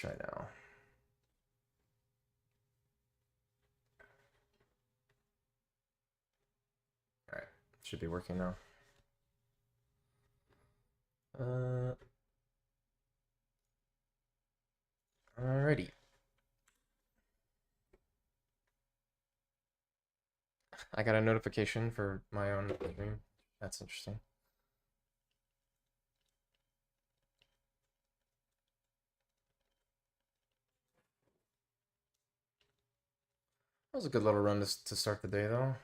try now. All right, should be working now. Alrighty. I got a notification for my own stream. That's interesting. That was a good little run to start the day, though.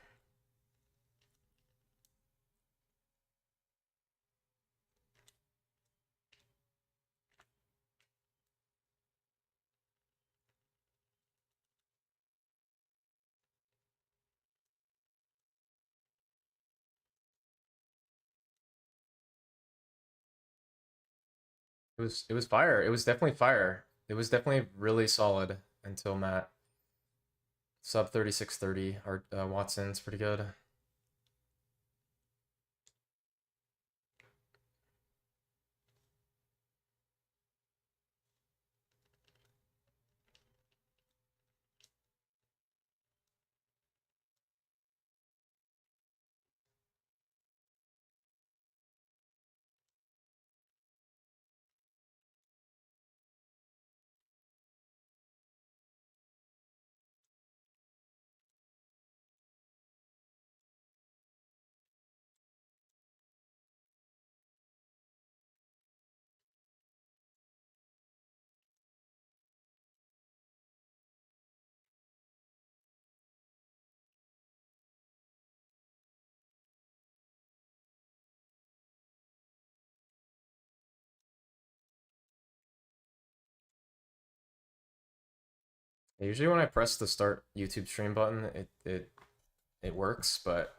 It was fire. It was definitely fire. It was definitely really solid until Matt. Sub 3630. Our Watson's pretty good. Usually when I press the start YouTube stream button, it works, but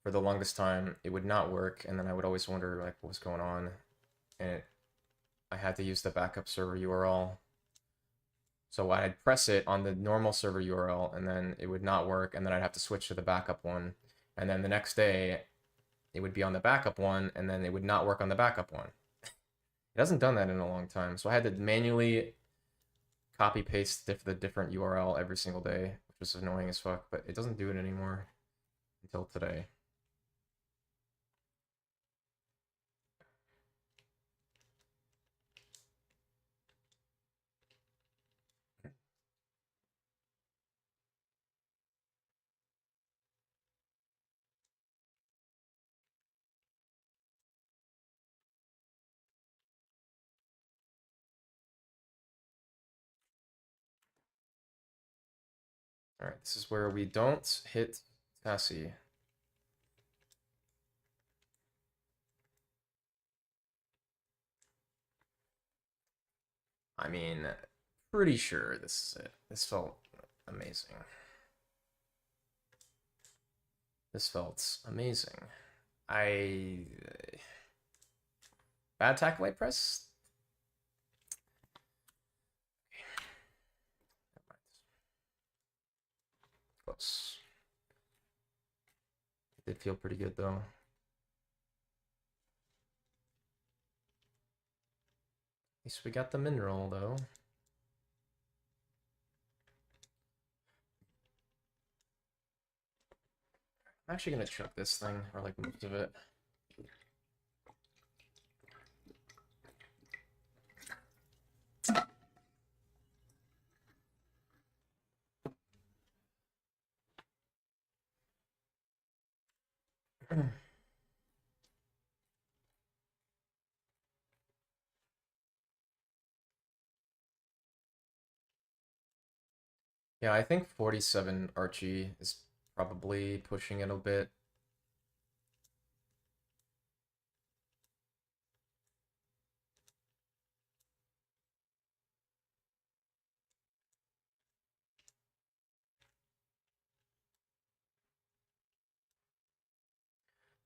for the longest time it would not work, and then I would always wonder like what was going on, and I had to use the backup server URL. So I'd press it on the normal server URL, and then it would not work, and then I'd have to switch to the backup one, and then the next day it would be on the backup one, and then it would not work on the backup one. It hasn't done that in a long time, so I had to manually copy paste the different URL every single day, which was annoying as fuck, but it doesn't do it anymore until today. All right, this is where we don't hit Tassie. I mean, pretty sure this is it. This felt amazing. This felt amazing. Bad tackle light press? Close. It did feel pretty good though. At least we got the mineral though. I'm actually gonna chuck this thing, or like most of it. Yeah, I think 47 Archie is probably pushing it a bit.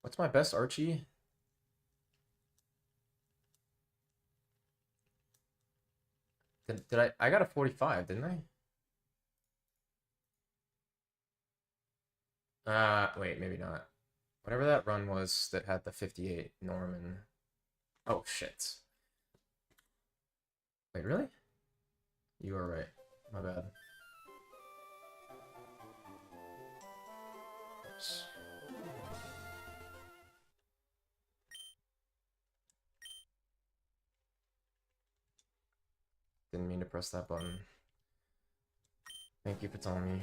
What's my best Archie? Did I got a 45, didn't I? Wait, maybe not. Whatever that run was that had the 58 Norman. Oh, shit. Wait, really? You are right. My bad. Oops. Didn't mean to press that button. Thank you for telling me.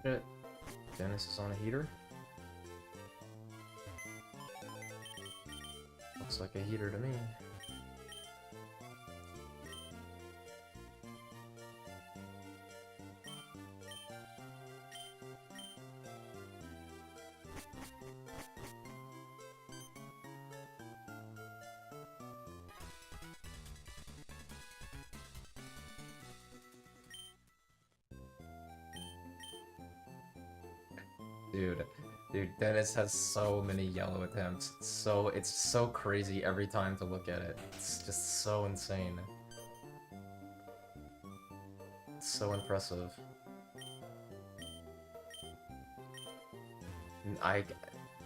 Shit. Dennis is on a heater. Looks like a heater to me. Dude, Dennis has so many yellow attempts. It's so crazy every time to look at it. It's just so insane. It's so impressive.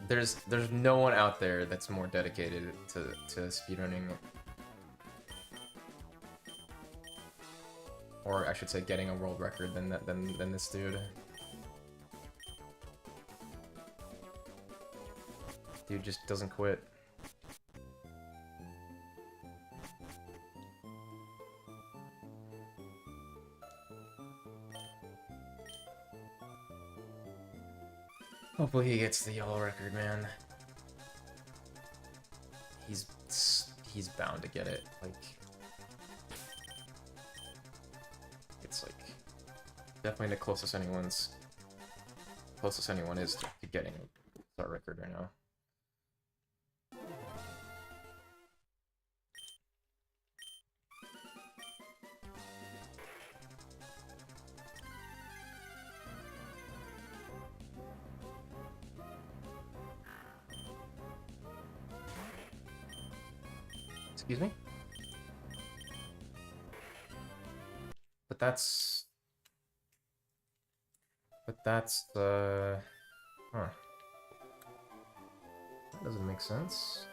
There's no one out there that's more dedicated to speedrunning, or I should say, getting a world record than this dude. Dude just doesn't quit. Hopefully he gets the yellow record, man. He's bound to get it. Like, it's like definitely the closest anyone is to getting a star record right now. Excuse me? But that's... Huh. That doesn't make sense.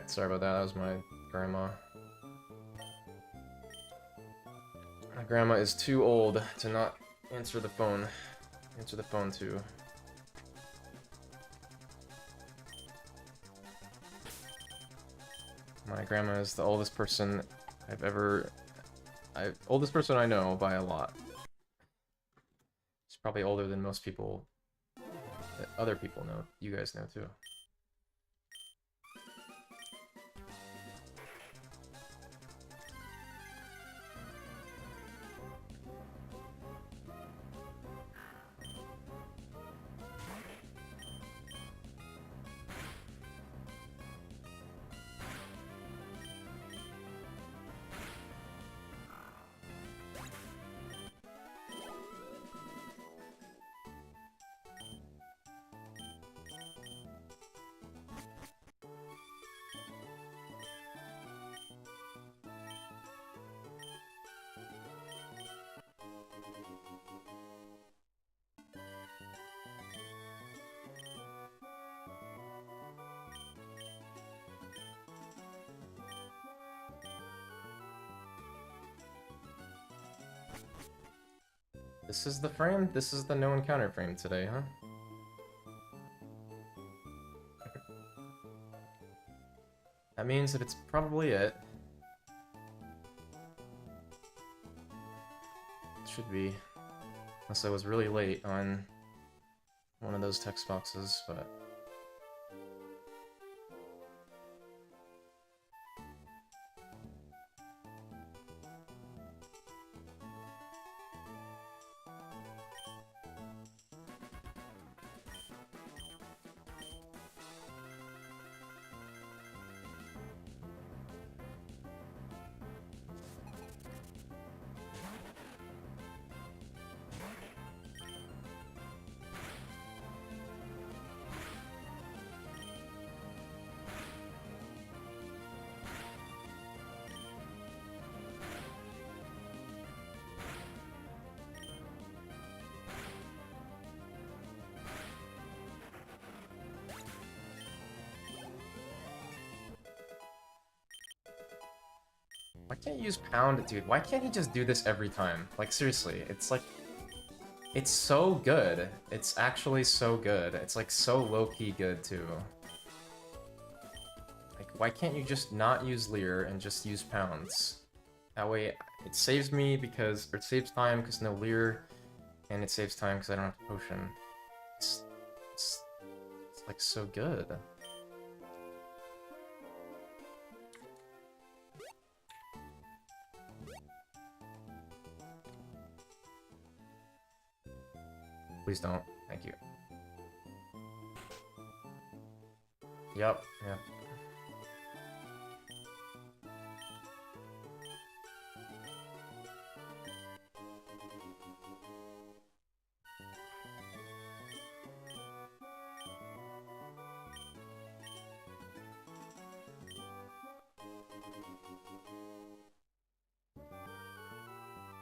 Alright, sorry about that. That was my grandma. My grandma is too old to not answer the phone. Answer the phone too. My grandma is the oldest person oldest person I know by a lot. She's probably older than most people that other people know. You guys know too. This is the frame? This is the no encounter frame today, huh? That means that it's probably it. It should be. Unless I was really late on one of those text boxes, but... Why can't you use pound, dude? Why can't he just do this every time? Like, seriously, it's like... It's so good. It's actually so good. It's like so low-key good, too. Like, why can't you just not use Leer and just use pounds? That way, it saves me because... Or it saves time because no Leer, and it saves time because I don't have to potion. It's like so good. Please don't. Thank you. Yep, yep.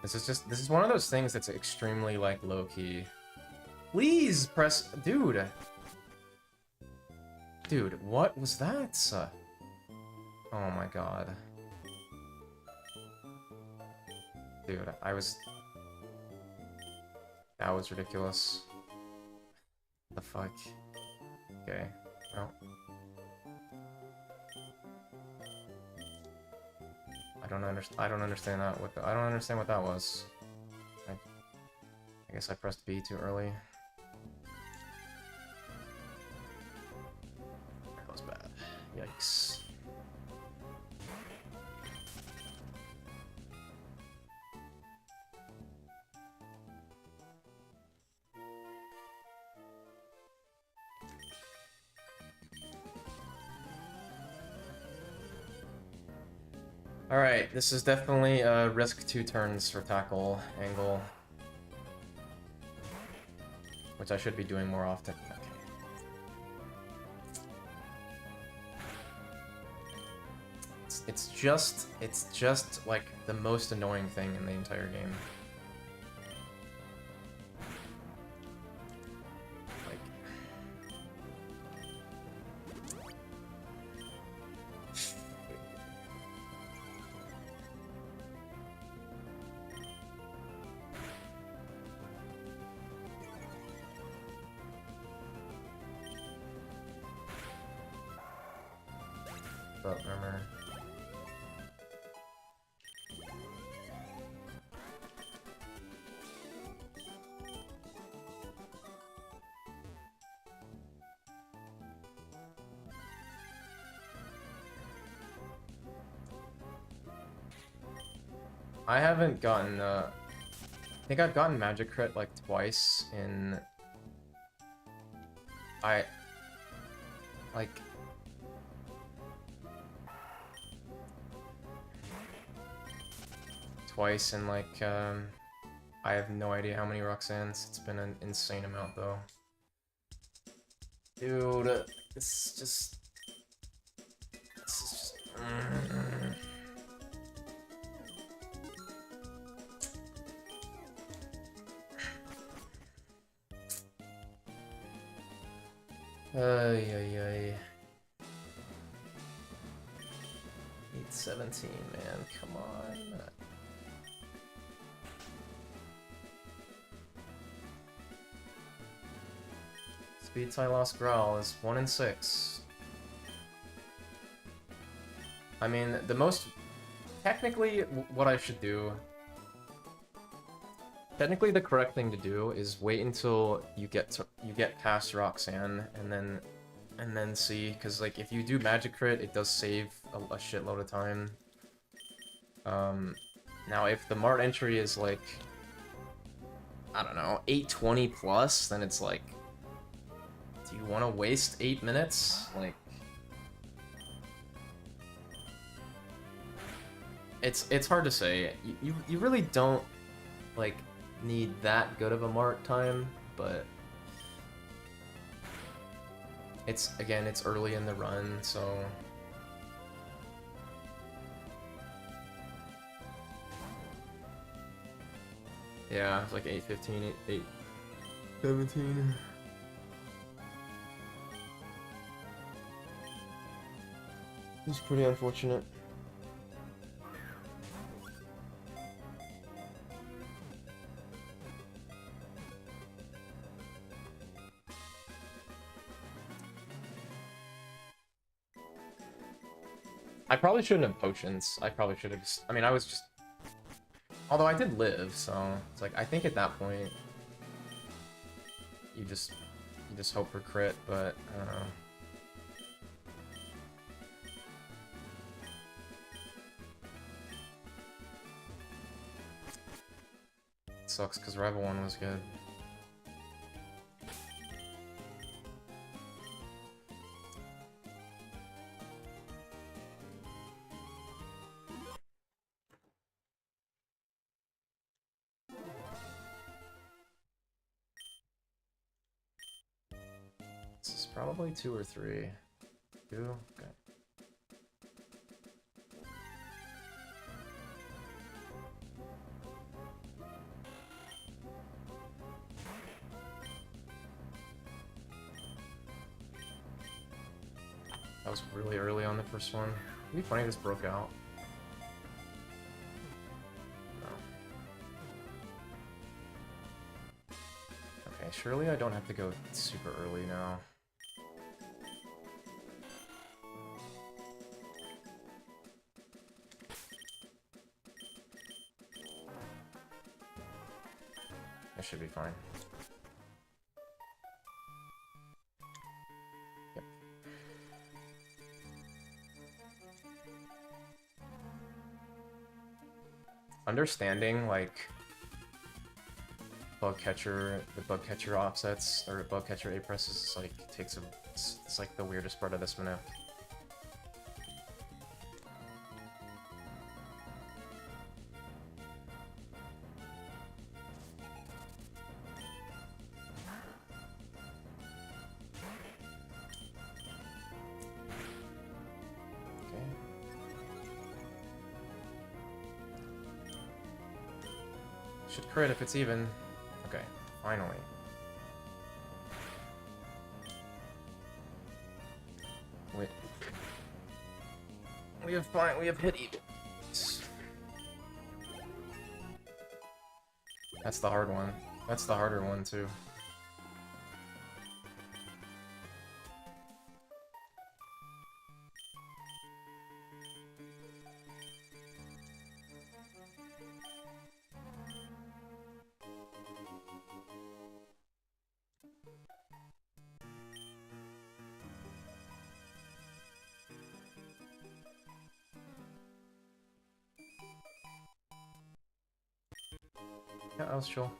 This is one of those things that's extremely, like, low-key. Please press... Dude! Dude, what was that? Oh my god. Dude, That was ridiculous. The fuck? Okay. Well. I don't understand that. I don't understand what that was. I guess I pressed B too early. That was bad. Yikes. Alright, this is definitely a risk 2 turns for tackle angle. Which I should be doing more often. Okay. It's just like the most annoying thing in the entire game. Like... up, remember? I haven't gotten, I think I've gotten Magic Crit like twice in... like... twice in like, I have no idea how many Roxannes. It's been an insane amount though. Dude, this is just... Ay, ay, ay. 817, man, come on. Speed tie lost growl is 1 in 6. I mean, the most... Technically, what I should do... Technically, the correct thing to do is wait until you get past Roxanne, and then see, because like if you do Magic Crit, it does save a shitload of time. Now if the Mart entry is like, I don't know, 820 plus, then it's like, do you want to waste 8 minutes? Like, it's hard to say. You really don't like need that good of a Mart time, but it's early in the run, so yeah, it's like 8:15, 8:17. It's pretty unfortunate. I probably shouldn't have potions. I probably should have just... I mean, I was just... Although I did live, so... It's like, I think at that point... You just hope for crit, but... I don't know. It sucks, because Rival 1 was good. Probably 2 or 3. 2? Okay. That was really early on the first one. It'd be funny if this broke out. No. Okay, surely I don't have to go super early now. Should be fine. Yep. Understanding like the bug catcher offsets or bug catcher A presses is like it's like the weirdest part of this map. Should crit if it's even. Okay, finally. Wait. We have hit even. That's the hard one. That's the harder one too. Yeah, that was chill.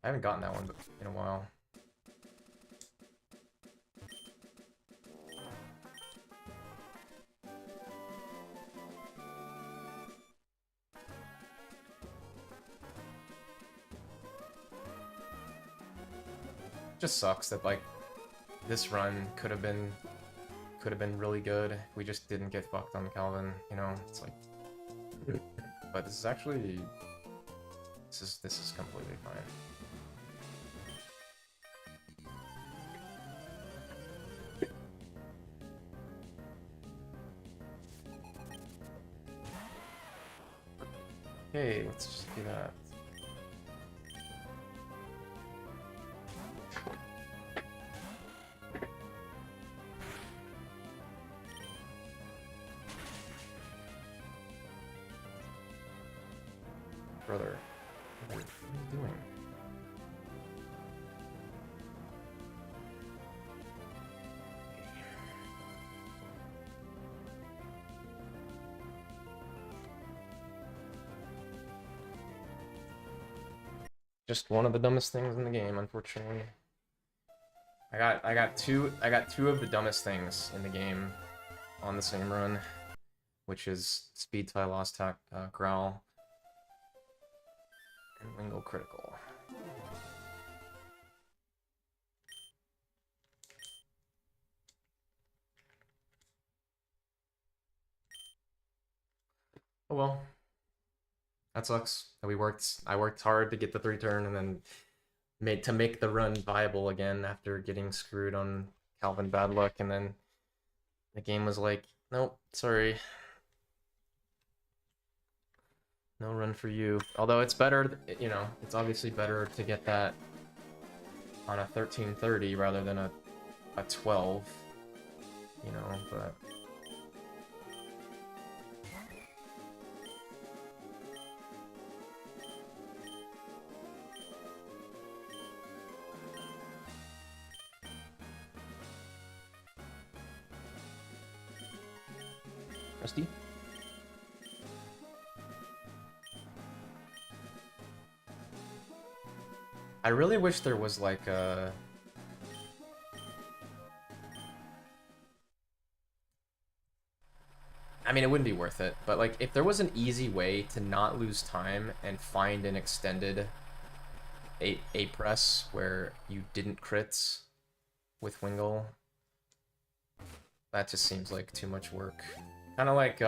I haven't gotten that one in a while. Just sucks that like this run could have been really good. We just didn't get fucked on Calvin, you know? It's like but this is actually this is completely fine. Okay, let's just do that. Brother, what are you doing? Just one of the dumbest things in the game, unfortunately. I got two of the dumbest things in the game on the same run, which is speed tie lost tack growl and Wingle critical. Oh well. That sucks. I worked hard to get the 3-turn and then make the run viable again after getting screwed on Calvin bad luck, and then the game was like, nope, sorry. No run for you. Although it's better, you know, it's obviously better to get that on a 1330 rather than a 12, you know, but Rusty? I really wish there was like a... I mean, it wouldn't be worth it, but like if there was an easy way to not lose time and find an extended A press where you didn't crits with Wingle, that just seems like too much work. Kind of like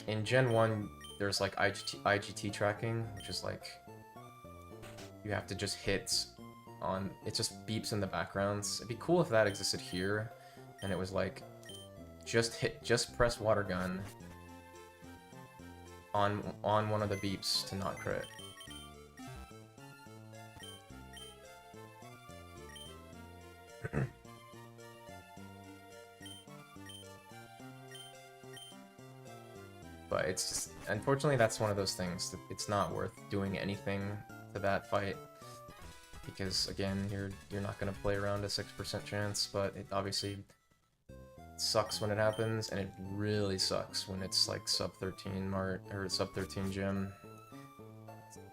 in Gen 1, there's like IGT tracking, which is like you have to just hit on, it just beeps in the backgrounds. It'd be cool if that existed here, and it was like just press water gun on one of the beeps to not crit. But it's just, unfortunately, that's one of those things that it's not worth doing anything to that fight, because again, you're not gonna play around a 6% chance. But it obviously sucks when it happens, and it really sucks when it's like sub 13 Mart or sub 13 gym.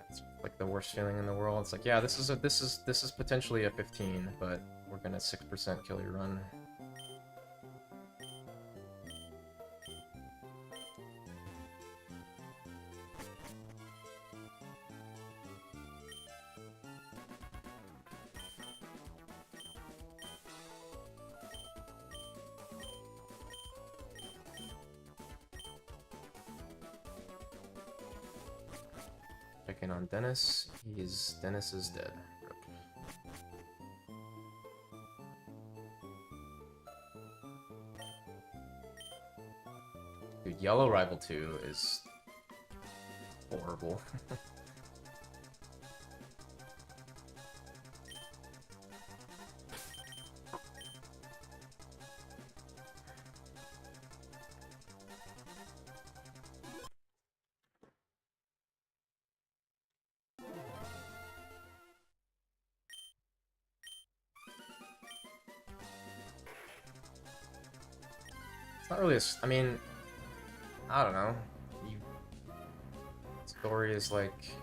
It's like the worst feeling in the world. It's like, yeah, this is potentially a 15, but we're gonna 6% kill your run. Checking on Dennis. Dennis is dead. Dude, Yellow Rival 2 is horrible. It's not really I mean, I don't know. You story is like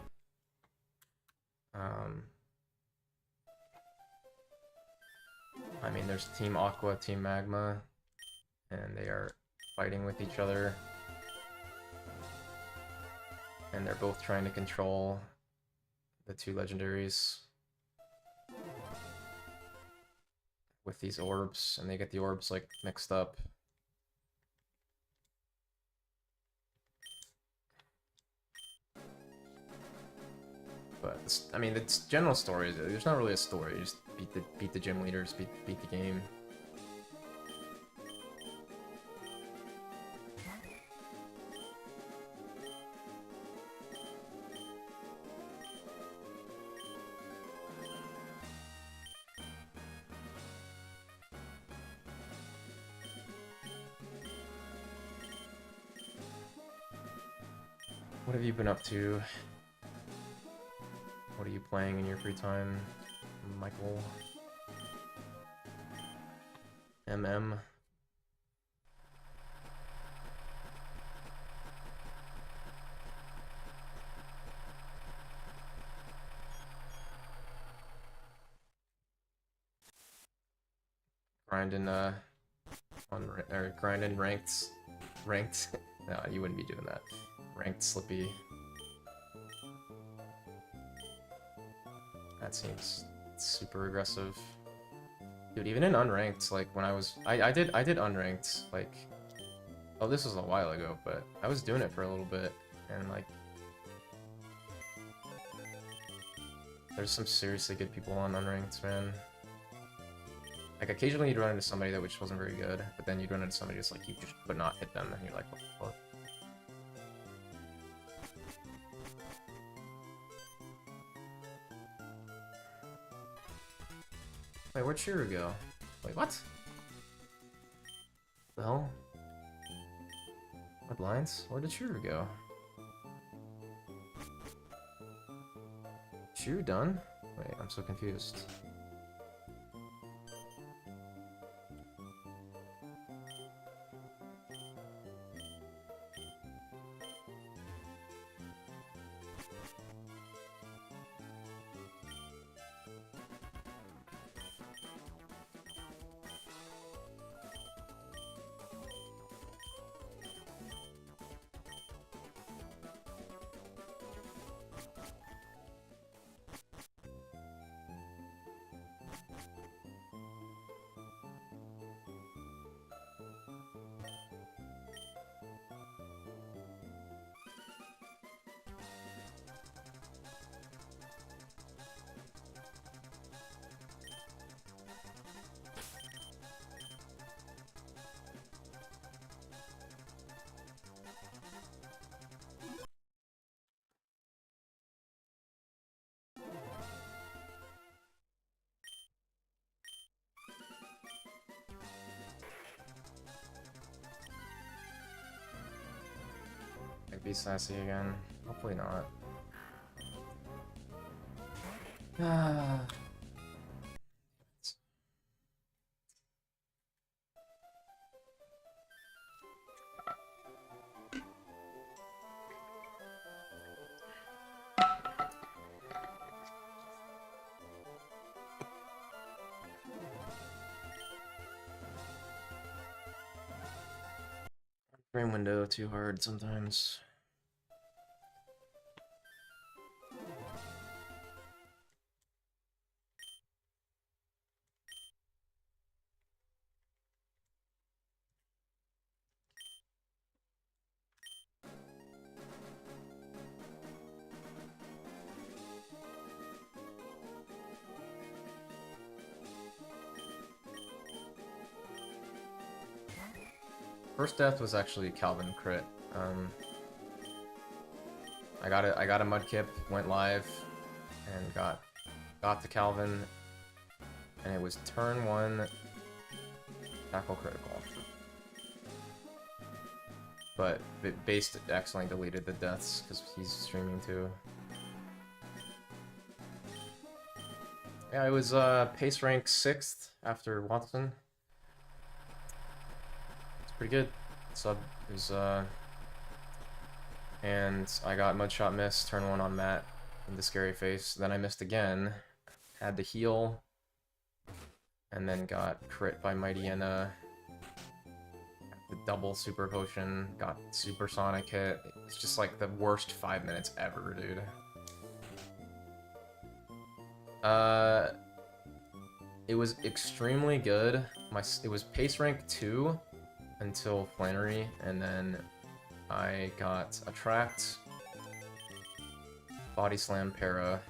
I mean, there's Team Aqua, Team Magma, and they are fighting with each other. And they're both trying to control the two legendaries with these orbs, and they get the orbs like mixed up. But I mean, it's general story. There's not really a story. You just beat the gym leaders, beat the game. What have you been up to? What are you playing in your free time, Michael? MM? Grinding, grinding ranked. No, you wouldn't be doing that. Ranked Slippy. That seems super aggressive. Dude, even in unranked, like when I did unranked, like, oh, this was a while ago, but I was doing it for a little bit, and like, there's some seriously good people on unranked, man. Like, occasionally you'd run into somebody that which wasn't very good, but then you'd run into somebody just like you just could not hit them, and you're like, what the fuck? Wait, where'd Shiru go? Wait, what? The hell? What lines? Where did Shiru go? Shiru done? Wait, I'm so confused. Be sassy again. Hopefully not. Ah. Frame window too hard sometimes. First death was actually Calvin crit. I got a mudkip, went live, and got to Calvin, and it was turn 1 tackle critical. But it based accidentally deleted the deaths because he's streaming too. Yeah, it was pace rank 6th after Watson. It's pretty good. Sub is And I got Mudshot miss, turn 1 on Matt into Scary Face. Then I missed again, had to heal, and then got crit by Mighty Yenna. The double super potion, got supersonic hit. It's just like the worst 5 minutes ever, dude. It was extremely good. It was pace rank 2 until Flannery, and then I got Attract, Body Slam Para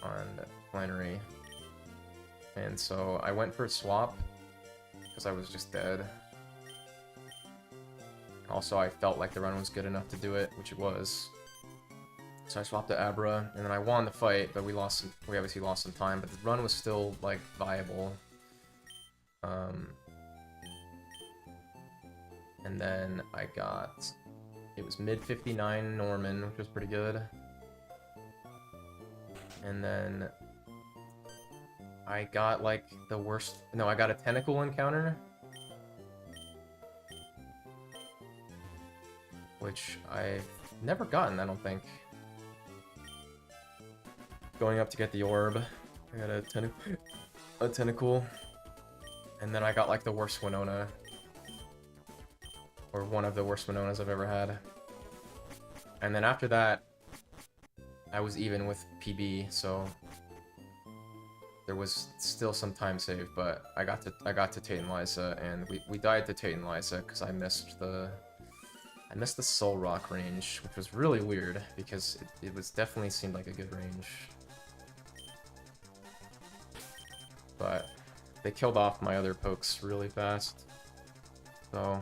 on Flannery. And so I went for a swap, because I was just dead. Also, I felt like the run was good enough to do it, which it was. So I swapped to Abra, and then I won the fight, but we obviously lost some time, but the run was still, like, viable. And then I got... It was mid-59 Norman, which was pretty good. And then... I got, like, the worst... No, I got a Tentacle encounter. Which I've never gotten, I don't think. Going up to get the orb. I got a tentacle. And then I got like the worst Winona. Or one of the worst Winonas I've ever had. And then after that, I was even with PB, so there was still some time saved, but I got to Tate and Lysa, and we died to Tate and Lysa because I missed the Soul Rock range, which was really weird because it was definitely seemed like a good range. But they killed off my other pokes really fast, so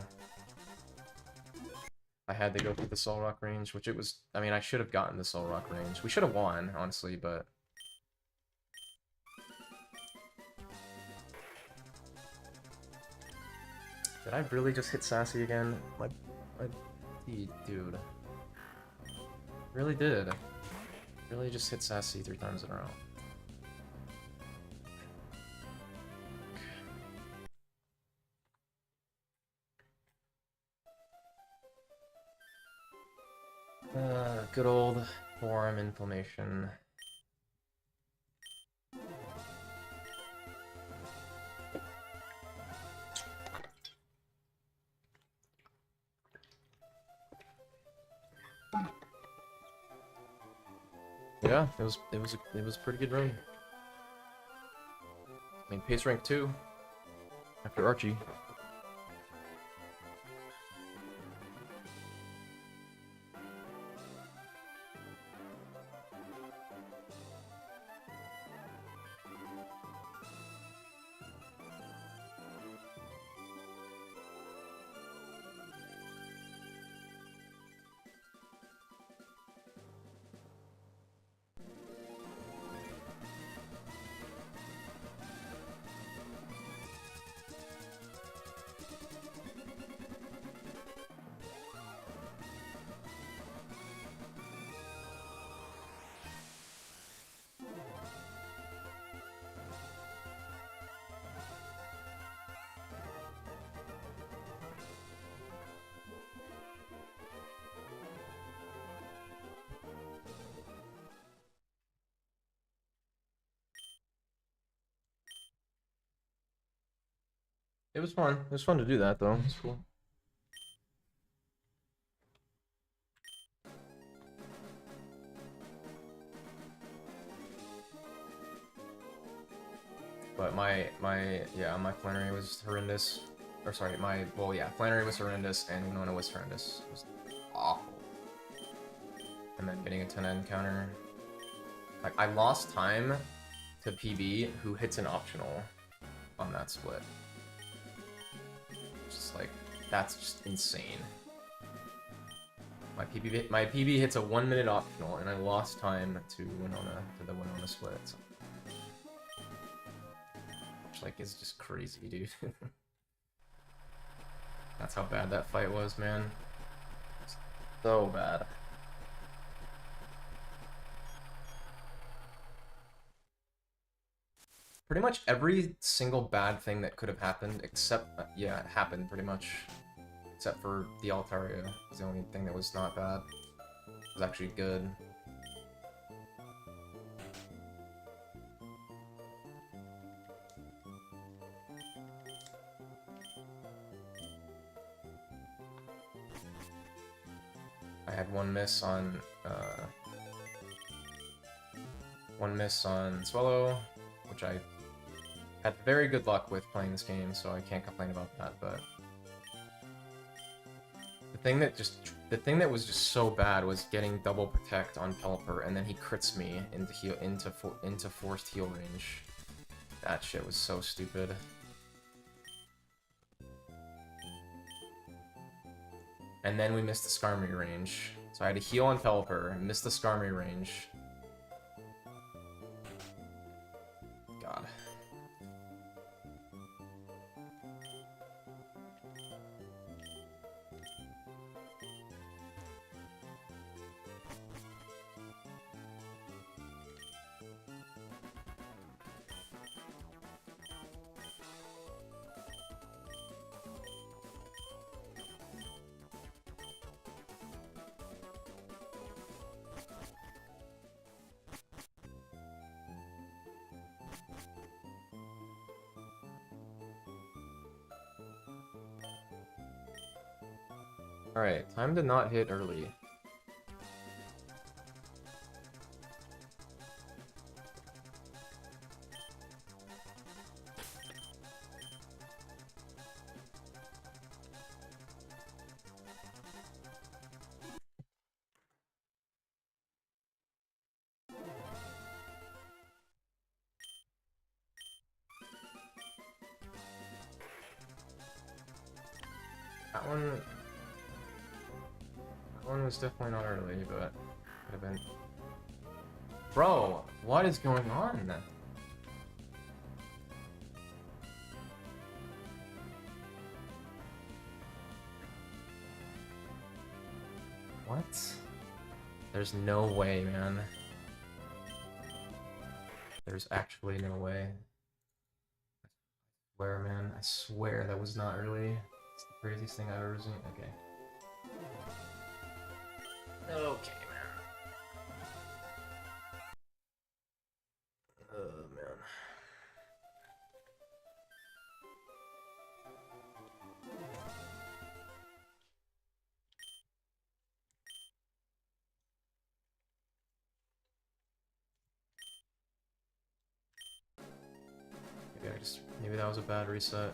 I had to go through the Soul Rock range, which it was... I mean, I should have gotten the Soul Rock range. We should have won, honestly, but... Did I really just hit Sassy again? My dude. Really did. Really just hit Sassy 3 times in a row. Good old forearm inflammation. Yeah, it was a pretty good run. I mean, pace rank 2 after Archie. It was fun. It was fun to do that, though. It's cool. But my Flannery was horrendous. Or sorry, Flannery was horrendous and Winona was horrendous. It was awful. And then getting a 10 encounter. Like, I lost time to PB, who hits an optional on that split. Just like, that's just insane. My PB hits a 1 minute optional, and I lost time to the Winona split. So. Which, like, is just crazy, dude. That's how bad that fight was, man. So bad. Pretty much every single bad thing that could have happened, except, yeah, it happened pretty much. Except for the Altaria, was the only thing that was not bad. was actually good. I had one miss on Swallow, which I had very good luck with playing this game, so I can't complain about that. But the thing that was just so bad was getting double protect on Pelipper, and then he crits me into forced heal range. That shit was so stupid. And then we missed the Skarmory range. So I had to heal on Pelipper and miss the Skarmory range. God. Alright, time to not hit early. That one was definitely not early, but could have been. Bro, what is going on? What? There's no way, man. There's actually no way. I swear, man. I swear that was not early. It's the craziest thing I've ever seen. Okay. Okay, man. Oh, man. Maybe that was a bad reset.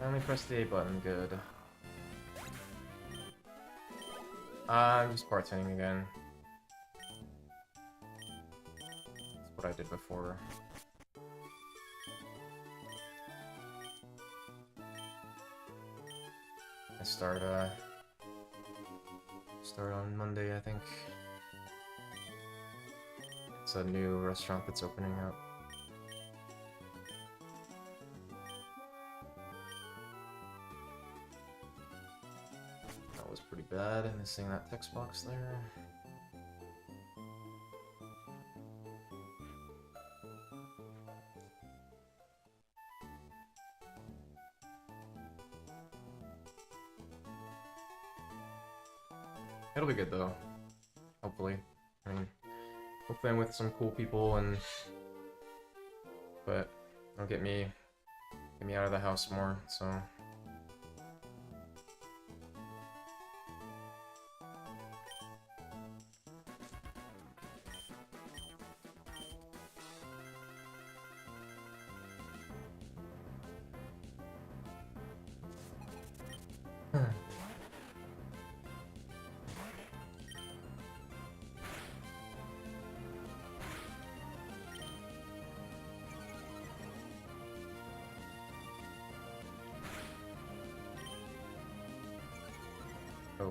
only pressed the A button, good. I'm just bartending again. That's what I did before. I start on Monday, I think. It's a new restaurant that's opening up. That was pretty bad, missing that text box there. It'll be good though. Hopefully. I mean, hopefully I'm with some cool people but it'll get me out of the house more, so.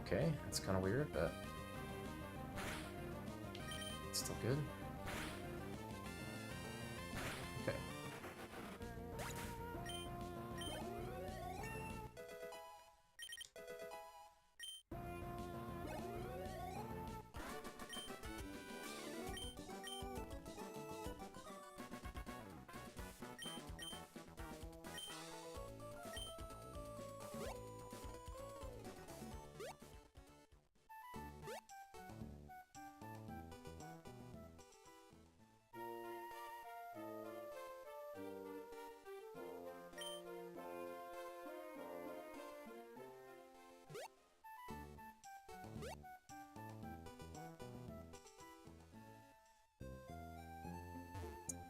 Okay, that's kind of weird, but it's still good. Okay.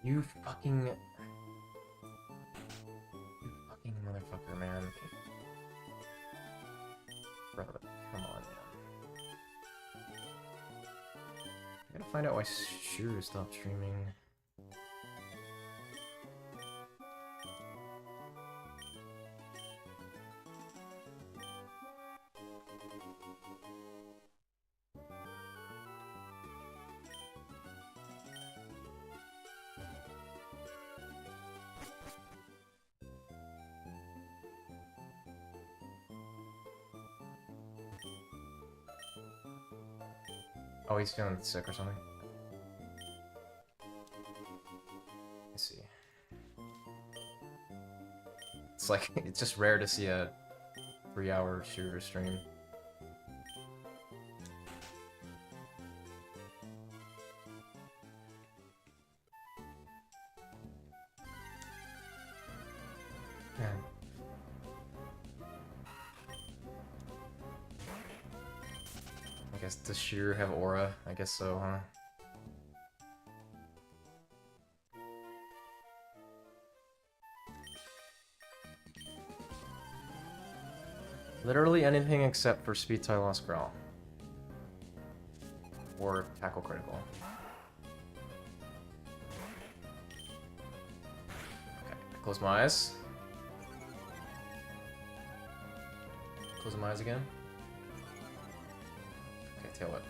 You fucking motherfucker, man. Bro, come on, man. I gotta find out why Shuru stopped streaming. Oh, he's feeling sick or something. Let's see. It's like, it's just rare to see a 3-hour shooter stream. Man. I guess, does Shooter have aura? I guess so, huh? Literally anything except for speed tie loss growl. Or tackle critical. Okay, close my eyes. Close my eyes again. Okay, tail whip.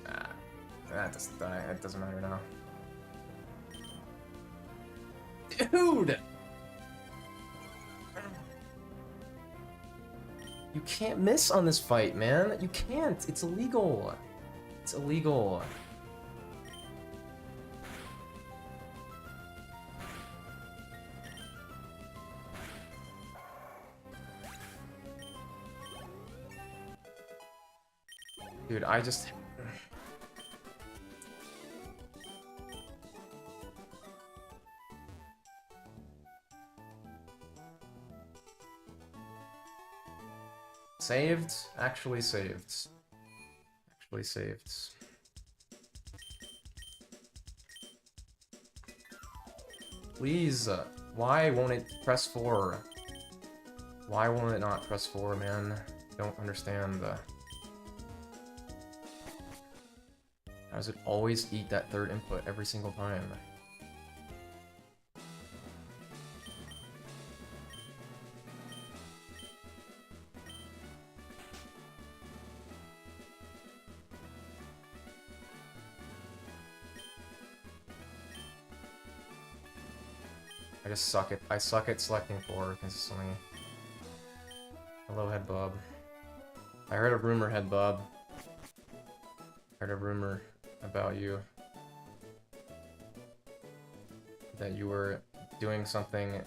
Ah, that doesn't matter now. Dude! You can't miss on this fight, man. You can't. It's illegal. It's illegal. Dude, I just... Saved? Actually saved. Actually saved. please. Why won't it press 4? Why won't it not press 4, man? Don't understand. How does it always eat that third input every single time? I just suck at selecting 4 consistently. Hello, Head Bob. I heard a rumor, Head Bob. Heard a rumor about you. That you were doing something...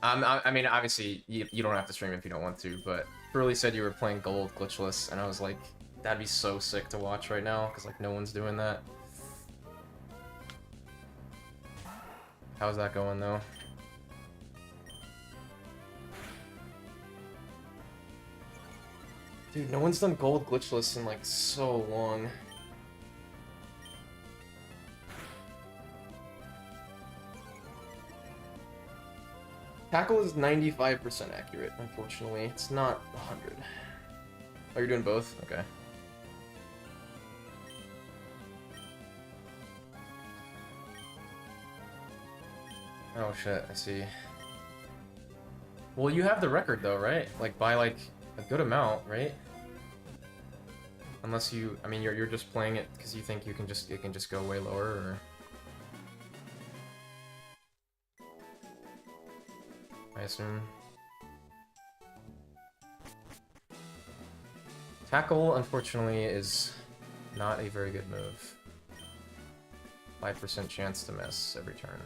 I mean, obviously, you don't have to stream if you don't want to, but Burley said you were playing Gold Glitchless, and I was like, that'd be so sick to watch right now, because, like, no one's doing that. How's that going, though? Dude, no one's done Gold Glitchless in, like, so long. Tackle is 95% accurate, unfortunately. It's not 100. Oh, you're doing both? Okay. Oh shit, I see. Well, you have the record though, right? Like, by like a good amount, right? Unless you, I mean, you're just playing it because you think it can just go way lower, or... I assume. Tackle, unfortunately, is not a very good move. 5% chance to miss every turn.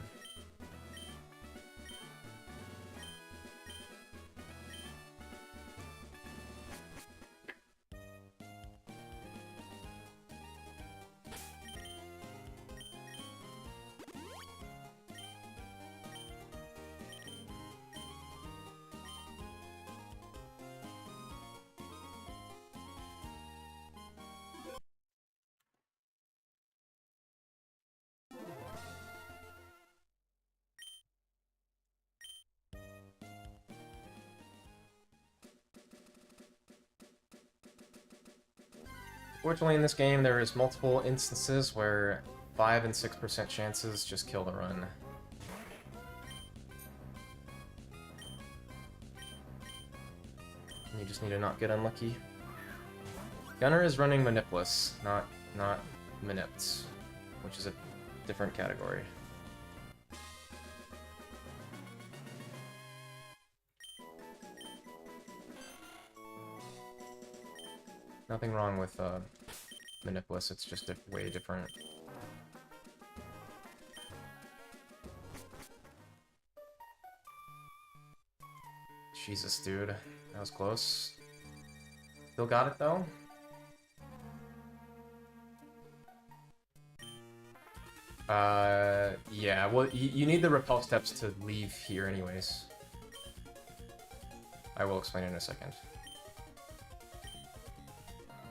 Fortunately, in this game, there is multiple instances where 5 and 6% chances just kill the run. And you just need to not get unlucky. Gunner is running Manipless, not Manipt, which is a different category. Nothing wrong with Manipless, it's just way different. Jesus, dude. That was close. Still got it, though? Yeah, well, you need the repel steps to leave here anyways. I will explain in a second.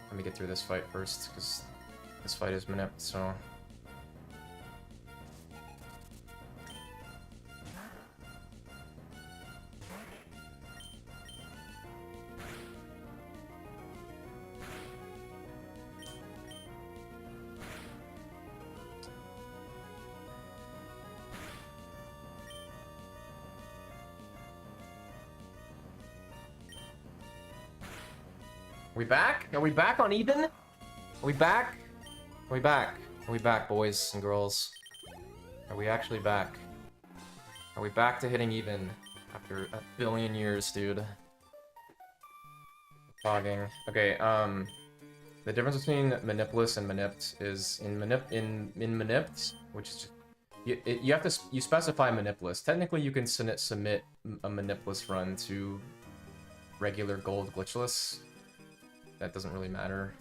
Let me get through this fight first, because this fight is Manipt, so... We back? Are we back on even? Are we back? Are we back? Are we back, boys and girls? Are we actually back? Are we back to hitting even after a billion years, dude? Fogging. Okay, the difference between Manipless and Manipt is in Manipt, which is you have to specify Manipless. Technically, you can submit a Manipless run to regular Gold Glitchless. That doesn't really matter.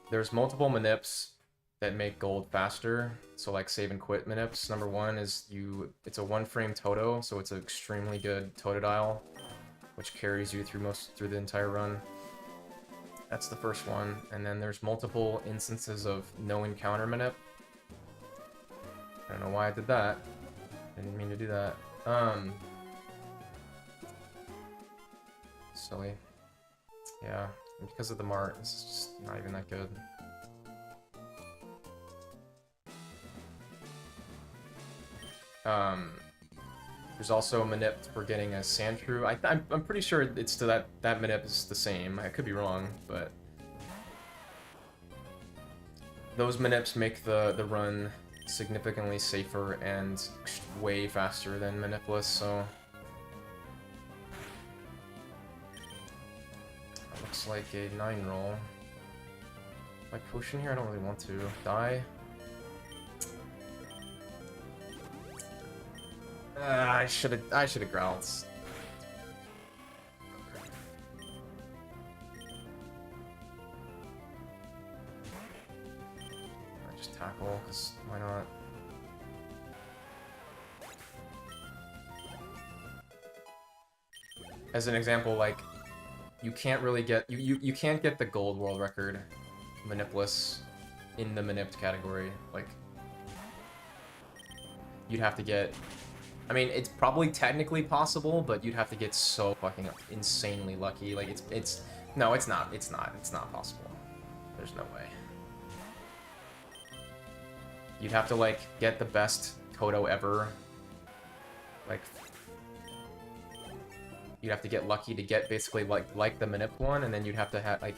There's multiple Manips that make Gold faster. So like save and quit Manips. Number one is it's a 1-frame Toto, so it's an extremely good Totodile, which carries you through the entire run. That's the first one, and then there's multiple instances of no encounter manip. I don't know why I did that. I didn't mean to do that. Silly. Yeah, and because of the mart, it's just not even that good. There's also a manip for getting a Sandshrew. I'm pretty sure it's to that manip is the same. I could be wrong, but those manips make the run significantly safer and way faster than manipless. So that looks like a 9 roll. My potion here, I don't really want to die. I should have growled. I just tackle, cause why not? As an example, like you can't really get you can't get the gold world record manipless in the manipped category. Like you'd have to get. I mean, it's probably technically possible, but you'd have to get so fucking insanely lucky. Like, it's no, it's not possible. There's no way. You'd have to, like, get the best Kodo ever. Like, you'd have to get lucky to get basically, like the Manip one, and then you'd have to have, like,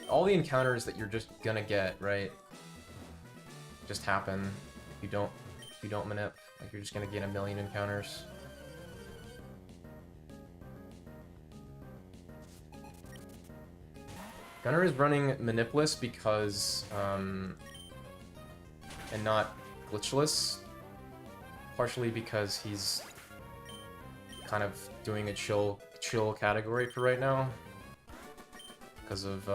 all the encounters that you're just gonna get, right? Just happen if you don't Manip. Like, you're just gonna get a million encounters. Gunner is running Manipless because, and not Glitchless. Partially because he's kind of doing a chill category for right now. Because of,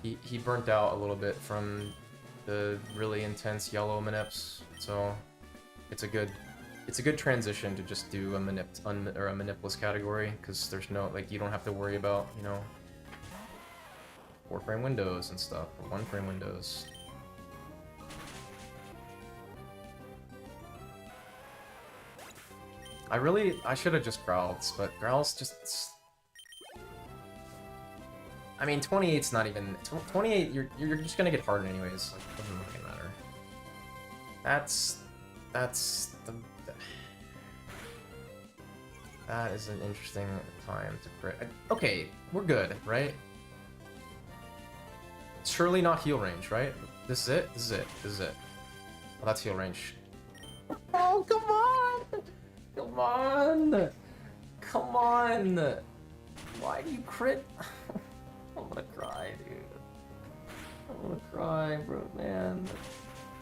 he burnt out a little bit from the really intense yellow manips, so it's a good transition to just do a manipless category, because there's no, like, you don't have to worry about, you know, 4-frame windows and stuff, or 1-frame windows. I should have just growled, but growls just. I mean, 28's not even 28. You're just gonna get hard anyways. Like, it doesn't fucking matter. That is an interesting time to crit. Okay, we're good, right? Surely not heal range, right? This is it. This is it. This is it. Well, that's heal range. Oh, come on! Come on! Come on! Why do you crit? I'm gonna cry, dude. I'm gonna cry, bro, man.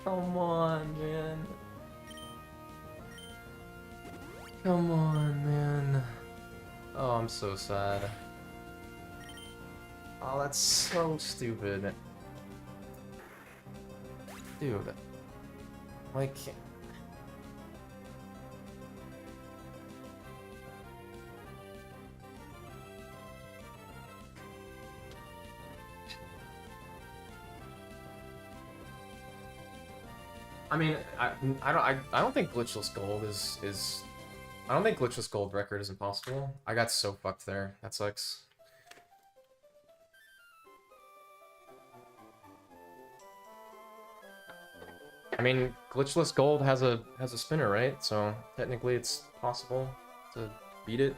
Come on, man. Come on, man. Oh, I'm so sad. Oh, that's so stupid. Dude. Like... I mean, I don't think Glitchless Gold is I don't think Glitchless Gold record is impossible. I got so fucked there. That sucks. I mean, Glitchless Gold has a spinner, right? So technically it's possible to beat it.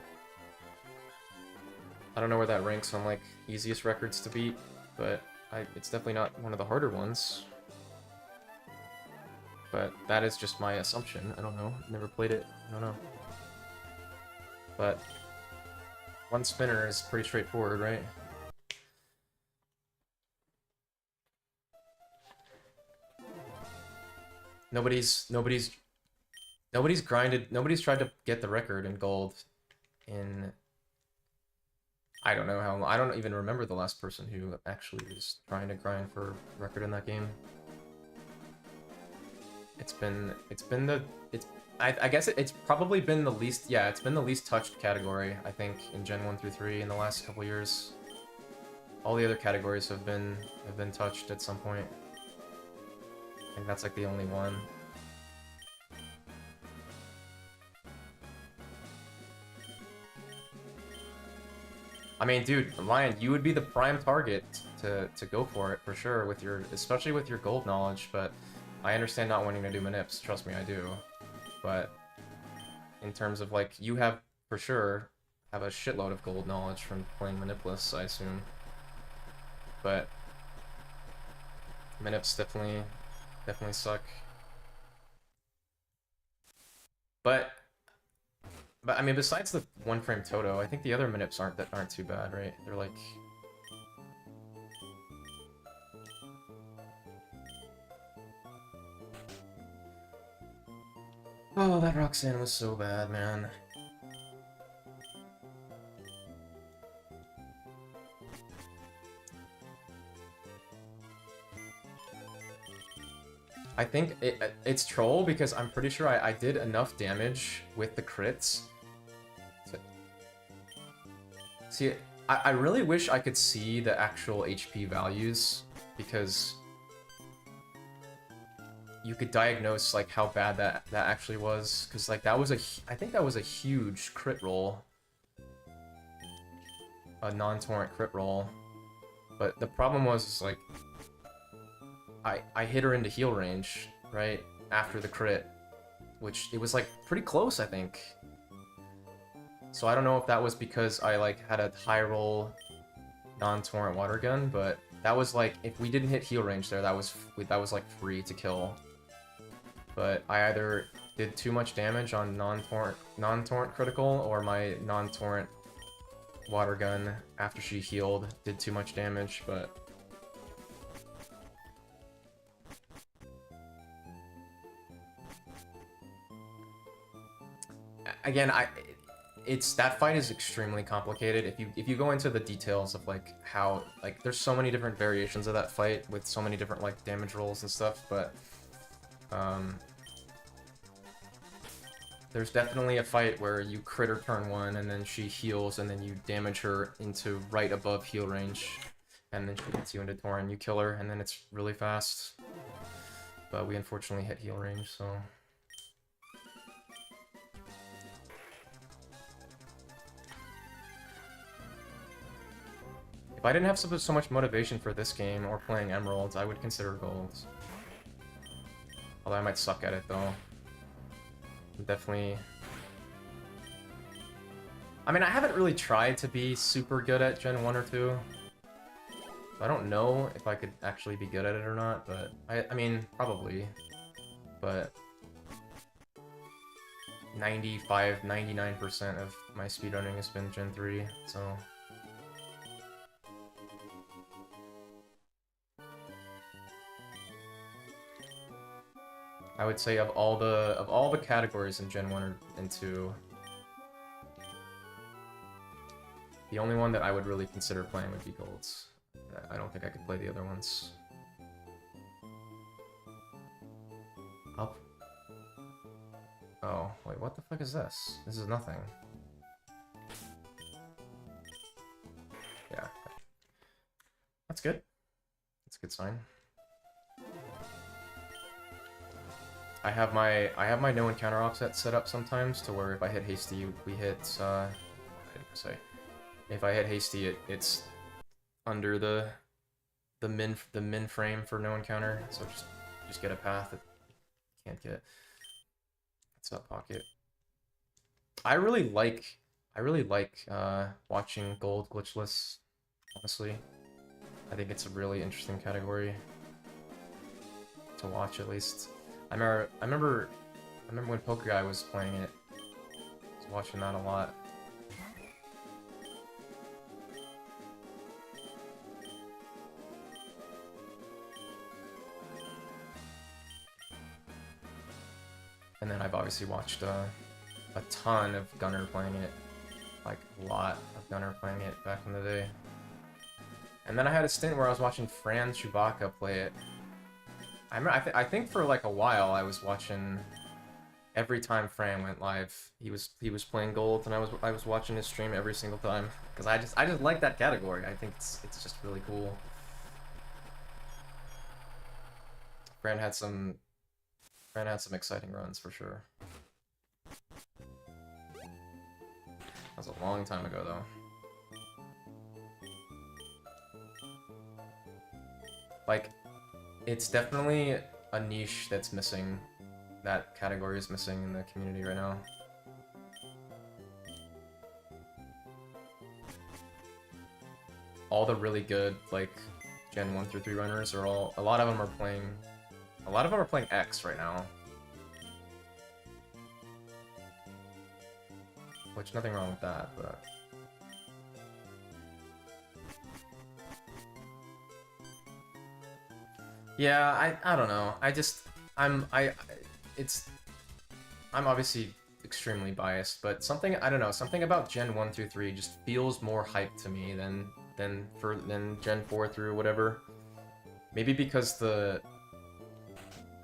I don't know where that ranks on, like, easiest records to beat, but it's definitely not one of the harder ones. But that is just my assumption. I don't know. Never played it. I don't know. But one spinner is pretty straightforward, right? Nobody's grinded. Nobody's tried to get the record in gold in... I don't know how long. I don't even remember the last person who actually was trying to grind for a record in that game. I guess it's probably been the least, yeah, it's been the least touched category, I think, in Gen 1 through 3 in the last couple years. All the other categories have been touched at some point. I think that's like the only one. I mean, dude, Lion, you would be the prime target to go for it for sure with your, especially with your gold knowledge. But I understand not wanting to do manips. Trust me, I do. But in terms of like, you have for sure have a shitload of gold knowledge from playing Manipless, I assume. But manips definitely suck. But I mean, besides the one frame Toto, I think the other manips aren't too bad, right? They're like. Oh, that Roxanne was so bad, man. I think it's troll because I'm pretty sure I did enough damage with the crits. See, I really wish I could see the actual HP values because you could diagnose like how bad that actually was, because like that was I think that was a huge crit roll, a non-torrent crit roll. But the problem was like I hit her into heal range right after the crit, which it was like pretty close, I think. So I don't know if that was because I like had a high roll non-torrent water gun, but that was like, if we didn't hit heal range there, that was like free to kill. But I either did too much damage on non-torrent critical, or my non-torrent water gun after she healed did too much damage. But again, that fight is extremely complicated. If you go into the details of like how, like, there's so many different variations of that fight with so many different like damage rolls and stuff, but there's definitely a fight where you crit her turn 1 and then she heals and then you damage her into right above heal range, and then she gets you into Torrent, you kill her, and then it's really fast. But we unfortunately hit heal range, so. If I didn't have so much motivation for this game or playing Emeralds, I would consider Golds. Although I might suck at it, though. Definitely. I mean, I haven't really tried to be super good at Gen 1 or 2. I don't know if I could actually be good at it or not, but I mean, probably. But 99% of my speedrunning has been Gen 3, so. I would say of all the categories in Gen 1 and 2, the only one that I would really consider playing would be Golds. I don't think I could play the other ones. Up. Oh, wait, what the fuck is this? This is nothing. Yeah. That's good. That's a good sign. I have my no encounter offset set up sometimes to where if I hit hasty, we hit what did I say? If I hit hasty, it's under the min frame for no encounter, so just get a path that you can't get. It's up pocket. I really like watching Gold Glitchless, honestly. I think it's a really interesting category to watch, at least. I remember when Poker Guy was playing it. I was watching that a lot. And then I've obviously watched a ton of Gunner playing it. Like, a lot of Gunner playing it back in the day. And then I had a stint where I was watching Franz Chewbacca play it. I think for like a while I was watching every time Fran went live, he was playing gold, and I was watching his stream every single time because I just like that category. I think it's just really cool. Fran had some exciting runs for sure. That was a long time ago though. Like, it's definitely a niche that's missing. That category is missing in the community right now. All the really good, like, Gen 1 through 3 runners are a lot of them are playing X right now. Which, nothing wrong with that, but... Yeah, I don't know. I'm obviously extremely biased, but something, I don't know, something about Gen 1 through 3 just feels more hype to me than Gen 4 through whatever. Maybe because I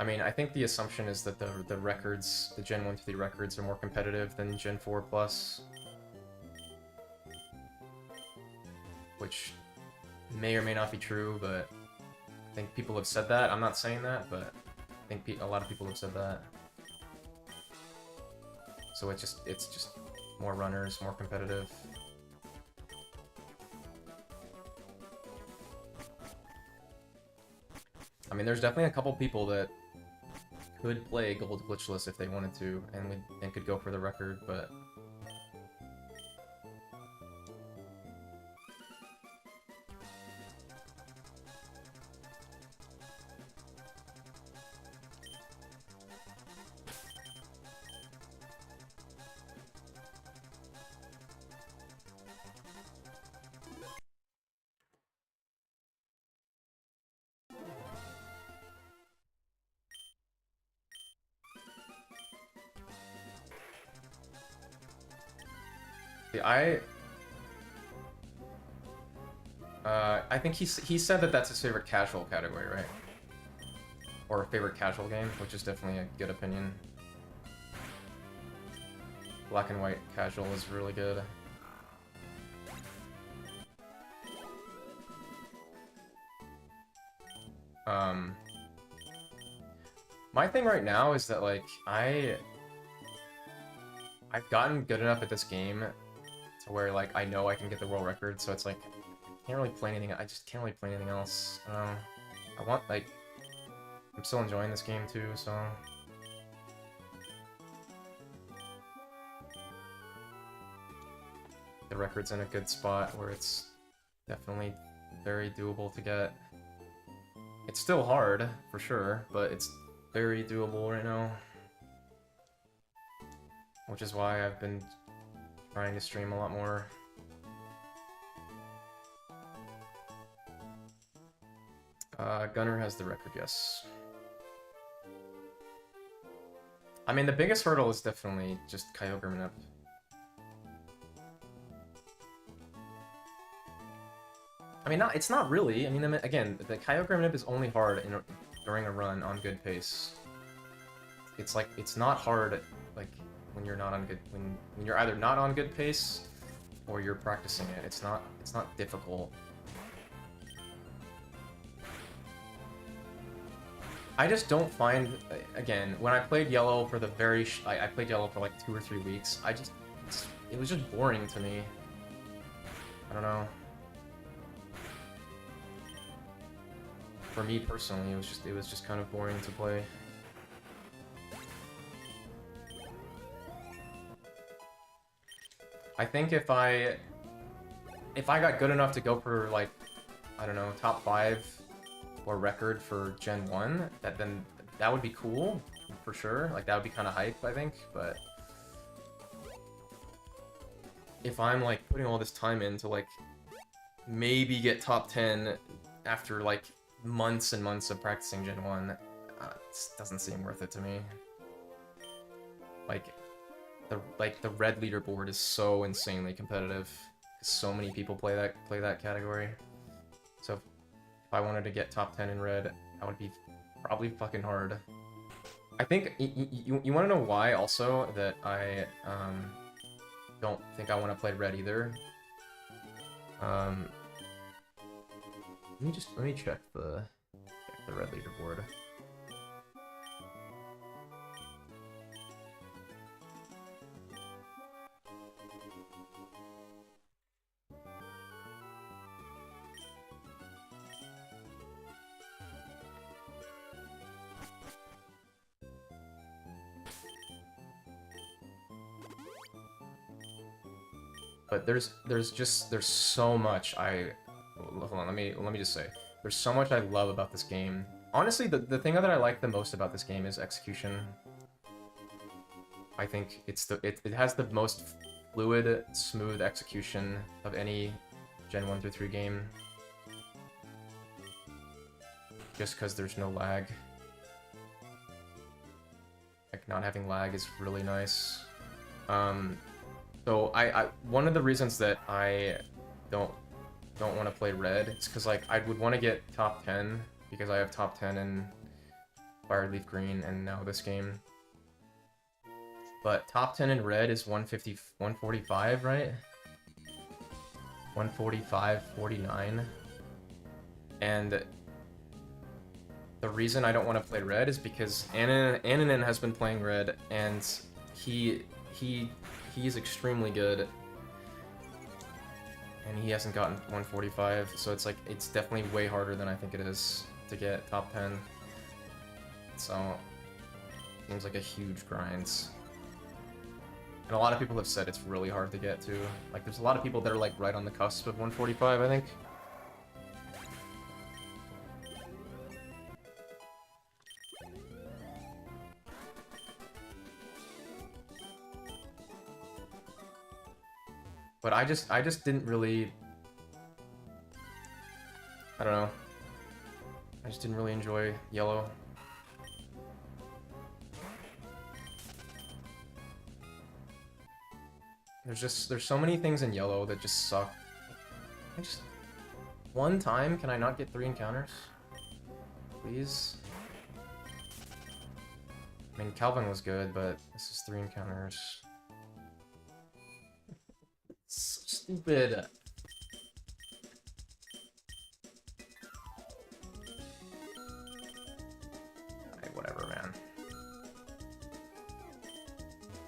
mean, I think the assumption is that the records, the Gen 1 through 3 records are more competitive than Gen 4 Plus. Which may or may not be true, but I think people have said that. I'm not saying that, but I think a lot of people have said that. So it's just more runners, more competitive. I mean, there's definitely a couple people that could play Gold Glitchless if they wanted to, and could go for the record, but... I think he said that that's his favorite casual category, right? Or favorite casual game, which is definitely a good opinion. Black and white casual is really good. My thing right now is that, like, I've gotten good enough at this game to where, like, I know I can get the world record, so it's like, I can't really play anything. I just can't really play anything else. I want, like, I'm still enjoying this game too, so... The record's in a good spot where it's definitely very doable to get. It's still hard, for sure, but it's very doable right now. Which is why I've been trying to stream a lot more. Gunner has the record, yes. I mean, the biggest hurdle is definitely just Kyogre up. I mean, it's not really. I mean, again, the Kyogre nip is only hard during a run on good pace. It's like, it's not hard, like, when you're not on good, when you're either not on good pace, or you're practicing it. It's not difficult. I just don't find, again, when I played Yellow for the I played Yellow for like 2 or 3 weeks, it was just boring to me. I don't know. For me personally, it was just kind of boring to play. I think if I got good enough to go for, like, I don't know, top 5 or record for Gen 1, that would be cool, for sure. Like, that would be kind of hype, I think, but... If I'm, like, putting all this time in to, like, maybe get top 10 after, like, months and months of practicing Gen 1, it doesn't seem worth it to me. Like, the red leaderboard is so insanely competitive. So many people play that category. So if I wanted to get top 10 in red, that would be probably fucking hard. I think you want to know why also that I don't think I want to play red either. Let me check the red leaderboard. But there's so much hold on, let me just say. There's so much I love about this game. Honestly, the thing that I like the most about this game is execution. I think it has the most fluid, smooth execution of any Gen 1 through 3 game. Just because there's no lag. Like, not having lag is really nice. So one of the reasons that I don't want to play red is because like I would want to get top 10 because I have top 10 in Fire Leaf Green and now this game. But top 10 in red is 145, right? 145, 49. And the reason I don't want to play red is because Ananin has been playing red and he's extremely good, and he hasn't gotten 145, so it's like, it's definitely way harder than I think it is to get top 10. So, seems like a huge grind. And a lot of people have said it's really hard to get to. Like, there's a lot of people that are like right on the cusp of 145, I think. But I just didn't really... I don't know. I just didn't really enjoy yellow. There's so many things in yellow that just suck. One time, can I not get 3 encounters? Please? I mean, Calvin was good, but this is 3 encounters. So stupid. Alright, whatever, man.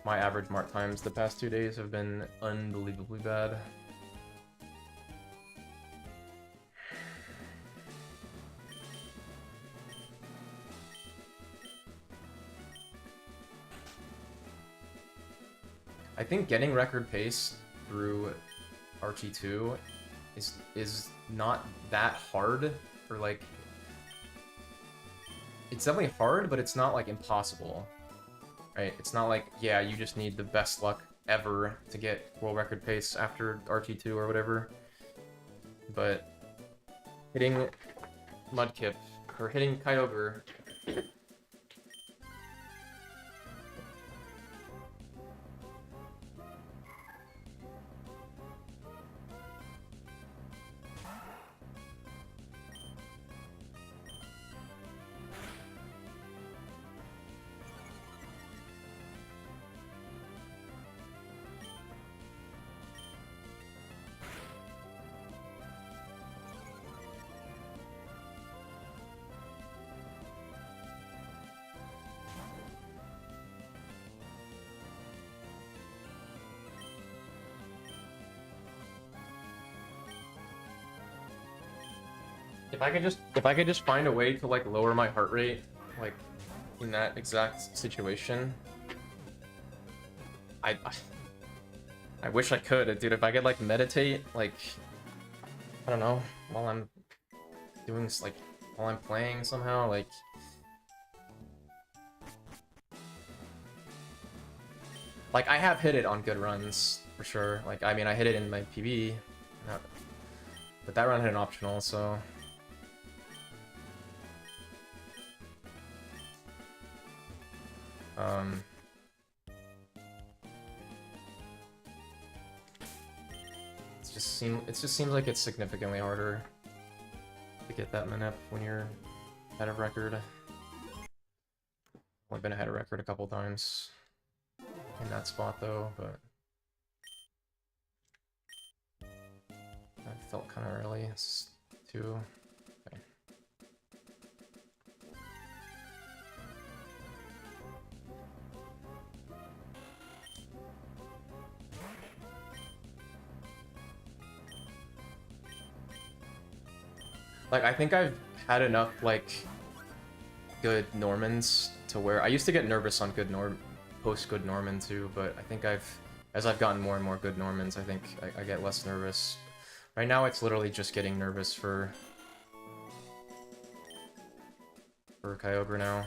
My average mark times the past 2 days have been unbelievably bad. I think getting record pace through RT2 is not that hard, or like, it's definitely hard, but it's not like impossible, right? It's not like, yeah, you just need the best luck ever to get world record pace after RT2 or whatever. But hitting Mudkip or hitting Kyogre, if I could just find a way to like lower my heart rate, like in that exact situation, I wish I could, dude. If I could like meditate, like, I don't know, while I'm doing like while I'm playing somehow, like, I have hit it on good runs for sure. Like, I mean, I hit it in my PB, but that run had an optional, so. It just seems like it's significantly harder to get that minute when you're out of record. Only been ahead of record a couple times in that spot though, but that felt kind of early. It's 2. Okay. Like, I think I've had enough, like, good Normans to where I used to get nervous on post good Norman too, but I think as I've gotten more and more good Normans, I think I get less nervous. Right now it's literally just getting nervous for Kyogre now.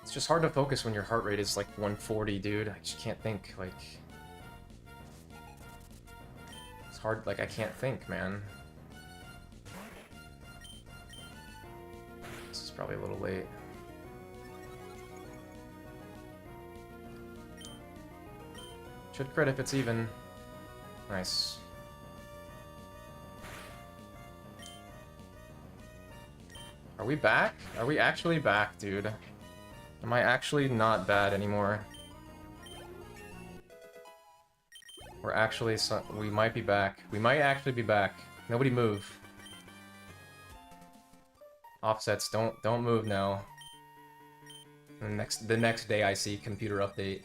It's just hard to focus when your heart rate is like 140, dude. I just can't think, like... It's hard, like, I can't think, man. This is probably a little late. Should crit if it's even. Nice. Are we back? Are we actually back, dude? Am I actually not bad anymore? We're actually... we might be back. We might actually be back. Nobody move. Offsets, don't move now. The next day I see computer update.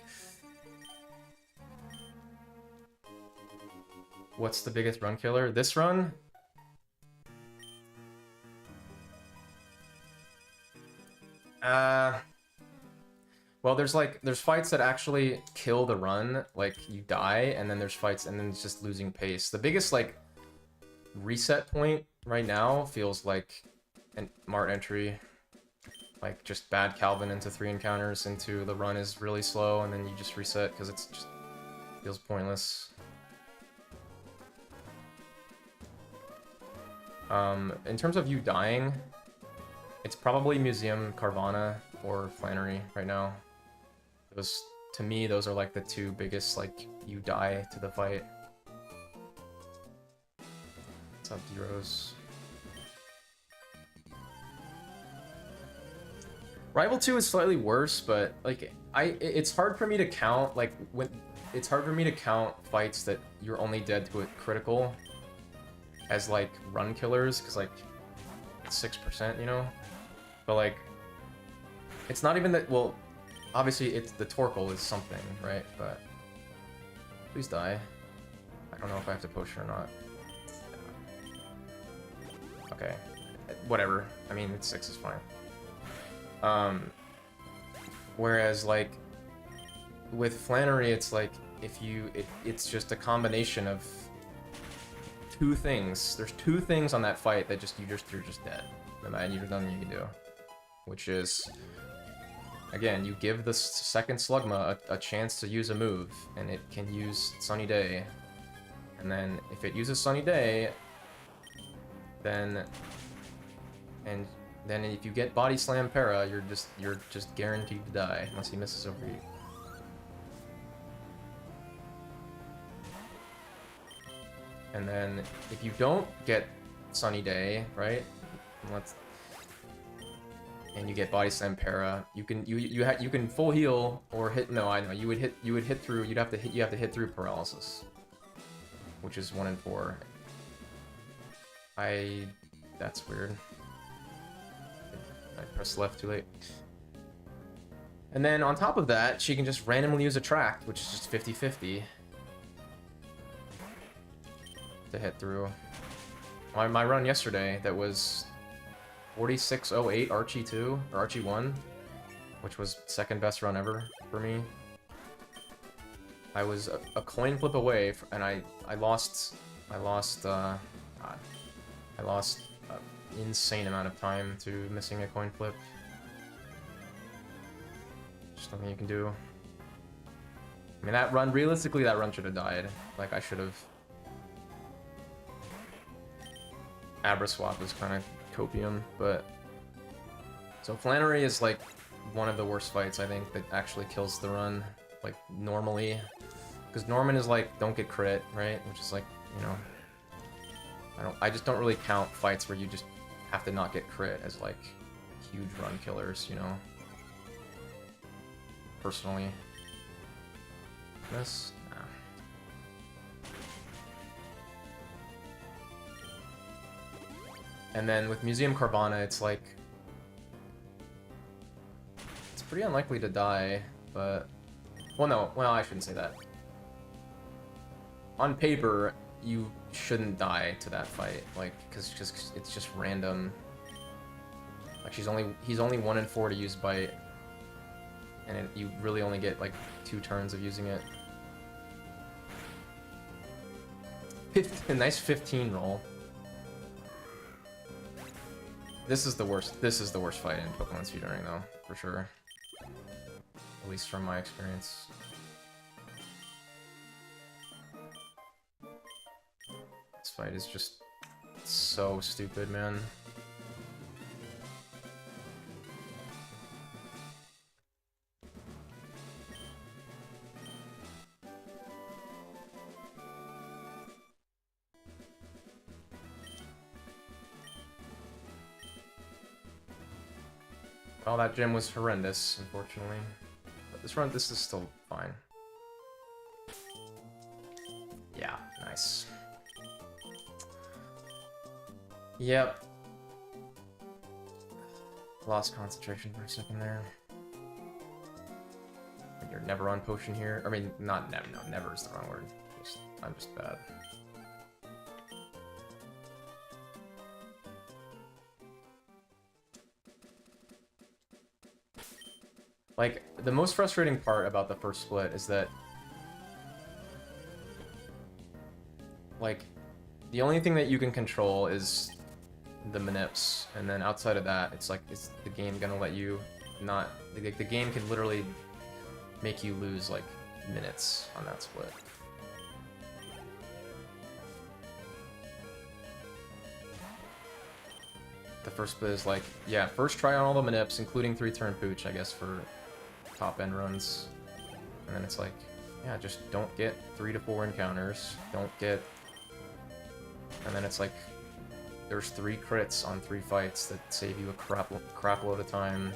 What's the biggest run killer? This run? Well, there's fights that actually kill the run, like you die, and then there's fights, and then it's just losing pace. The biggest like reset point right now feels like an Mart entry, like just bad Calvin into 3 encounters into the run is really slow, and then you just reset because it's just feels pointless. In terms of you dying, it's probably Museum, Carvana, or Flannery right now. Those, to me, those are like the 2 biggest, like, you die to the fight. What's up, D-Rose? Rival 2 is slightly worse, but, like, it's hard for me to count, like, it's hard for me to count fights that you're only dead to a critical as, like, run killers, because, like, it's 6%, you know? But, like, it's not even that, well, obviously it's the Torkoal is something, right? But please die. I don't know if I have to push or not. Okay, whatever. I mean, it's 6 is fine. Whereas like with Flannery, it's like if you, it's just a combination of 2 things. There's 2 things on that fight that you're just dead. And you've nothing you can do, which is. Again, you give the second Slugma a chance to use a move, and it can use Sunny Day. And then, if it uses Sunny Day, then if you get Body Slam Para, you're just guaranteed to die unless he misses overheat. And then, if you don't get Sunny Day, right? And you get Body Slam Para, you can full heal or hit. No, I know you would hit through. You have to hit through paralysis, which is 1 in 4. That's weird. I pressed left too late. And then on top of that, she can just randomly use Attract, which is just 50-50 to hit through. My run yesterday that was 4608 Archie 2 or Archie 1, which was 2nd best run ever for me. I was a coin flip away, and I lost an insane amount of time to missing a coin flip. Just nothing you can do. I mean, that run, realistically, that run should have died. Like, I should have... Abra swap was kind of copium, but... So Flannery is, like, one of the worst fights, I think, that actually kills the run, like, normally. Because Norman is, like, don't get crit, right? Which is, like, you know... I just don't really count fights where you just have to not get crit as, like, huge run killers, you know? Personally. This? Nah. And then with Museum Carvana, it's like... It's pretty unlikely to die, but... Well, no. Well, I shouldn't say that. On paper, you shouldn't die to that fight, like, because it's just random. Like, he's only 1 in 4 to use Bite, and you really only get, like, 2 turns of using it. A nice 15 roll. This is the worst fight in Pokemon speedrunning, though, for sure. At least from my experience. This fight is just so stupid, man. Well, that gym was horrendous, unfortunately. But this is still fine. Yeah, nice. Yep. Lost concentration for a second there. You're never on potion here. I mean, not never. No, never is the wrong word. I'm just bad. Like, the most frustrating part about the first split is that, like, the only thing that you can control is the manips, and then outside of that, it's like, is the game gonna let you not... The game can literally make you lose, like, minutes on that split. The first split is like, yeah, first try on all the manips, including 3-turn pooch, I guess, for top-end runs. And then it's like, yeah, just don't get 3 to 4 encounters, don't get... And then it's like, there's 3 crits on 3 fights that save you a crap load of time.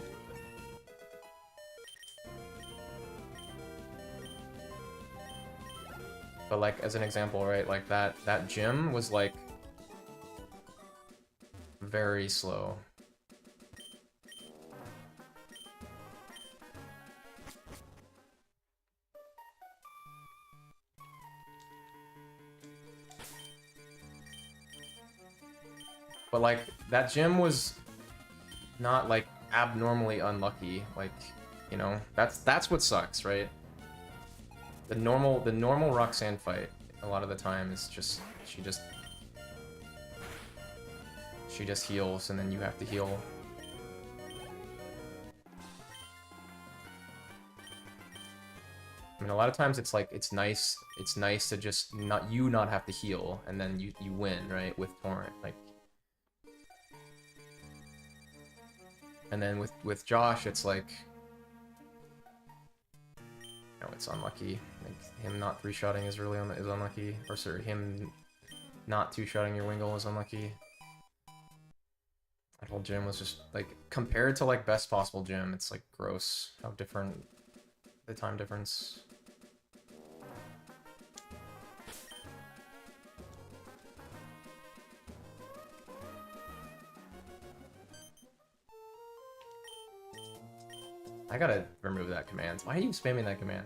But like, as an example, right, like that gym was like very slow. But like, that gym was not like abnormally unlucky, like, you know, that's what sucks, right? The normal Roxanne fight a lot of the time is just she just heals and then you have to heal. I mean, a lot of times it's like it's nice to just not have to heal and then you win, right, with Torrent, like. And then with Josh, it's like, no, it's unlucky. Like, him not 3-shotting is really is unlucky. Or sorry, him not 2-shotting your Wingull is unlucky. That whole gym was just, like, compared to, like, best possible gym, it's, like, gross how different the time difference. I gotta remove that command. Why are you spamming that command?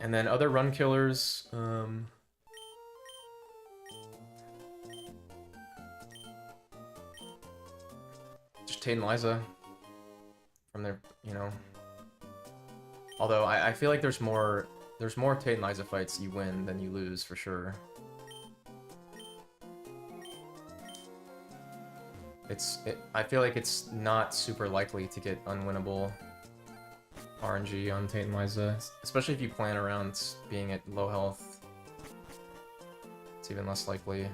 And then other run killers, Tate and Liza from their, you know. Although I feel like there's more Tate and Liza fights you win than you lose for sure. I feel like it's not super likely to get unwinnable RNG on Tate and Liza, especially if you plan around being at low health. It's even less likely.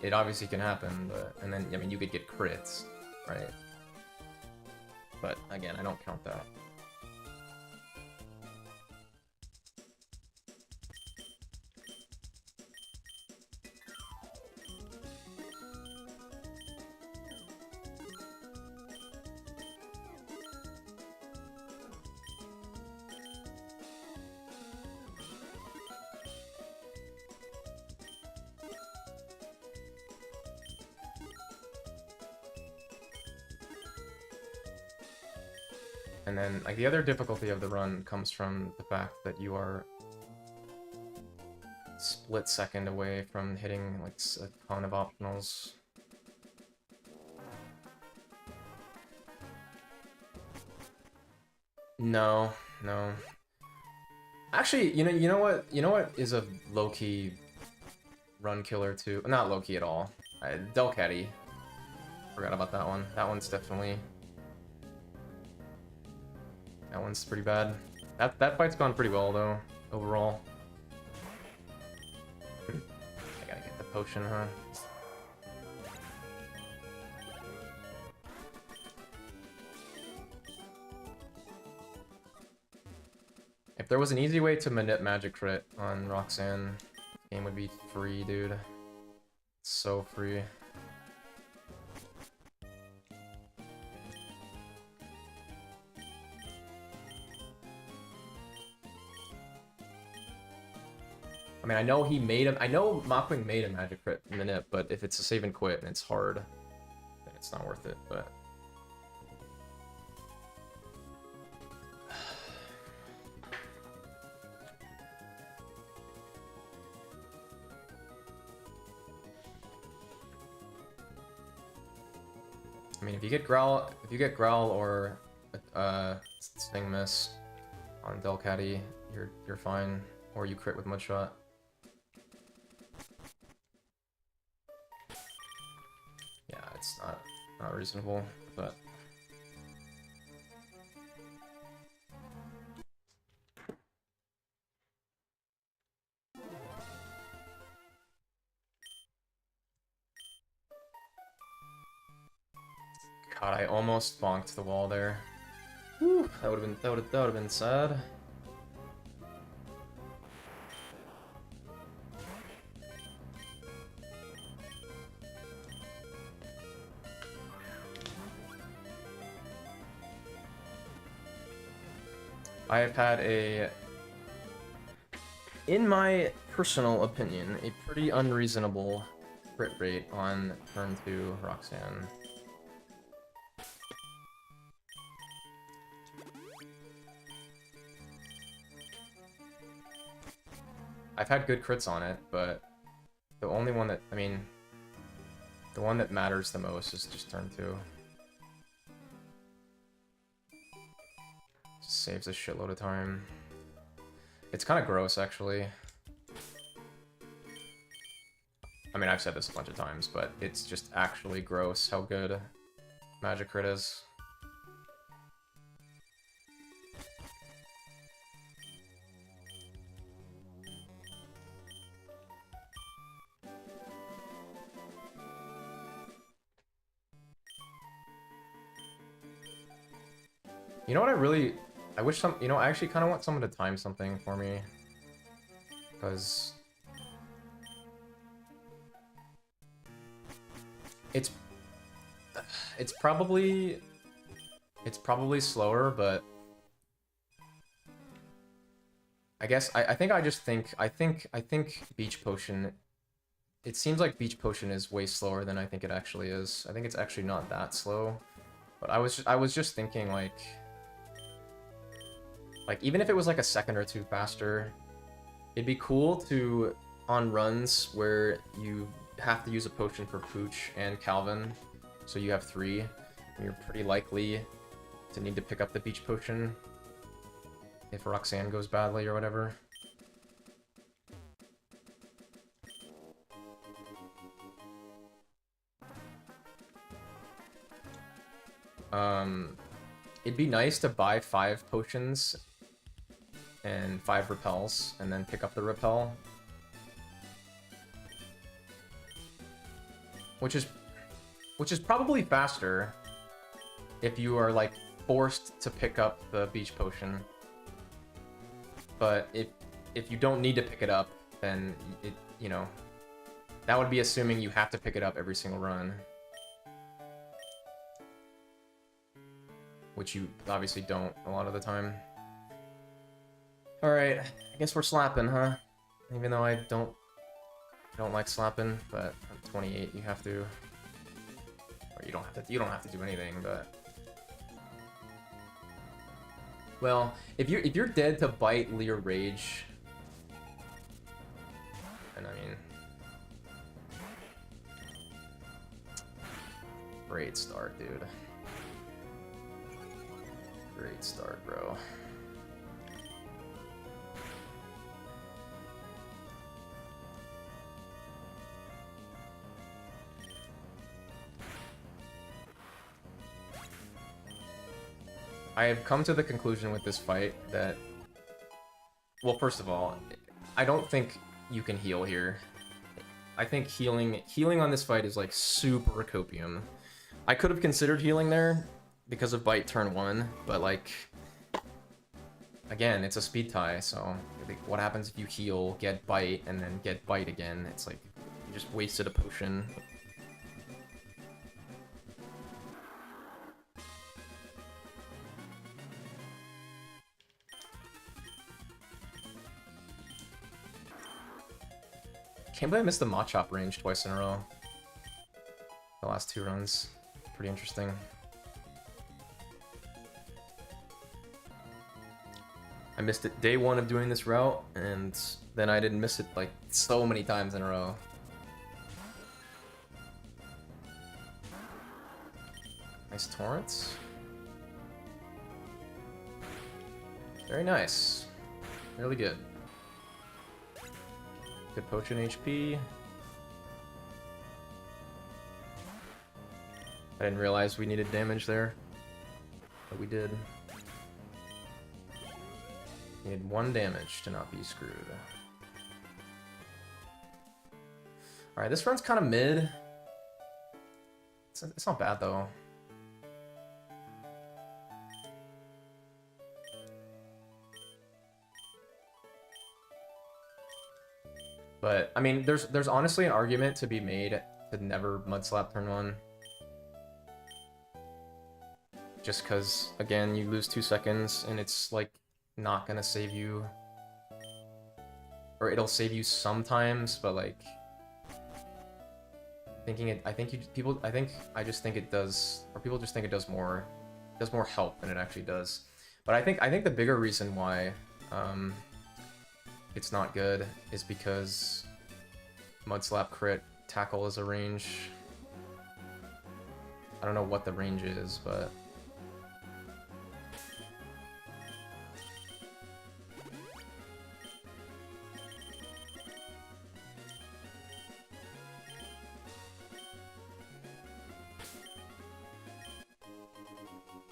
It obviously can happen, but and then I mean you could get crits, right? But again, I don't count that. And then, like, the other difficulty of the run comes from the fact that you are split second away from hitting, like, a ton of optionals. No. Actually, you know what is a low-key run killer too? Not low-key at all. Delcatty. Forgot about that one. That one's definitely... That one's pretty bad. That fight's gone pretty well though, overall. I gotta get the potion, huh? If there was an easy way to manip magic crit on Roxanne, the game would be free, dude. It's so free. I mean, I know he made him. I know Mockwing made a magic crit manip, but if it's a save and quit and it's hard, then it's not worth it. But I mean, if you get Growl or Sting Miss on Delcatty, you're fine. Or you crit with Mudshot. Yeah, it's not reasonable, but God, I almost bonked the wall there. Whew, that would have been sad. I have had in my personal opinion, a pretty unreasonable crit rate on turn 2 Roxanne. I've had good crits on it, but the only one that, I mean, the one that matters the most is just turn 2. Saves a shitload of time. It's kind of gross, actually. I mean, I've said this a bunch of times, but it's just actually gross how good Magic Crit is. You know what I wish I actually kind of want someone to time something for me. Because it's probably slower, but I guess I think Beach Potion, it seems like Beach Potion is way slower than I think it actually is. I think it's actually not that slow. But I was just thinking like even if it was like a second or two faster, it'd be cool to, on runs where you have to use a potion for Pooch and Calvin, so you have 3, and you're pretty likely to need to pick up the beach potion if Roxanne goes badly or whatever. It'd be nice to buy 5 potions and 5 repels, and then pick up the repel. Which is probably faster if you are, like, forced to pick up the beach potion. But if you don't need to pick it up, then it, you know, that would be assuming you have to pick it up every single run. Which you obviously don't a lot of the time. Alright, I guess we're slapping, huh? Even though I don't like slapping, but at 28 you have to. Or you don't have to do anything, but. Well, if you're dead to bite, Leer Rage, and I mean, great start, dude. Great start, bro. I have come to the conclusion with this fight that, well, first of all, I don't think you can heal here. I think healing on this fight is like super copium. I could have considered healing there because of bite turn 1, but like, again, it's a speed tie, so what happens if you heal, get bite, and then get bite again? It's like, you just wasted a potion. Can't believe I missed the Machop range twice in a row. The last 2 runs. Pretty interesting. I missed it day 1 of doing this route, and then I didn't miss it like so many times in a row. Nice torrents. Very nice. Really good. Good potion HP. I didn't realize we needed damage there, but we did. Needed 1 damage to not be screwed. Alright, this run's kind of mid. It's not bad though. But, I mean, there's honestly an argument to be made to never mudslap turn 1. Just because, again, you lose 2 seconds, and it's, like, not gonna save you. Or it'll save you sometimes, but, like... I just think it does... Or people just think it does more help than it actually does. But I think the bigger reason why, it's not good is because Mudslap crit tackle is a range. I don't know what the range is, but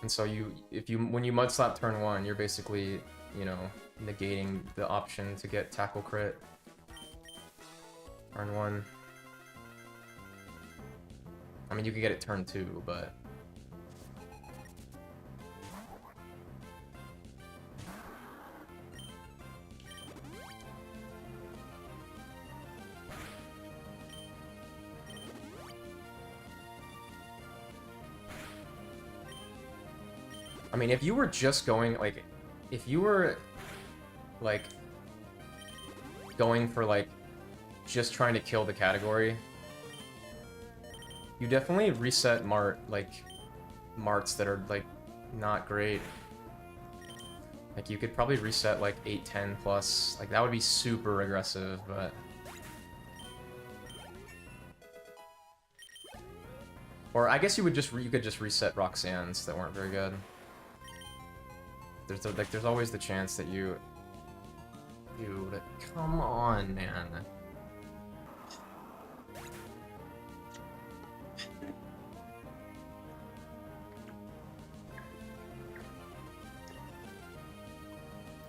and so when you Mudslap turn 1, you're basically, you know, negating the option to get tackle crit turn 1. I mean, you can get it turn 2, but I mean, if you were just going, like, if you were like going for like just trying to kill the category, you definitely reset marts that are like not great. Like you could probably reset like 8-10 plus, like that would be super aggressive, but Or I guess you could just reset Roxanne's that weren't very good. There's always the chance that you come on, man.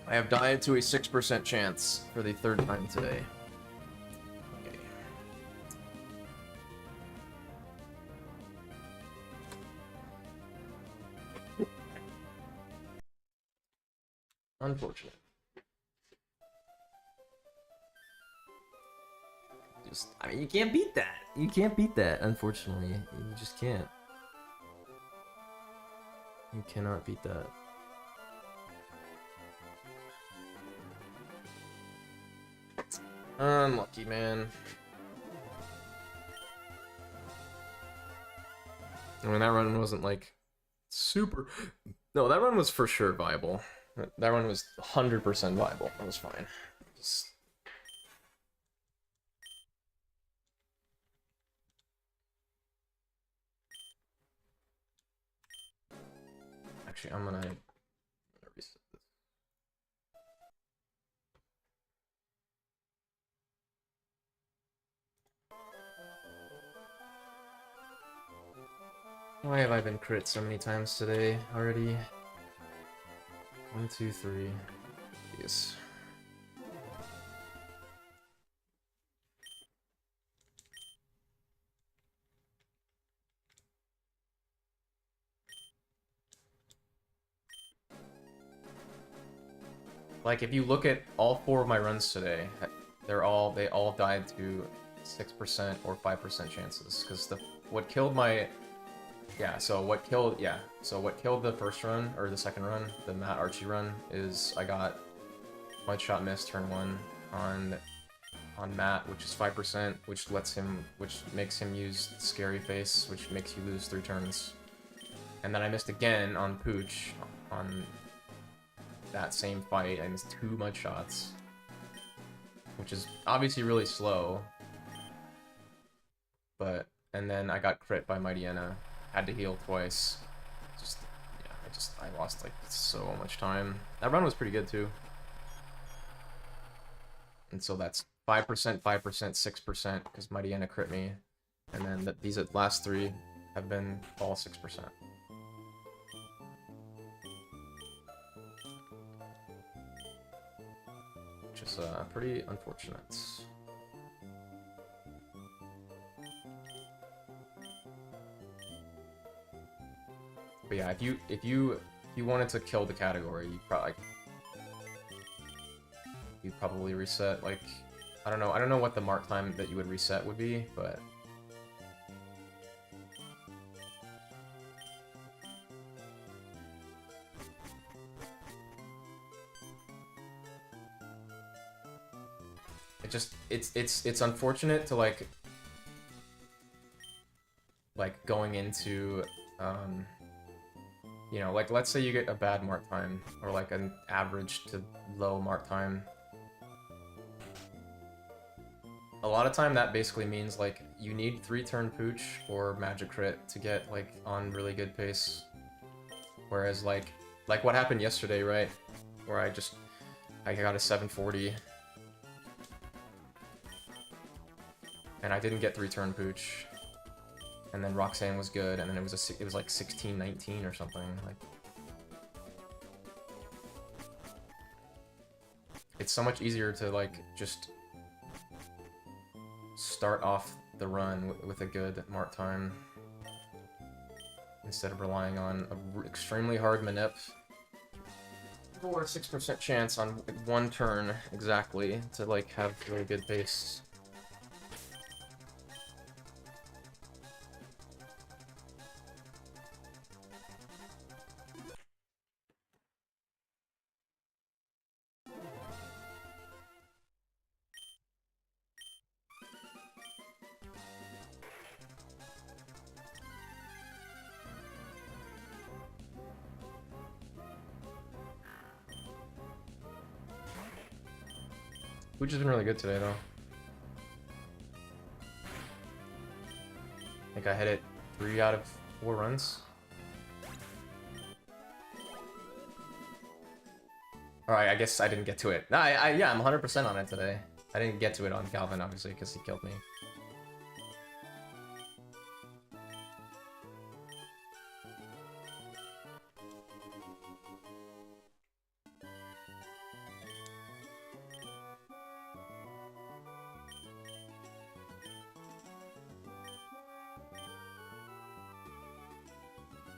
I have died to a 6% chance for the third time today. Okay. Unfortunate. I mean, you can't beat that. You can't beat that, unfortunately. You just can't. You cannot beat that. Unlucky, man. I mean, that run wasn't, like, super... No, that run was for sure viable. That run was 100% viable. That was fine. Just... Actually, I'm gonna reset this. Why have I been crit so many times today already? 1, 2, 3. Yes. Like, if you look at all 4 of my runs today, they all died to 6% or 5% chances. Because what killed the first run, or the second run, the Matt Archie run, is I got one shot miss turn 1 on Matt, which is 5%, which makes him use Scary Face, which makes you lose 3 turns. And then I missed again on Pooch on that same fight. I missed 2 mud shots, which is obviously really slow. And then I got crit by Mightyena. Had to heal twice. I lost like so much time. That run was pretty good too. And so that's 5%, 5%, 6%, because Mightyena crit me. And then these last 3 have been all 6%. Which is pretty unfortunate. But yeah, if you wanted to kill the category, you'd probably reset, like, I don't know what the mark time that you would reset would be, but it's unfortunate to like going into you know, like, let's say you get a bad mark time, or like an average to low mark time. A lot of time that basically means like you need 3-turn Pooch or Magic Crit to get like on really good pace. Whereas like what happened yesterday, right? Where I got a 740 and I didn't get 3-turn Pooch. And then Roxanne was good, and then it was like 16-19 or something. Like, it's so much easier to like just start off the run with a good mark time instead of relying on an extremely hard manip for a 6% chance on 1 turn exactly to like have really good pace. Which has been really good today, though. I think I hit it 3 out of 4 runs. Alright, I guess I didn't get to it. No, yeah, I'm 100% on it today. I didn't get to it on Calvin, obviously, because he killed me.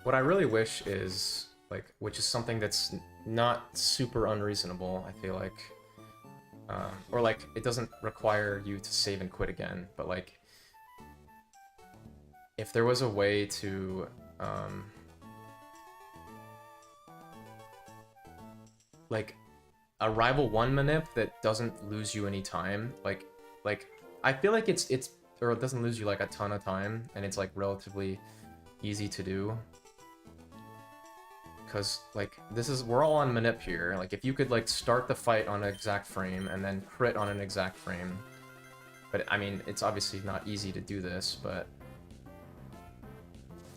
What I really wish is, like, which is something that's not super unreasonable, I feel like. Or, like, it doesn't require you to save and quit again, but, like, if there was a way to, like, a Rival 1 manip that doesn't lose you any time, like, I feel like it's, or it doesn't lose you, like, a ton of time, and it's, like, relatively easy to do. Because, like, we're all on manip here. Like, if you could, like, start the fight on an exact frame and then crit on an exact frame. But, I mean, it's obviously not easy to do this, but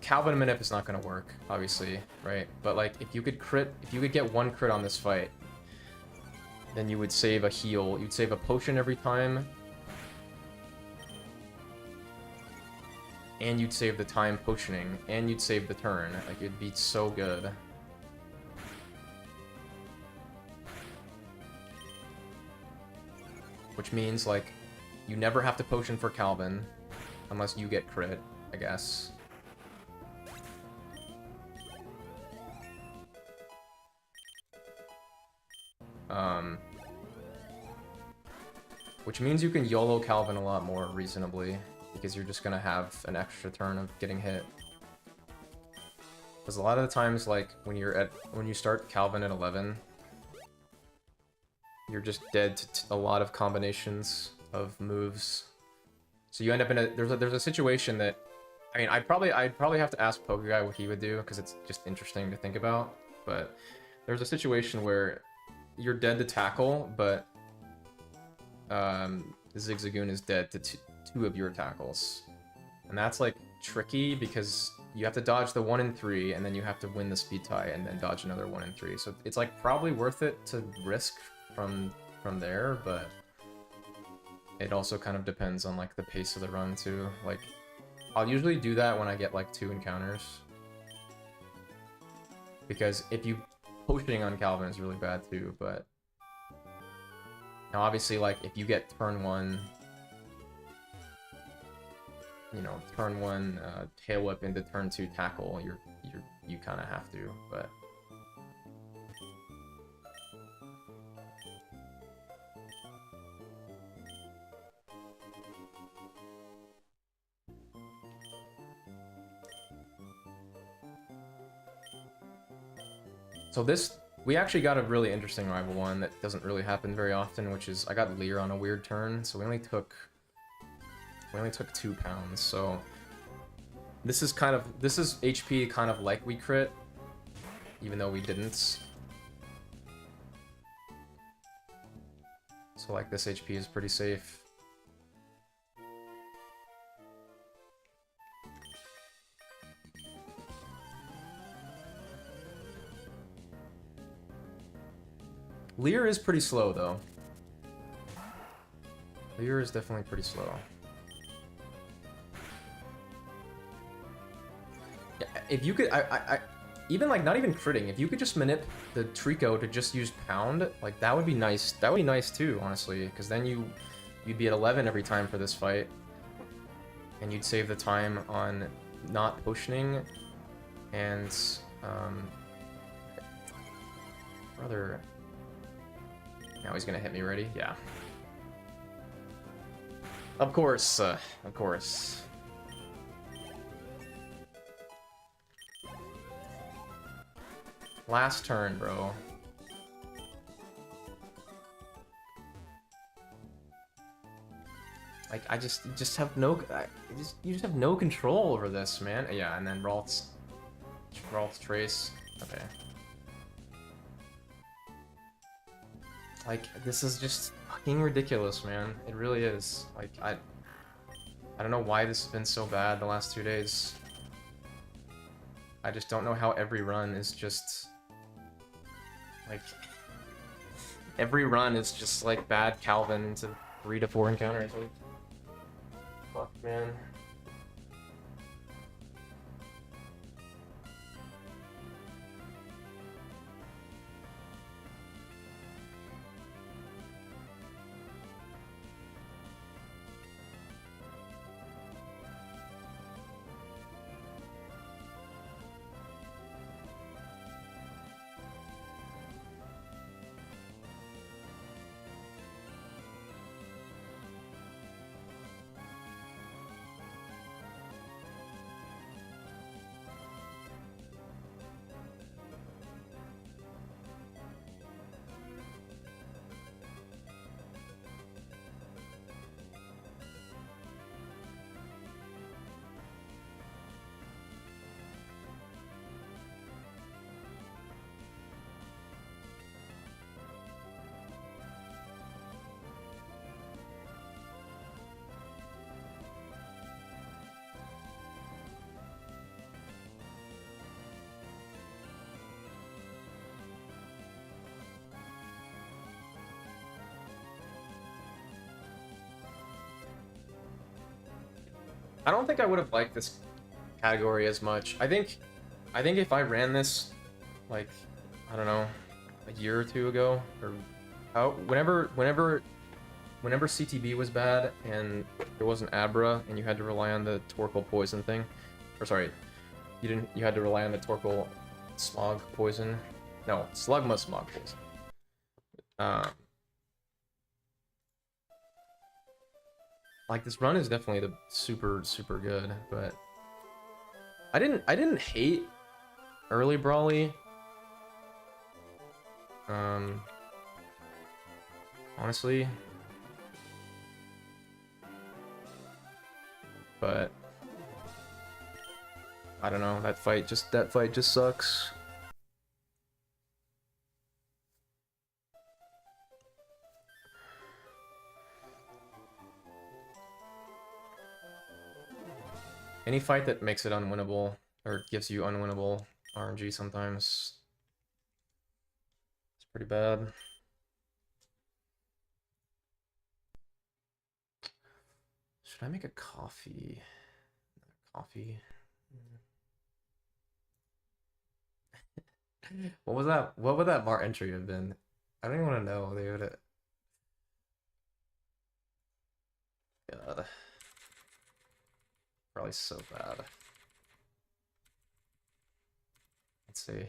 Calvin manip is not going to work, obviously, right? But, like, if you could get 1 crit on this fight, then you would save a heal. You'd save a potion every time. And you'd save the time potioning. And you'd save the turn. Like, it'd be so good. Which means, like, you never have to potion for Calvin. Unless you get crit, I guess. Which means you can YOLO Calvin a lot more reasonably. Because you're just gonna have an extra turn of getting hit. Because a lot of the times, like, when you start Calvin at 11... you're just dead to a lot of combinations of moves. So you end up in a... There's a situation that... I mean, I'd probably have to ask PokeGuy what he would do, because it's just interesting to think about. But there's a situation where you're dead to tackle, but Zigzagoon is dead to 2 of your tackles. And that's, like, tricky, because you have to dodge the 1 and 3, and then you have to win the speed tie, and then dodge another 1 and 3. So it's, like, probably worth it to risk from there, but it also kind of depends on, like, the pace of the run too. Like, I'll usually do that when I get, like, 2 encounters, because if you potioning on Calvin is really bad too. But now obviously, like, if you get turn 1, you know, turn 1 tail whip into turn 2 tackle, you kind of have to, but so we actually got a really interesting Rival 1 that doesn't really happen very often, which is I got Lear on a weird turn, so we only took 2 pounds, so this is HP kind of like we crit, even though we didn't. So, like, this HP is pretty safe. Lear is pretty slow, though. Lear is definitely pretty slow. Yeah, if you could, even, like, not even critting, if you could just manip the Trico to just use Pound, like, that would be nice. That would be nice, too, honestly, because then you'd be at 11 every time for this fight. And you'd save the time on not potioning, and, brother... Now he's gonna hit me, ready? Yeah. Of course, of course. Last turn, bro. Like, you just have no control over this, man. Yeah, and then Ralt's Trace. Okay. Like, this is just fucking ridiculous, man. It really is. Like, I don't know why this has been so bad the last 2 days. I just don't know how every run is just like every run is just like bad Calvin into 3 to 4 encounters. Like, fuck, man. I don't think I would have liked this category as much. I think if I ran this, like, I don't know, a year or two ago, or whenever CTB was bad and there wasn't Abra and you had to rely on the Torkoal poison thing, or sorry, you had to rely on the Torkoal smog poison. No, Slugma smog poison. Like, this run is definitely the super good, but I didn't hate early Brawly. Honestly, but I don't know, that fight just sucks. Any fight that makes it unwinnable, or gives you unwinnable RNG sometimes, it's pretty bad. Should I make a coffee? Coffee? What was that? What would that bar entry have been? I don't even want to know, dude. God. Probably so bad. Let's see.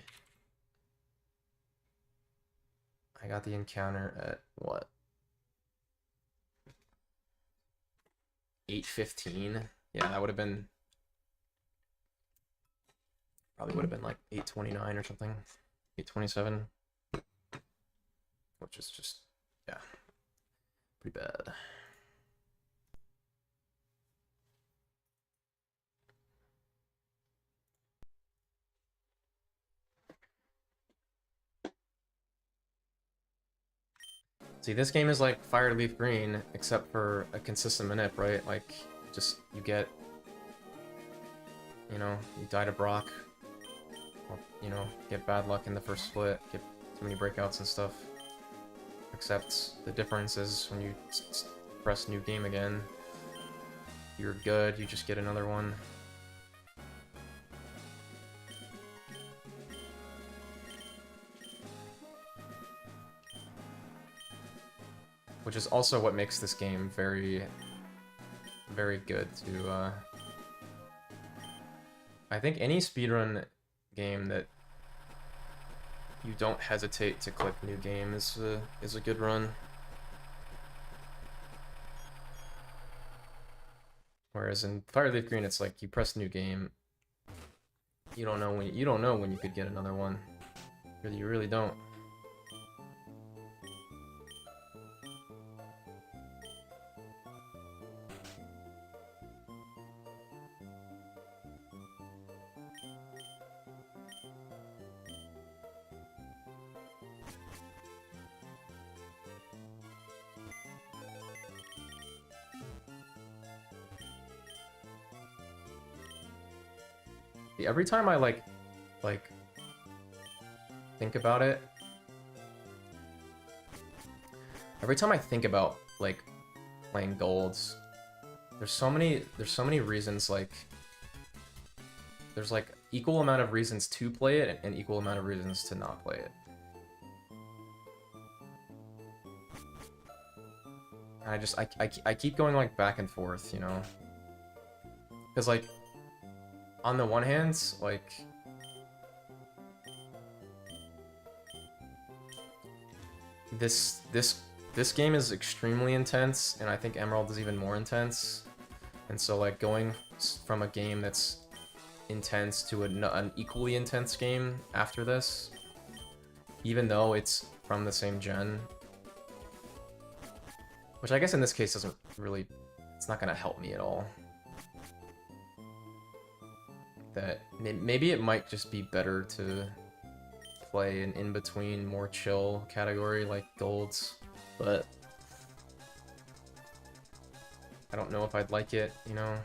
I got the encounter at what? 8:15? Yeah, that would have been... Probably would have been like 8:29 or something. 8:27. Which is just, yeah, pretty bad. See, this game is like Fire Leaf Green, except for a consistent manip, right? Like, just, you get, you know, you die to Brock, or, you know, get bad luck in the first split, get too many breakouts and stuff. Except the difference is when you press new game again, you're good, you just get another one. Which is also what makes this game very, very good to, I think any speedrun game that you don't hesitate to click new game is a good run. Whereas in Fire Leaf Green, it's like you press new game, you don't know when you could get another one. You really don't. Every time I like like think about it, every time I think about like playing golds, there's so many reasons, like there's like equal amount of reasons to play it and equal amount of reasons to not play it. And I keep going like back and forth, you know? Because like on the one hand, like this game is extremely intense, and I think Emerald is even more intense. And so like going from a game that's intense to an equally intense game after this, even though it's from the same gen, which I guess in this case doesn't really, it's not gonna help me at all. That maybe it might just be better to play an in-between, more chill category like golds, but I don't know if I'd like it, you know?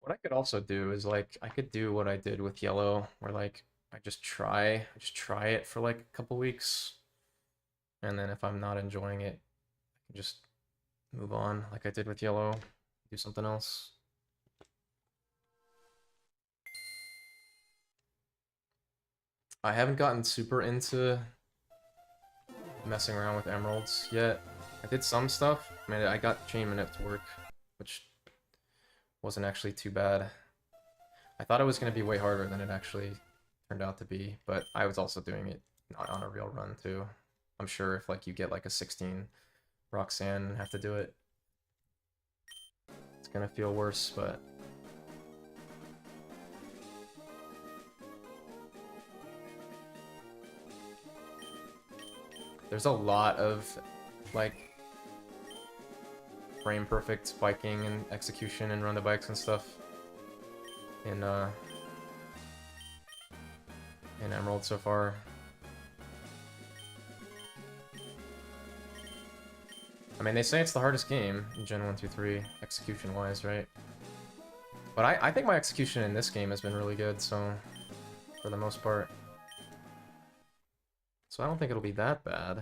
What I could also do is like I could do what I did with yellow, where like I just try it for like a couple weeks, and then if I'm not enjoying it, I can just move on, like I did with yellow, do something else. I haven't gotten super into messing around with emeralds yet. I did some stuff. I mean, I got Chain Manip to work, which wasn't actually too bad. I thought it was going to be way harder than it actually turned out to be, but I was also doing it not on a real run too. I'm sure if like you get like a 16 Roxanne and have to do it, it's gonna feel worse, but there's a lot of like frame perfect biking and execution and run the bikes and stuff in Emerald so far. I mean, they say it's the hardest game in Gen 1, 2, 3, execution-wise, right? But I think my execution in this game has been really good, so for the most part. So I don't think it'll be that bad.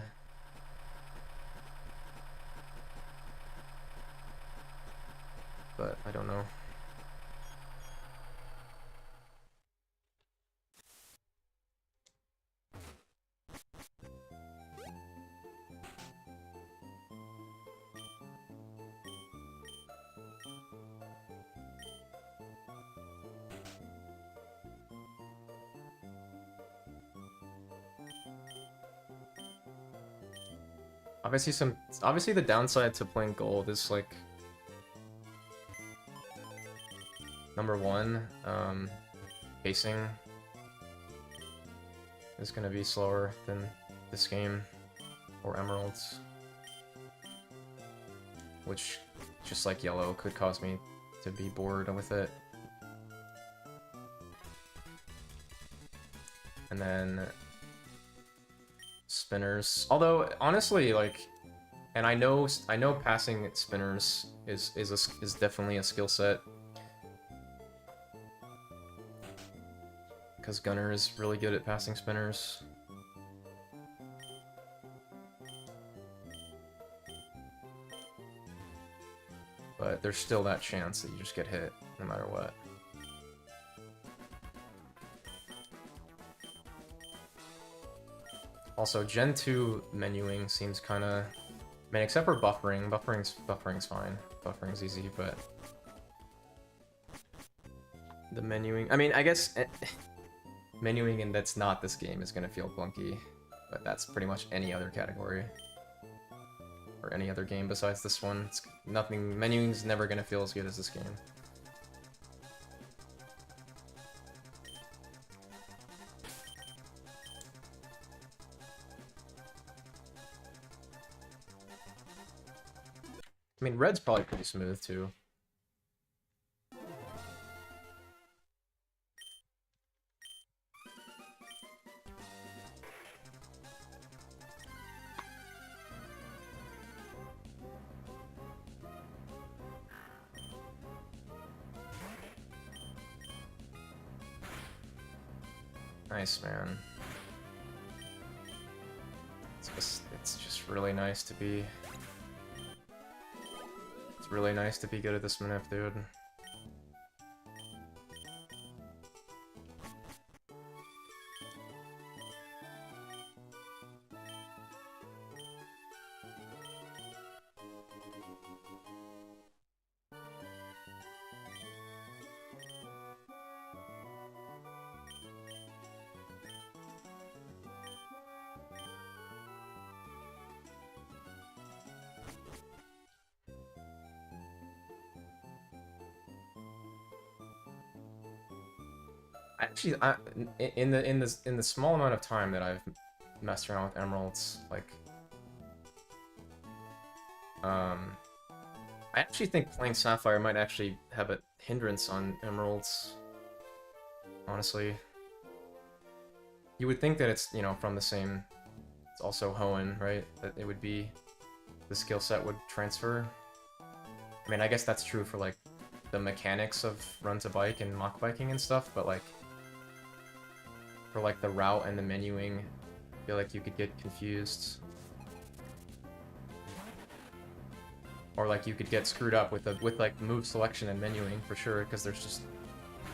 But I don't know. Obviously the downside to playing gold is like number one, pacing is gonna be slower than this game or Emeralds, which just like yellow could cause me to be bored with it. And then spinners, although honestly, like, and I know passing spinners is definitely a skill set, because Gunner is really good at passing spinners. But there's still that chance that you just get hit no matter what. Also, Gen 2 menuing seems kind of... I mean, except for buffering. Buffering's fine. Buffering's easy, but... the menuing... I mean, I guess... menuing and that's not this game is gonna feel clunky. but that's pretty much any other category. Or any other game besides this one. It's nothing, menuing's never gonna feel as good as this game. I mean, red's probably pretty smooth too. Nice, man. It's just really nice to be... It's really nice to be good at this manip, dude. Actually, in the small amount of time that I've messed around with emeralds, like, I actually think playing Sapphire might actually have a hindrance on emeralds. Honestly, you would think that it's, you know, from the same. It's also Hoenn, right? That it would be the skill set would transfer. I mean, I guess that's true for like the mechanics of run to bike and mock biking and stuff, but like. For like the route and the menuing, I feel like you could get confused. Or like you could get screwed up with like move selection and menuing for sure, because there's just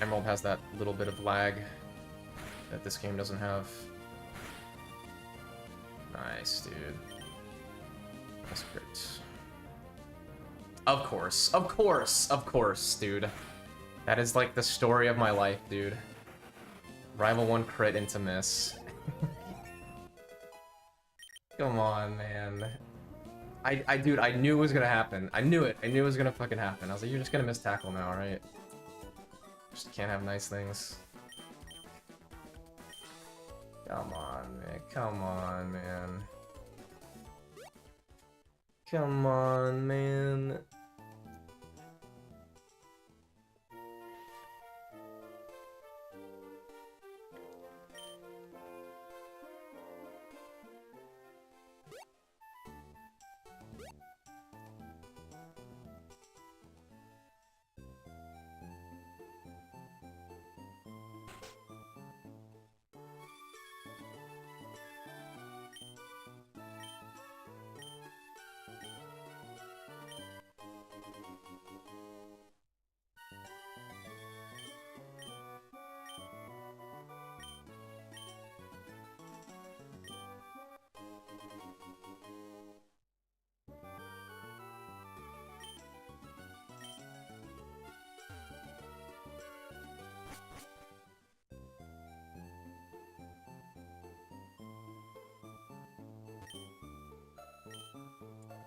Emerald has that little bit of lag that this game doesn't have. Nice, dude. That's great. Of course, dude. That is like the story of my life, dude. Rival 1 crit into miss. Come on, man. Dude, I knew it was gonna happen. I knew it. I knew it was gonna fucking happen. I was like, you're just gonna miss tackle now, right? Just can't have nice things. Come on, man. Come on, man. Come on, man.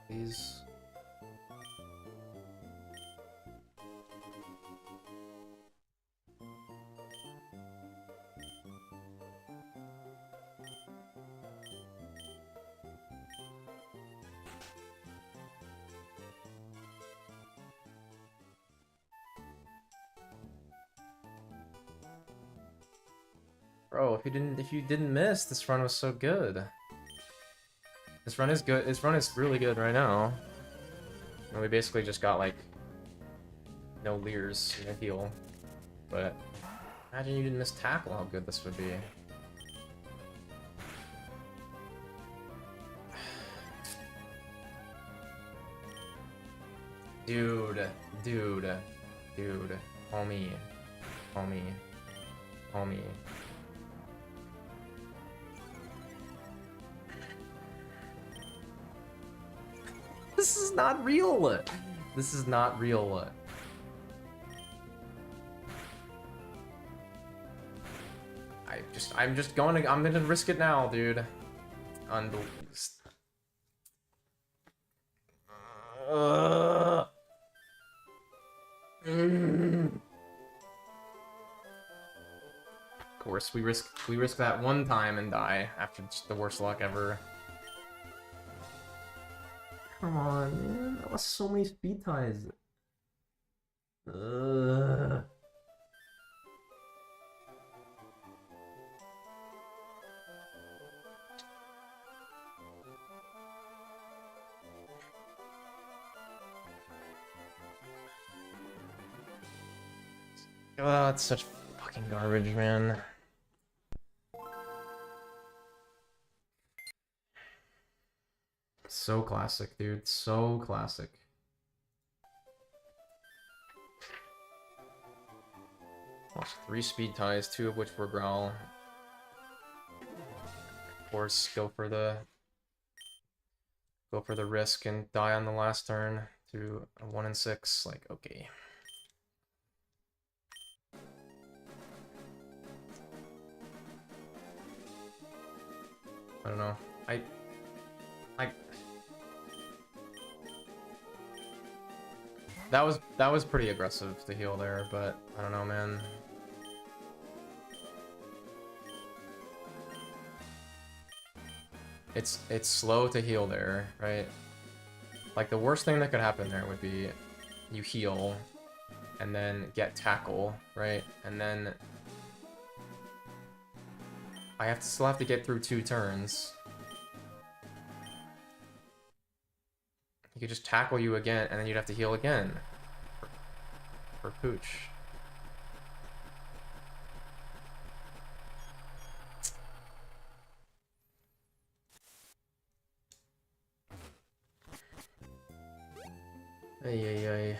Please. Bro, if you didn't miss, this run was so good. This run is good. This run is really good right now. And we basically just got like no leers in a heal. But imagine you didn't miss tackle, how good this would be. Dude, homie, homie. This is not real. This is not real. I'm gonna risk it now, dude. Unbelievable. Of course, we risk that one time and die after just the worst luck ever. Come on, man. That was so many speed ties. Oh, it's such fucking garbage, man. So classic, dude. So classic. Lost 3 speed ties, 2 of which were growl. Of course, go for the risk and die on the last turn to a 1 and 6. Like, okay. I don't know. I that was pretty aggressive to heal there, but I don't know, man. It's slow to heal there, right? Like the worst thing that could happen there would be you heal and then get tackle, right? And then I still have to get through 2 turns. He could just tackle you again, and then you'd have to heal again. For Pooch. Ay, ay, ay.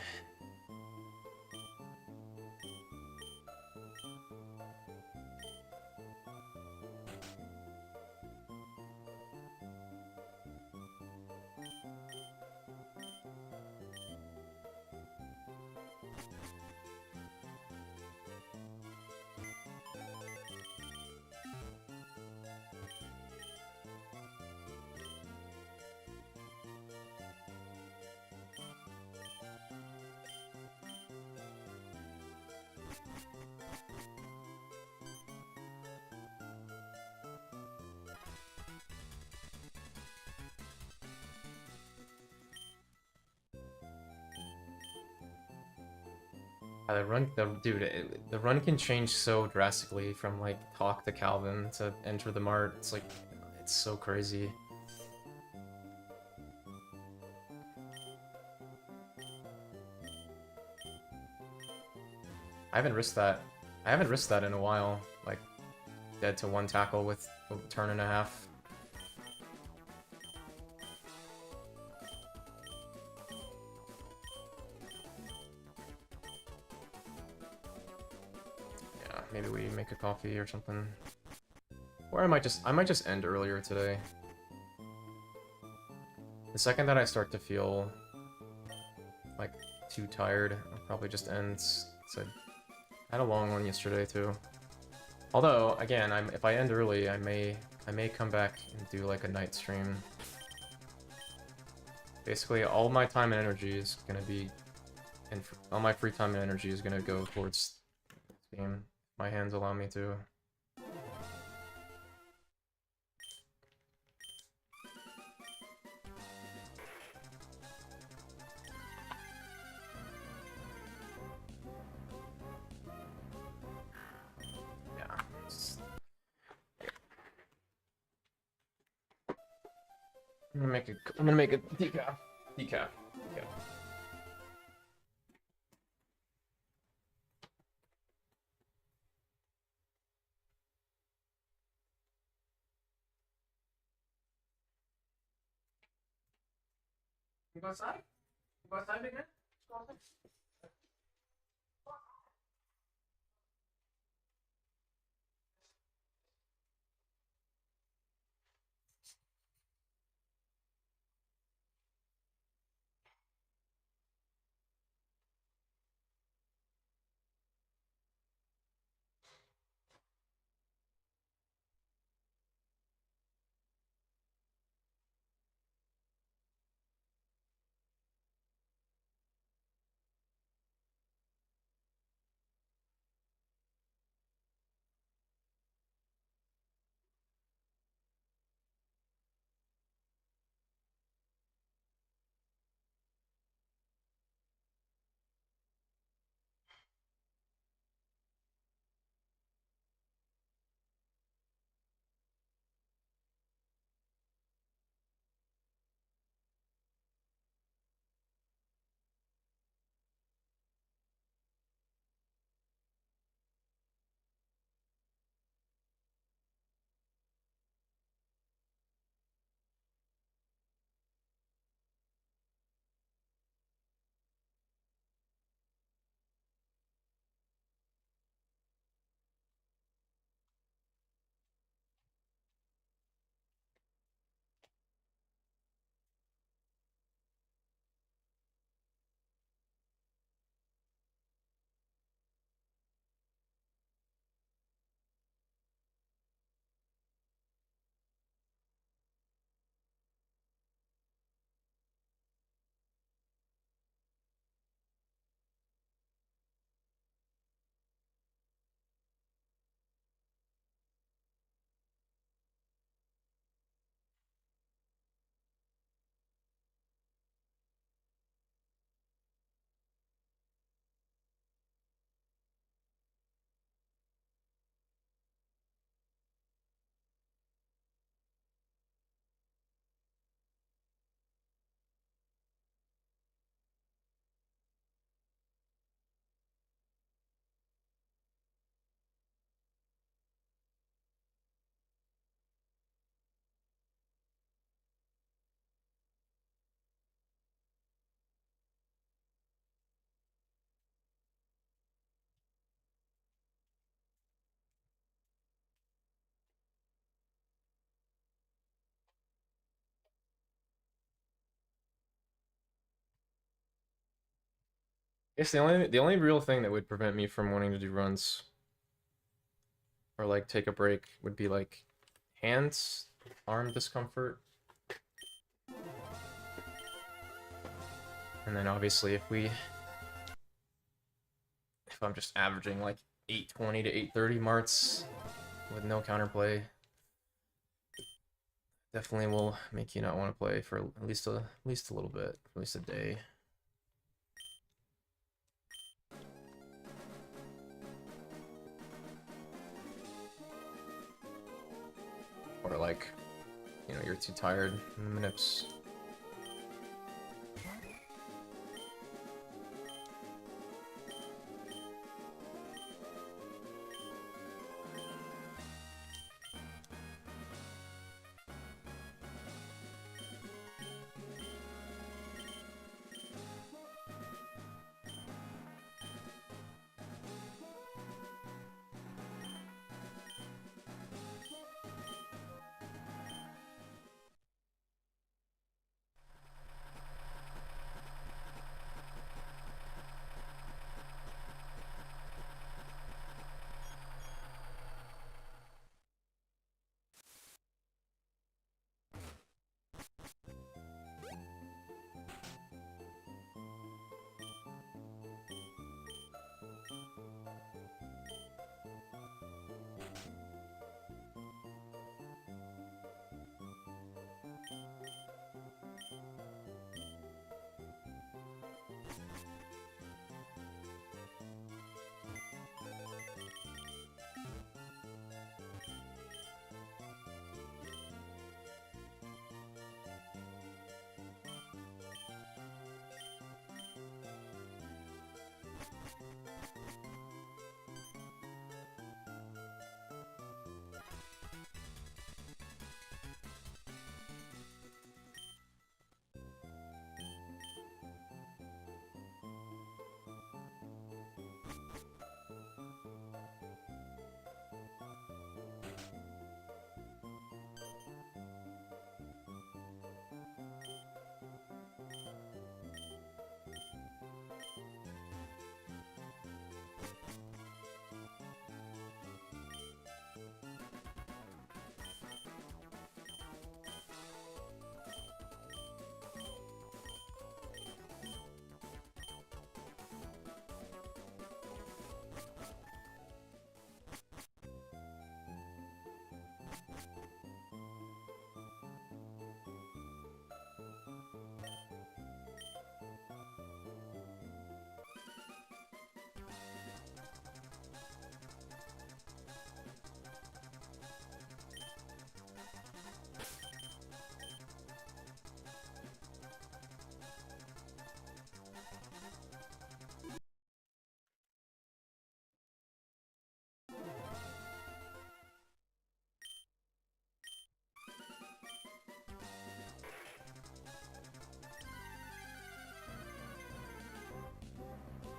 The run can change so drastically from like talk to Calvin to enter the mart. It's like, it's so crazy. I haven't risked that. I haven't risked that in a while. Like, dead to 1 tackle with a turn and a half. Maybe we make a coffee or something. Or I might just end earlier today. The second that I start to feel like too tired, I'll probably just end. So I had a long one yesterday too. Although, again, if I end early, I may come back and do like a night stream. Basically, all my time and energy is gonna be, and all my free time and energy is gonna go towards this game. My hands allow me to. Yeah. I'm gonna make a decaf. Decaf. You go outside? You go outside, big man? Go outside. guess the only real thing that would prevent me from wanting to do runs or like take a break would be like hands, arm discomfort. And then obviously if I'm just averaging like 820 to 830 marts with no counterplay, definitely will make you not want to play for at least a little bit, at least a day. Or like, you know, you're too tired in the nips.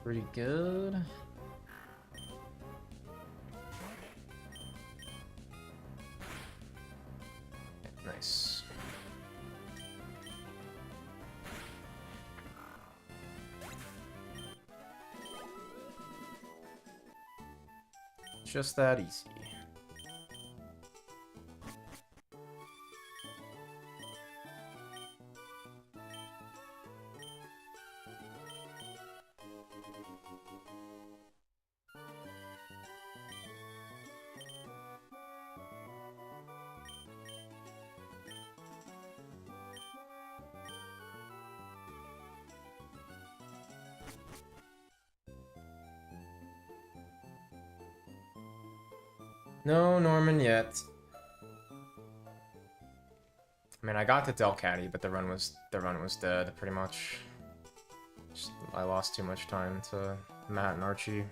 Pretty good. Nice. Just that easy. No Norman yet. I mean, I got to Delcatty, but the run was dead pretty much. I lost too much time to Matt and Archie.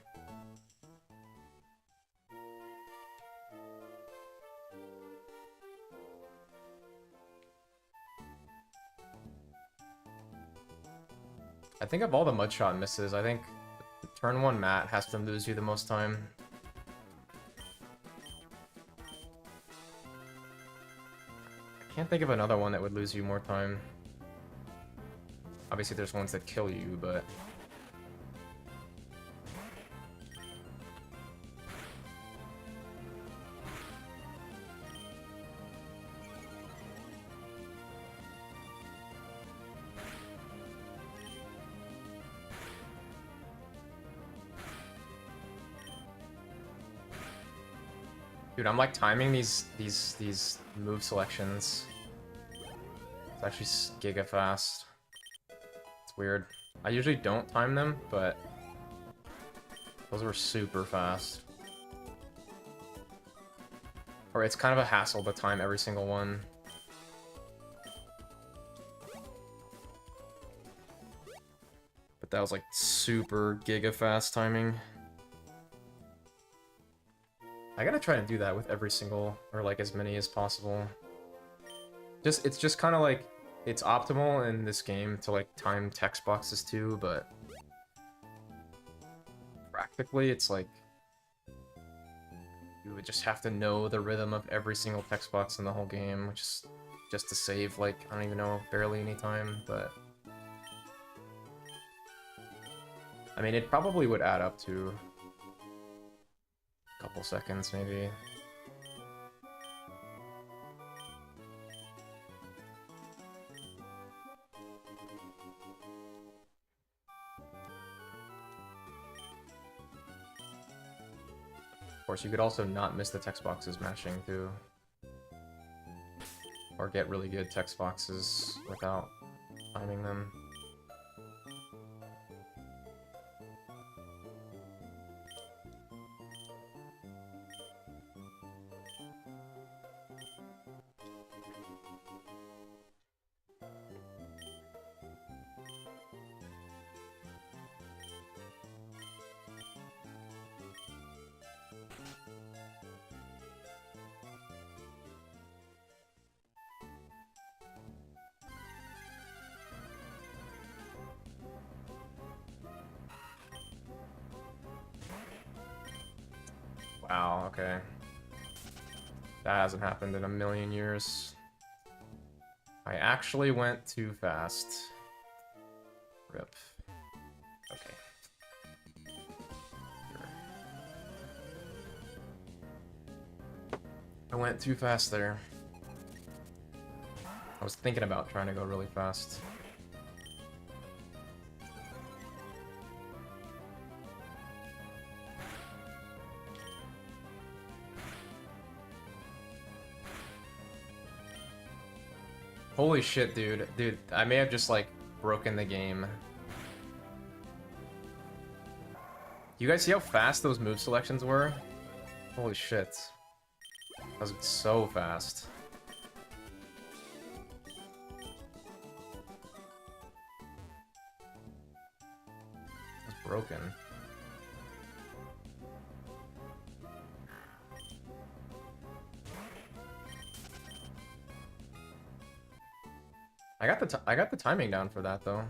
I think of all the mudshot misses, I think turn 1 Matt has to lose you the most time. Can't think of another one that would lose you more time. Obviously there's ones that kill you, but Dude, I'm like timing these move selections. It's actually giga fast. It's weird. I usually don't time them, but those were super fast. Or it's kind of a hassle to time every single one. But that was like super giga fast timing. I gotta try to do that with every single, or like as many as possible. It's just kind of like, it's optimal in this game to like time text boxes too, but practically it's like, you would just have to know the rhythm of every single text box in the whole game, which is just to save like, I don't even know, barely any time, but I mean, it probably would add up to a couple seconds maybe. Of course, you could also not miss the text boxes mashing too. Or get really good text boxes without timing them. Wow, okay. That hasn't happened in a million years. I actually went too fast. Rip. Okay. Sure. I went too fast there. I was thinking about trying to go really fast. Holy shit, dude. Dude, I may have just, like, broken the game. You guys see how fast those move selections were? Holy shit. That was so fast. It was broken. I got the timing down for that though.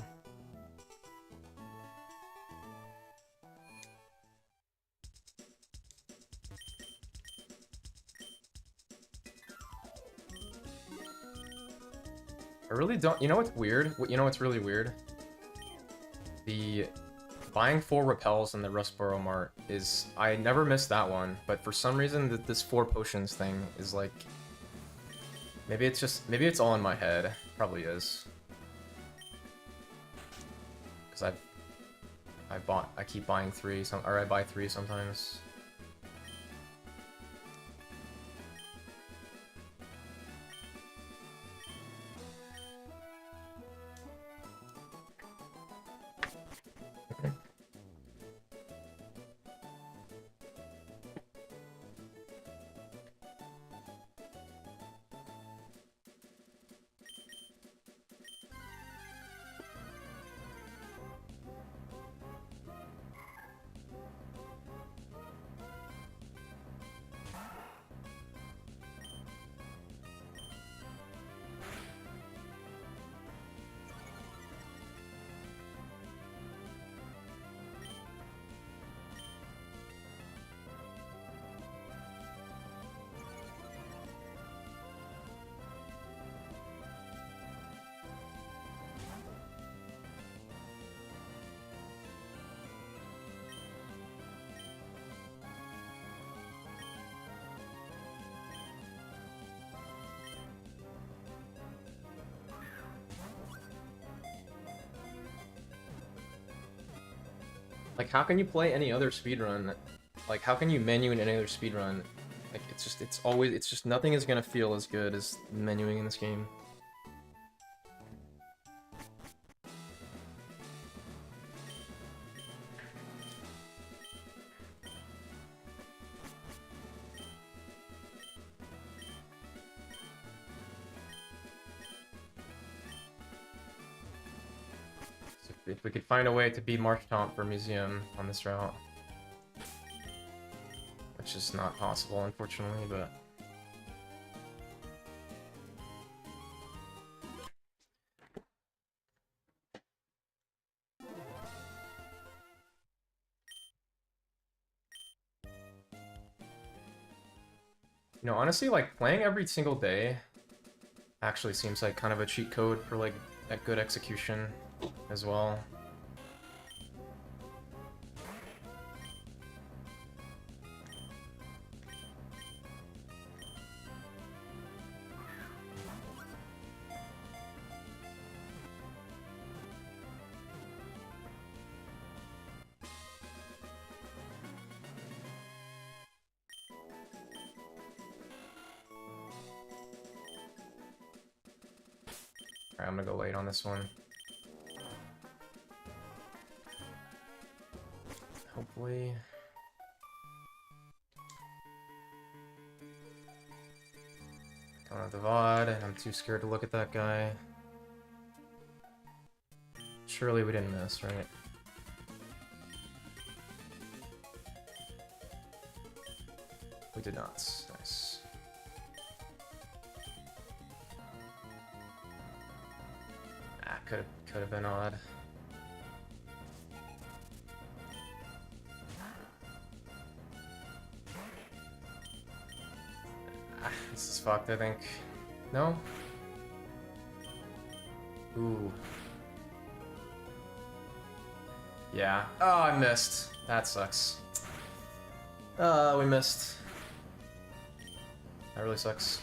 I really don't. You know what's weird? You know what's really weird? The buying 4 repels in the Rustboro Mart is, I never missed that one, but for some reason this 4 potions thing is like, maybe it's all in my head. Probably is. Because I keep buying 3, or I buy 3 sometimes. Like, how can you play any other speedrun? Like, how can you menu in any other speedrun Like, it's just nothing is gonna feel as good as menuing in this game. So if we could find a way to beat Marchtomp for Museum on this route. Which is not possible, unfortunately, but... You know, honestly, like, playing every single day actually seems like kind of a cheat code for, like, a good execution as well. Alright, I'm gonna go late on this one. Hopefully... Don't have the VOD, and I'm too scared to look at that guy. Surely we didn't miss, right? We did not. Nice. Ah, could have been odd. Ah, this is fucked, I think. No? Ooh. Yeah. Oh, I missed. That sucks. We missed. That really sucks.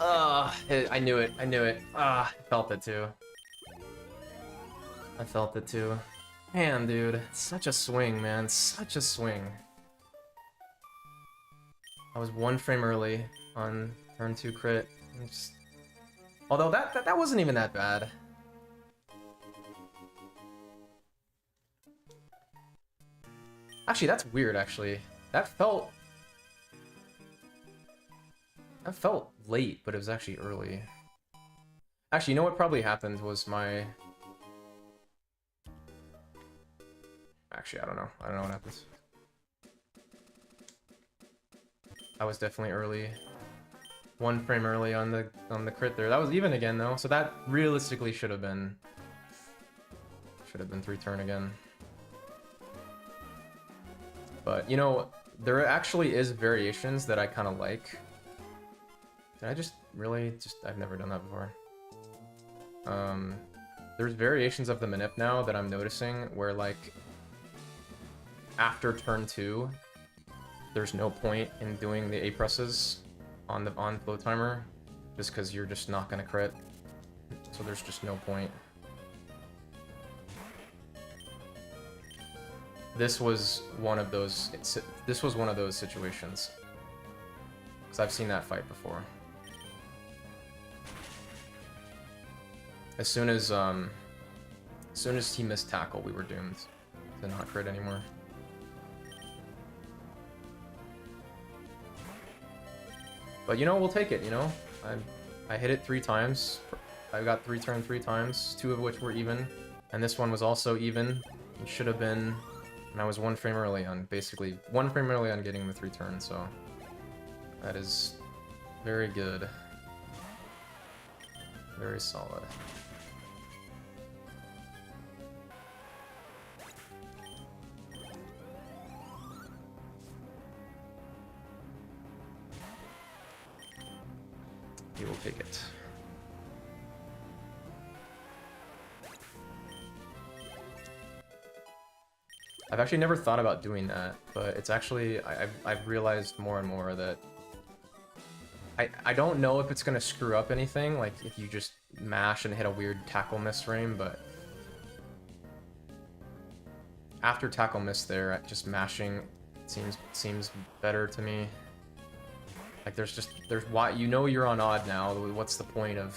I knew it. I knew it. I felt it too. I felt it too. Man, dude. Such a swing, man. Such a swing. I was 1 frame early on turn 2 crit. Just... Although that wasn't even that bad. Actually, that's weird, actually. That felt late, but it was actually early. Actually, you know what probably happened was my... Actually, I don't know. I don't know what happened. I was definitely early. 1 frame early on the crit there. That was even again, though, so that realistically should have been 3 turn again. But, you know, there actually is variations that I kind of like. Did I just really I've never done that before. There's variations of the manip now that I'm noticing where, like, after turn 2, there's no point in doing the A presses on flow timer, just because you're just not gonna crit. So there's just no point. This was one of those. This was one of those situations, because I've seen that fight before. As soon as he missed tackle, we were doomed to not crit anymore. But you know, we'll take it. You know, I hit it 3 times. I got 3 turn 3 times, 2 of which were even, and this one was also even. It should have been. And I was 1 frame early on, basically 1 frame early on getting the 3 turns, so that is very good. Very solid. He will take it. I've actually never thought about doing that, but it's actually, I've realized more and more that I don't know if it's gonna screw up anything, like if you just mash and hit a weird tackle miss frame, but after tackle miss there, just mashing seems better to me. Like there's why you know you're on odd now. What's the point of?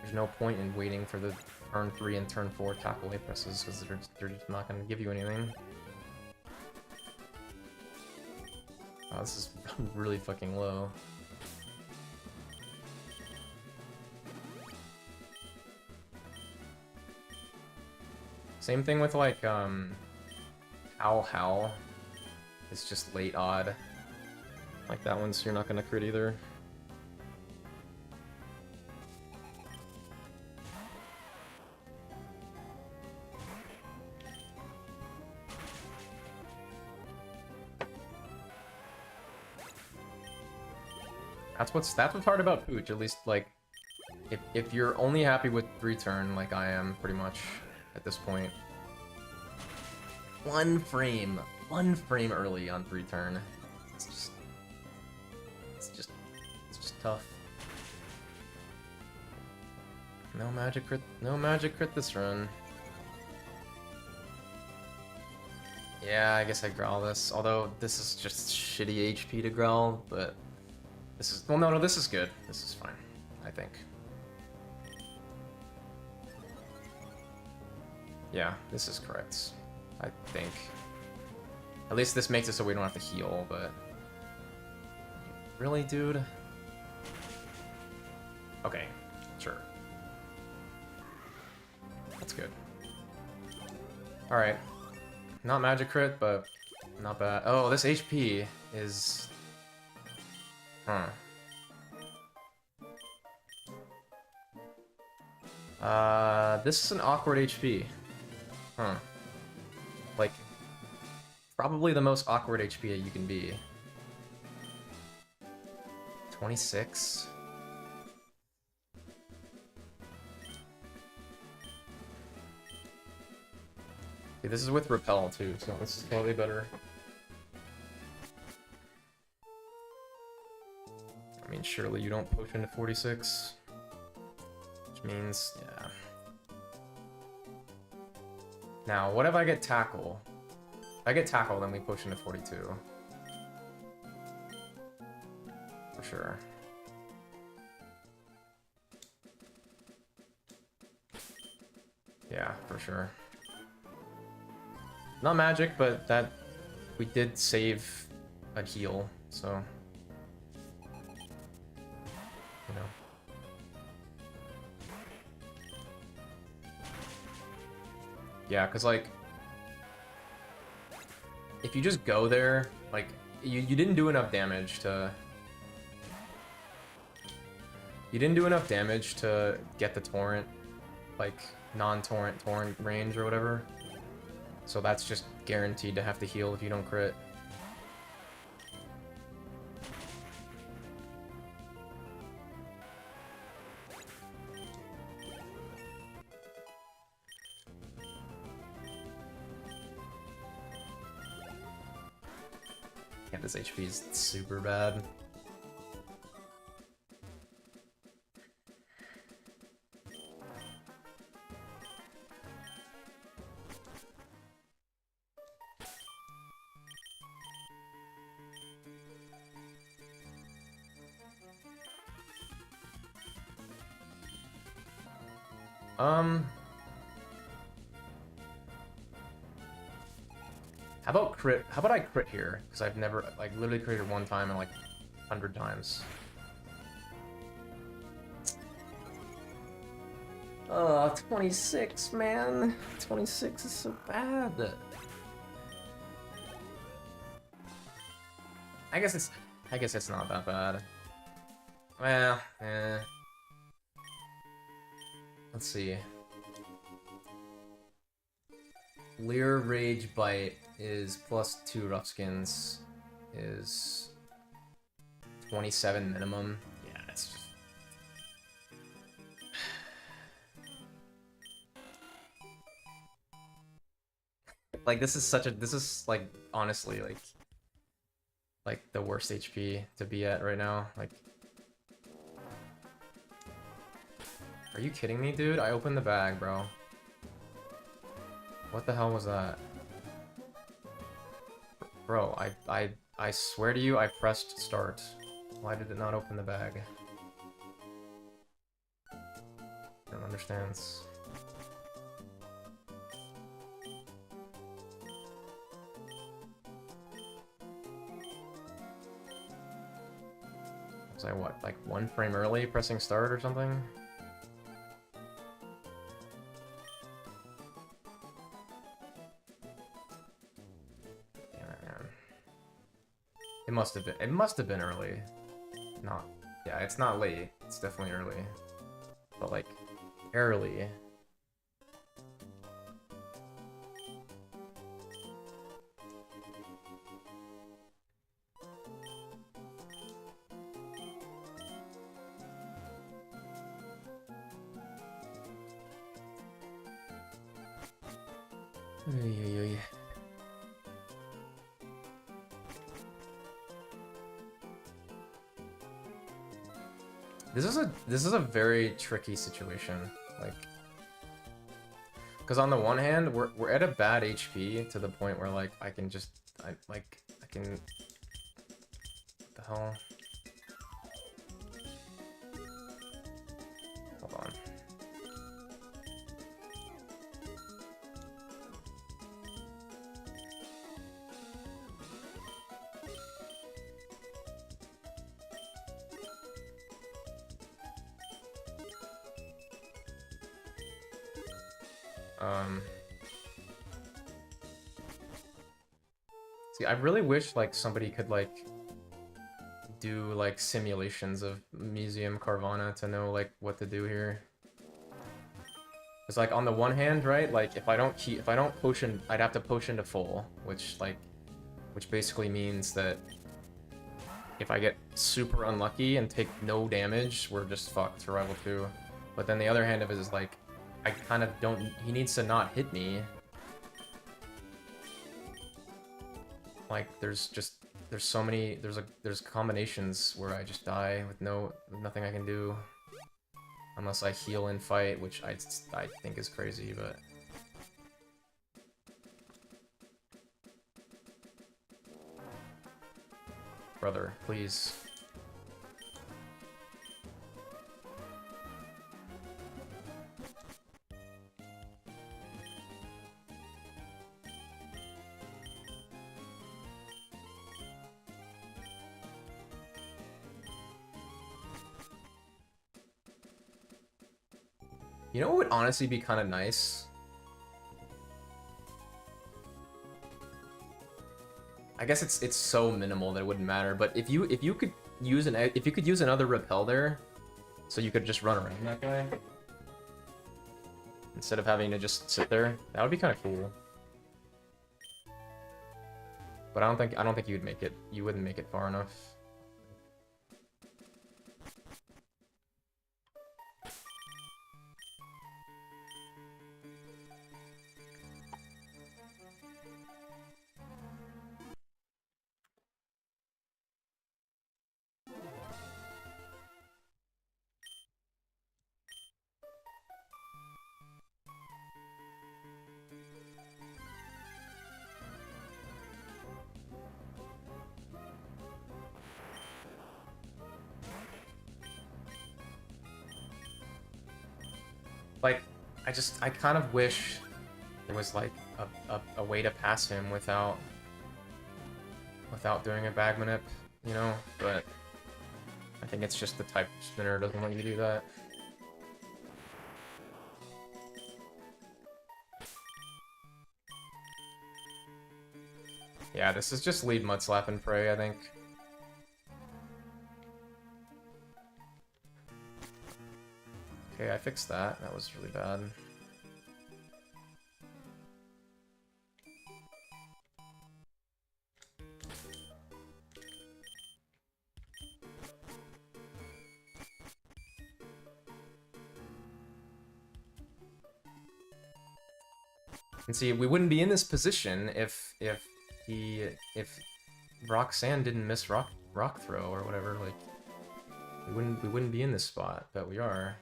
There's no point in waiting for the turn 3 and turn 4 tackle A presses because they're just not gonna give you anything. Oh, this is really fucking low. Same thing with like Howl. It's just late odd. Like that one, so you're not gonna crit either. That's what's hard about Pooch, at least like if you're only happy with 3 turn, like I am pretty much at this point. One frame early on 3 turn. It's just tough. No magic crit this run. Yeah, I guess I growl this. Although this is just shitty HP to growl, but this is no, this is good. This is fine, I think. Yeah, this is correct. I think. At least this makes it so we don't have to heal, but really, dude? Okay, sure. That's good. Alright. Not magic crit, but not bad. Oh, this HP is... Huh. This is an awkward HP. Huh. Like, probably the most awkward HP you can be. 26? Okay, this is with Repel too, so this is probably better. I mean, surely you don't potion to 46. Which means, yeah. Now, what if I get Tackle? If I get Tackle, then we potion to 42. For sure. Yeah, for sure. Not magic, but that we did save a heal, so you know. Yeah, cause like if you just go there, like you didn't do enough damage to get the torrent, like non-torrent torrent range or whatever. So that's just guaranteed to have to heal if you don't crit. Yeah, this HP is super bad. How about crit? How about I crit here? Because I've never, like, literally critted one time in like 100 times. 26, man. 26 is so bad. I guess it's not that bad. Well, let's see. Leer Rage Bite is +2 rough skins, is 27 minimum. Yeah, it's just... like, this is like, honestly, like the worst HP to be at right now. Like, are you kidding me, dude? I opened the bag, bro. What the hell was that? Bro, I swear to you, I pressed start. Why did it not open the bag? I don't understand. Was I what, like 1 frame early pressing start or something? Damn it, man. It must have been early. Not, yeah, it's not late. It's definitely early. But like, early. This is a very tricky situation, like, because on the one hand we're at a bad HP to the point where like I can what the hell? Hold on. See, I really wish like somebody could like do like simulations of Museum Carvana to know like what to do here. It's like on the one hand, right? Like if I don't potion, I'd have to potion to full, which basically means that if I get super unlucky and take no damage, we're just fucked for Rival 2. But then the other hand of it is like I kind of don't. He needs to not hit me. Like there's so many. There's combinations where I just die with nothing I can do, unless I heal in fight, which I think is crazy, but. Brother, please. You know what would honestly be kind of nice? I guess it's so minimal that it wouldn't matter. But if you could use another repel there, so you could just run around that guy instead of having to just sit there, that would be kind of cool. But I don't think you'd make it. You wouldn't make it far enough. Like, I kind of wish there was like a way to pass him without doing a bag manip, you know, but I think it's just the type spinner doesn't let you do that. Yeah, this is just lead mud slap and pray, I think. Okay, I fixed that. That was really bad. And see, we wouldn't be in this position if Roxanne didn't miss rock throw or whatever. Like, we wouldn't be in this spot, but we are.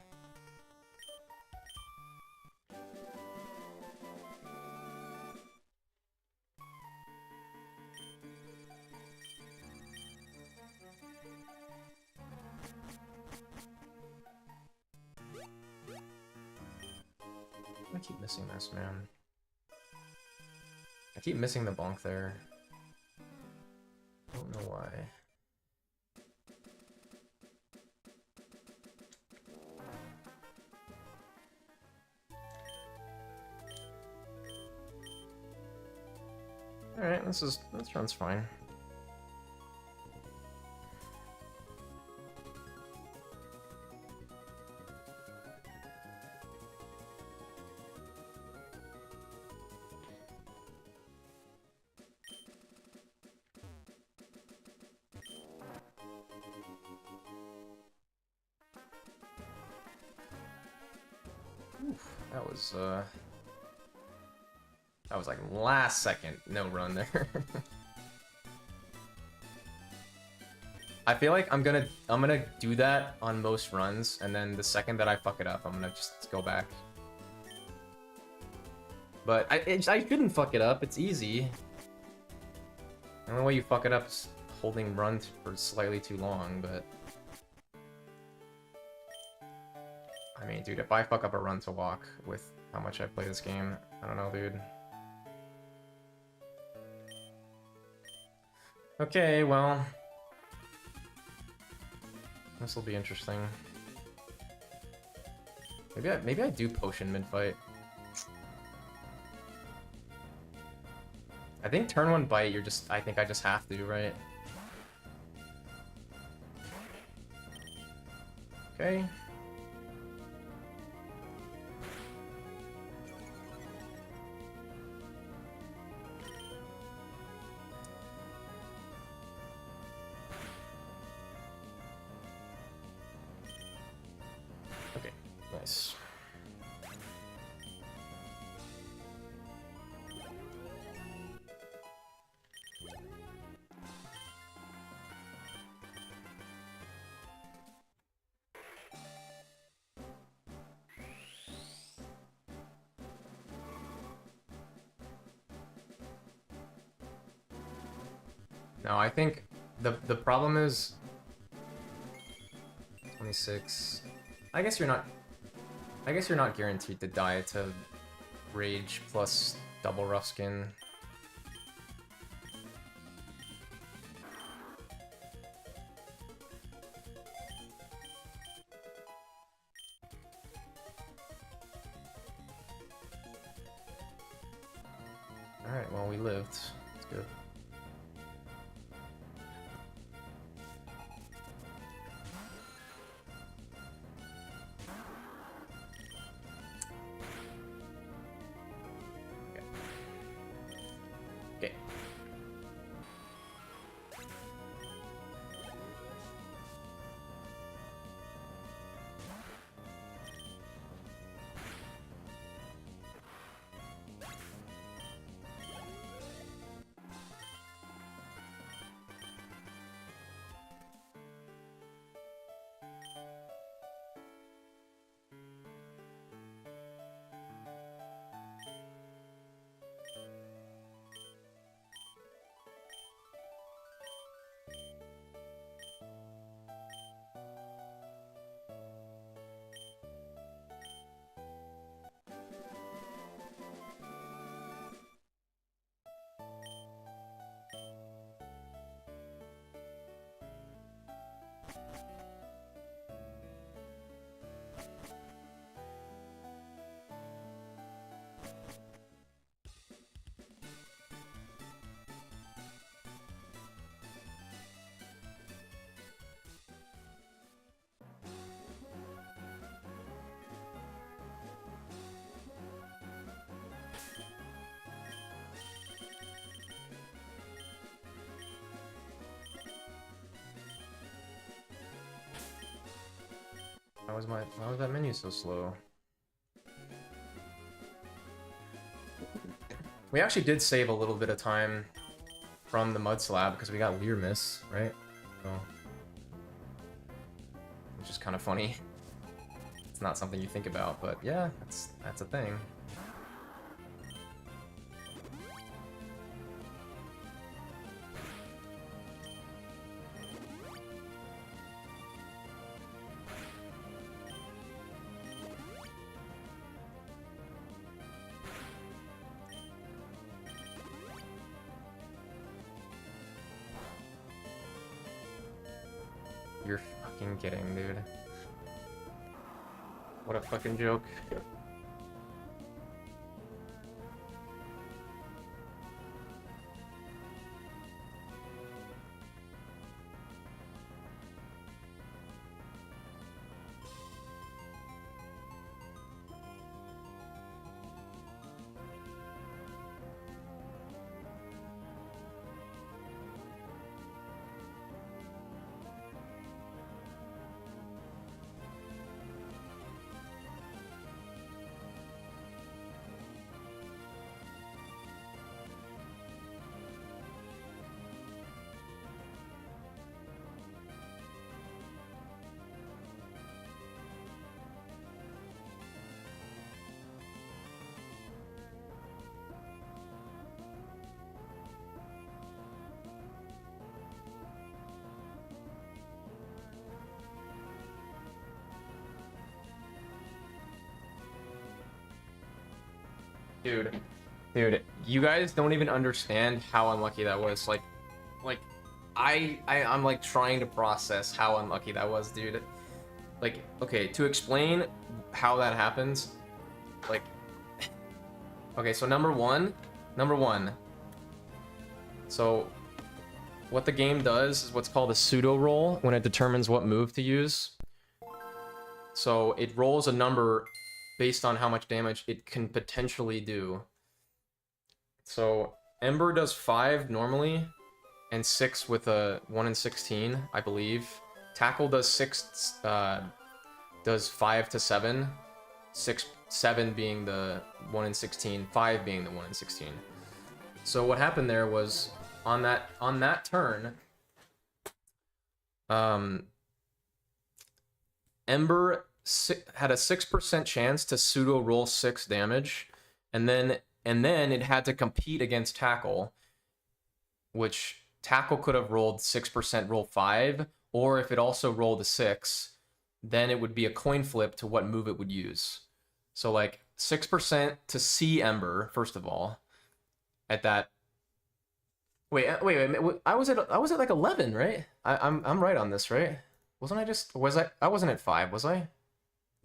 keep missing this, man? I keep missing the bonk there. Don't know why. Alright, this run's fine. That was like last second no run there. I feel like I'm gonna do that on most runs, and then the second that I fuck it up, I'm gonna just go back. But I shouldn't fuck it up. It's easy. The only way you fuck it up is holding run for slightly too long, but I mean, dude, if I fuck up a run to walk with how much I play this game, I don't know, dude. Okay, well, this will be interesting. Maybe I do potion mid-fight. I think turn 1 bite, I think I just have to, right? Okay. Nice. No, I think the problem is 26. I guess you're not guaranteed to die to rage plus double rough skin. Alright, well, we lived. It's good. Why was that menu so slow? We actually did save a little bit of time from the mud slab because we got Leer Miss, right? So, which is kind of funny. It's not something you think about, but yeah, that's a thing. fucking kidding, dude? What a fucking joke. Dude, you guys don't even understand how unlucky that was. Like, I'm like trying to process how unlucky that was, dude. Like, okay, to explain how that happens, like, okay, so number one, so what the game does is what's called a pseudo roll when it determines what move to use. So it rolls a number based on how much damage it can potentially do. So Ember does 5 normally, and 6 with a 1 in 16, I believe. Tackle does 6, does 5 to 7. 7 being the 1 in 16, 5 being the 1 in 16. So what happened there was on that turn, Ember had a 6% chance to pseudo roll 6 damage, and then it had to compete against Tackle, which Tackle could have rolled 6%, roll 5, or if it also rolled a 6, then it would be a coin flip to what move it would use. So like 6% to see Ember, first of all, at that. Wait, I was at like 11, right? I'm right on this, right? I wasn't at 5, was I?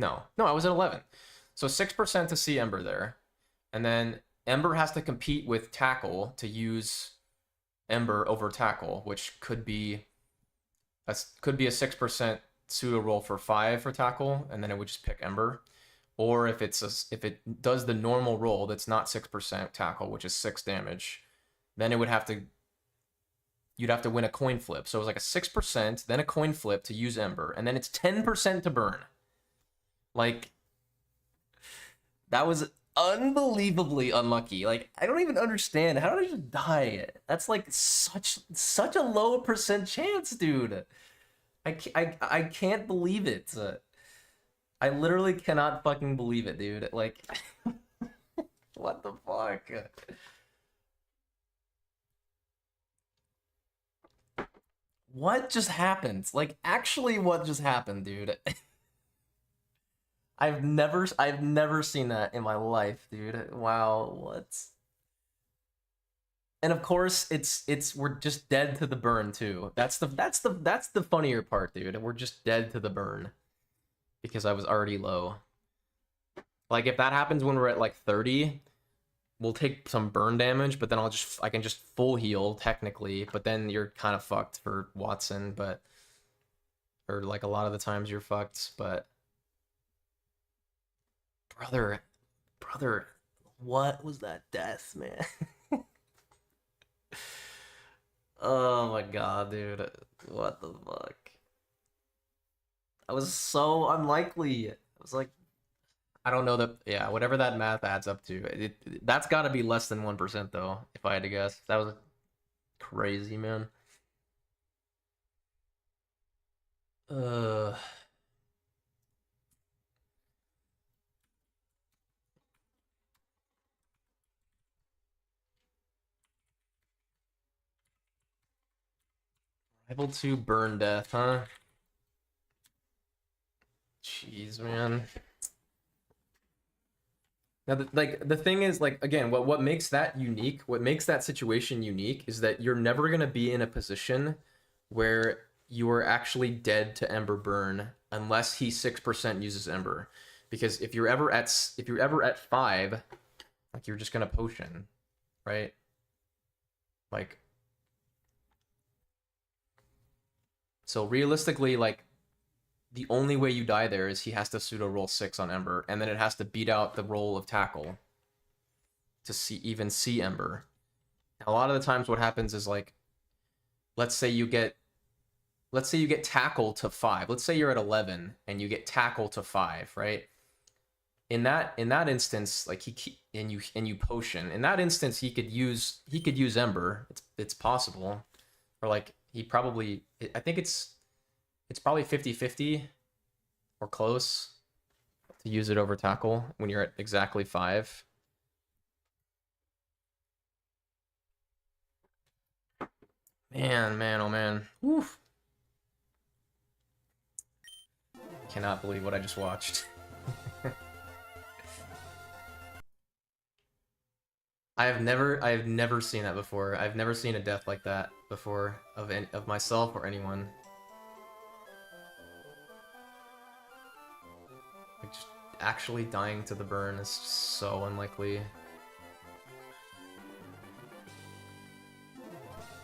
No, I was at 11. So 6% to see Ember there. And then Ember has to compete with Tackle to use Ember over Tackle, which could be a 6% pseudo roll for 5 for Tackle, and then it would just pick Ember. Or if it does the normal roll that's not 6% Tackle, which is 6 damage, then you'd have to win a coin flip. So it was like a 6%, then a coin flip to use Ember, and then it's 10% to burn. Like, that was unbelievably unlucky. Like, I don't even understand. How did I just die? That's like such a low percent chance, dude. I can't believe it. I literally cannot fucking believe it, dude. Like, what the fuck? What just happened? Like, actually, what just happened, dude? I've never seen that in my life, dude. Wow, what? And of course, we're just dead to the burn too. That's the funnier part, dude. And we're just dead to the burn because I was already low. Like, if that happens when we're at like 30, we'll take some burn damage, but then I can just full heal technically, but then you're kind of fucked for Watson, or like a lot of the times you're fucked, but brother, what was that death, man? Oh my god, dude. What the fuck? I was so unlikely. I was like, I don't know yeah, whatever that math adds up to. That's got to be less than 1% though, if I had to guess. That was crazy, man. Rival 2 burn death, huh? Jeez, man. Now, the thing is, like, again, what makes that unique, what makes that situation unique is that you're never going to be in a position where you are actually dead to Ember Burn unless he 6% uses Ember. Because if you're ever at 5, like you're just gonna potion, right? Like, so realistically, like the only way you die there is he has to pseudo roll 6 on Ember, and then it has to beat out the roll of tackle to see Ember. A lot of the times what happens is like, let's say you get tackle to 5. Let's say you're at 11 and you get tackle to 5, right? In that instance, like you potion. In that instance, he could use Ember. It's possible. Or like I think it's probably 50-50 or close to use it over tackle when you're at exactly 5. Man, oh man. Oof. Cannot believe what I just watched. I have never seen that before. I've never seen a death like that before of myself or anyone. Like just actually dying to the burn is so unlikely.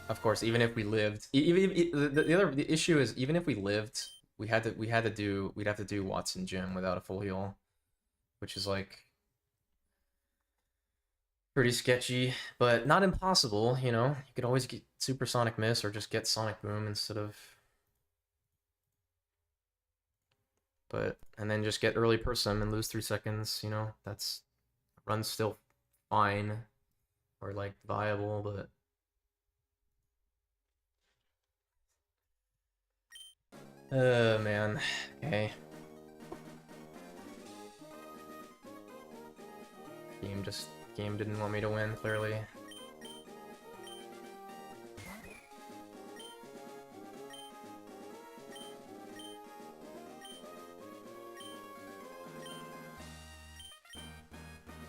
Of course, even if we lived, the issue is even if we lived, we'd have to do Watson Gym without a full heal, which is like pretty sketchy, but not impossible, you know? You could always get Supersonic Miss or just get Sonic Boom instead of... and then just get early Persum and lose 3 seconds, you know? That's... Run's still fine, or like viable, but... man. Okay. Game didn't want me to win, clearly.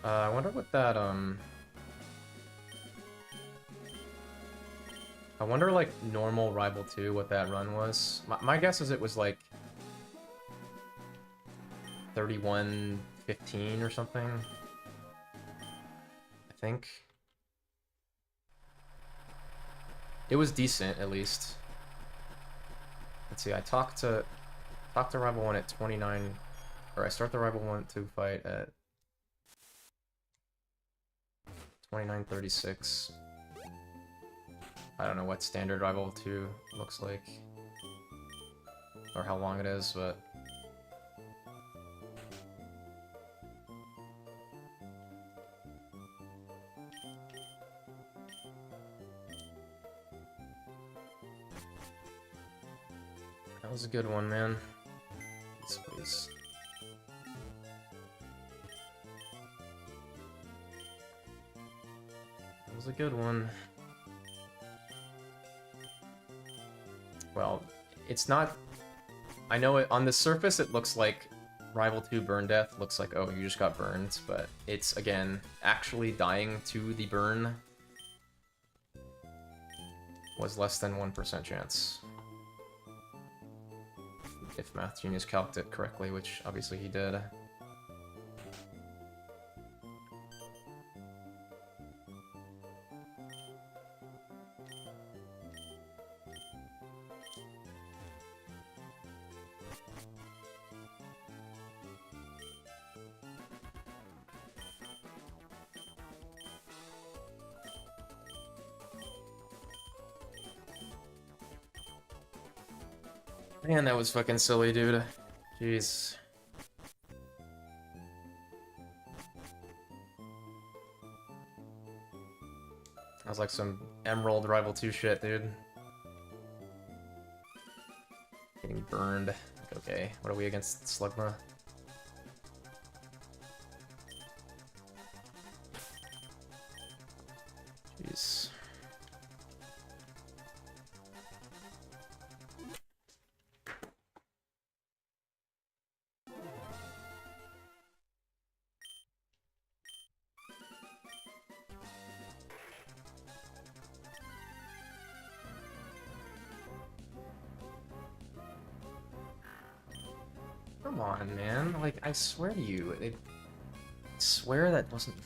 I wonder what that, I wonder, like, normal Rival 2, what that run was. My guess is it was, like, 31-15 or something. I think. It was decent, at least. Let's see, I talked to Rival 1 at 29, or I start the Rival 1 2 fight at 29:36. I don't know what standard Rival 2 looks like, or how long it is, but... That was a good one, man. Please. That was a good one. Well, it's not... I know it, on the surface it looks like Rival 2 burn death looks like, oh, you just got burned, but it's, again, actually dying to the burn was less than 1% chance. If Math Genius calced it correctly, which obviously he did. Man, that was fucking silly, dude. Jeez. That was like some Emerald Rival 2 shit, dude. Getting burned. Okay, what are we against Slugma? Jeez. Come on, man. Like, I swear to you, I swear that wasn't...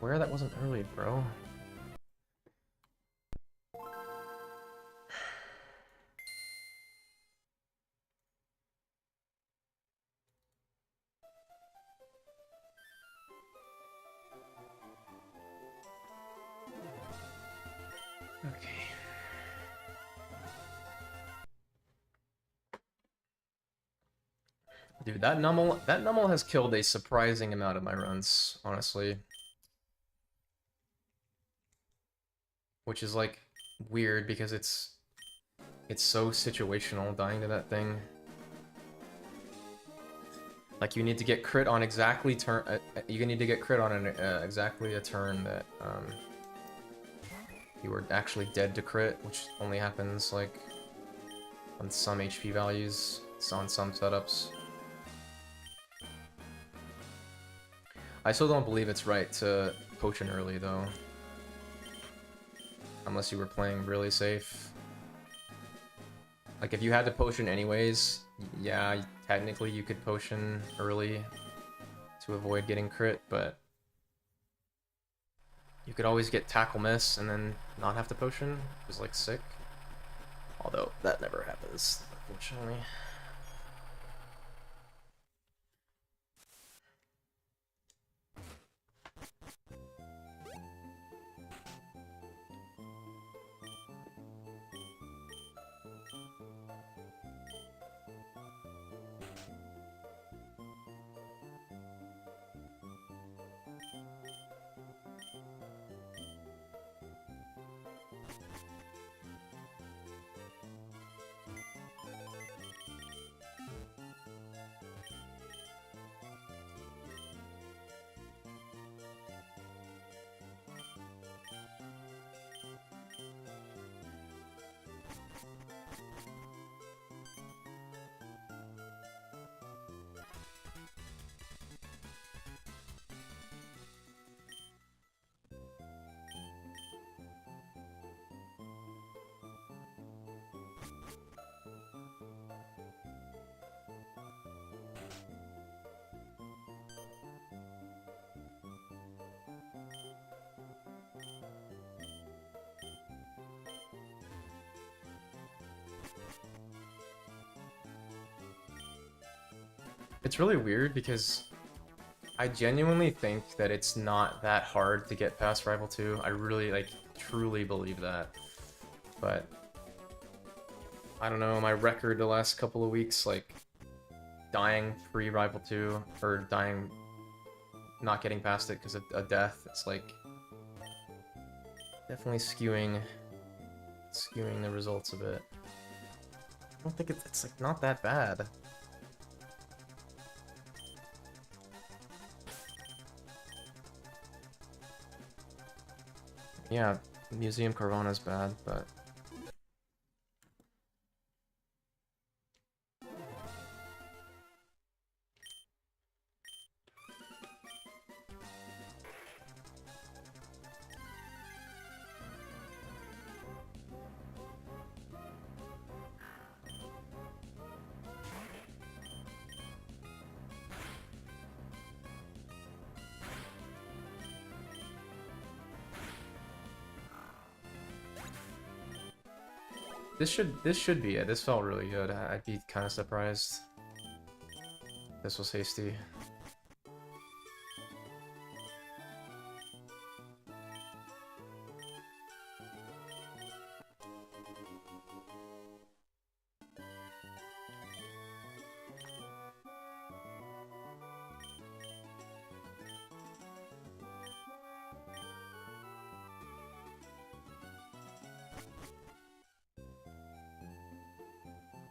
Swear that wasn't early, bro. Okay. Dude, that Nummel has killed a surprising amount of my runs, honestly. Which is like weird because it's so situational dying to that thing. Like you need to get crit on exactly turn you need to get crit on an exactly a turn that you were actually dead to crit, which only happens like on some HP values. It's on some setups. I still don't believe it's right to potion early though. Unless you were playing really safe. Like if you had to potion anyways, yeah, technically you could potion early to avoid getting crit, but you could always get tackle miss and then not have to potion, which is like sick. Although that never happens, unfortunately. It's really weird because I genuinely think that it's not that hard to get past Rival 2. I really, like, truly believe that. But I don't know, my record the last couple of weeks, like, dying pre-Rival 2, or dying, not getting past it because of a death, it's like, definitely skewing the results a bit. I don't think it's like, not that bad. Yeah, Museum Carvana's bad, but... This should be it. This felt really good. I'd be kind of surprised. This was hasty.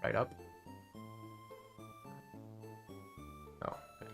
Right up. Oh, okay.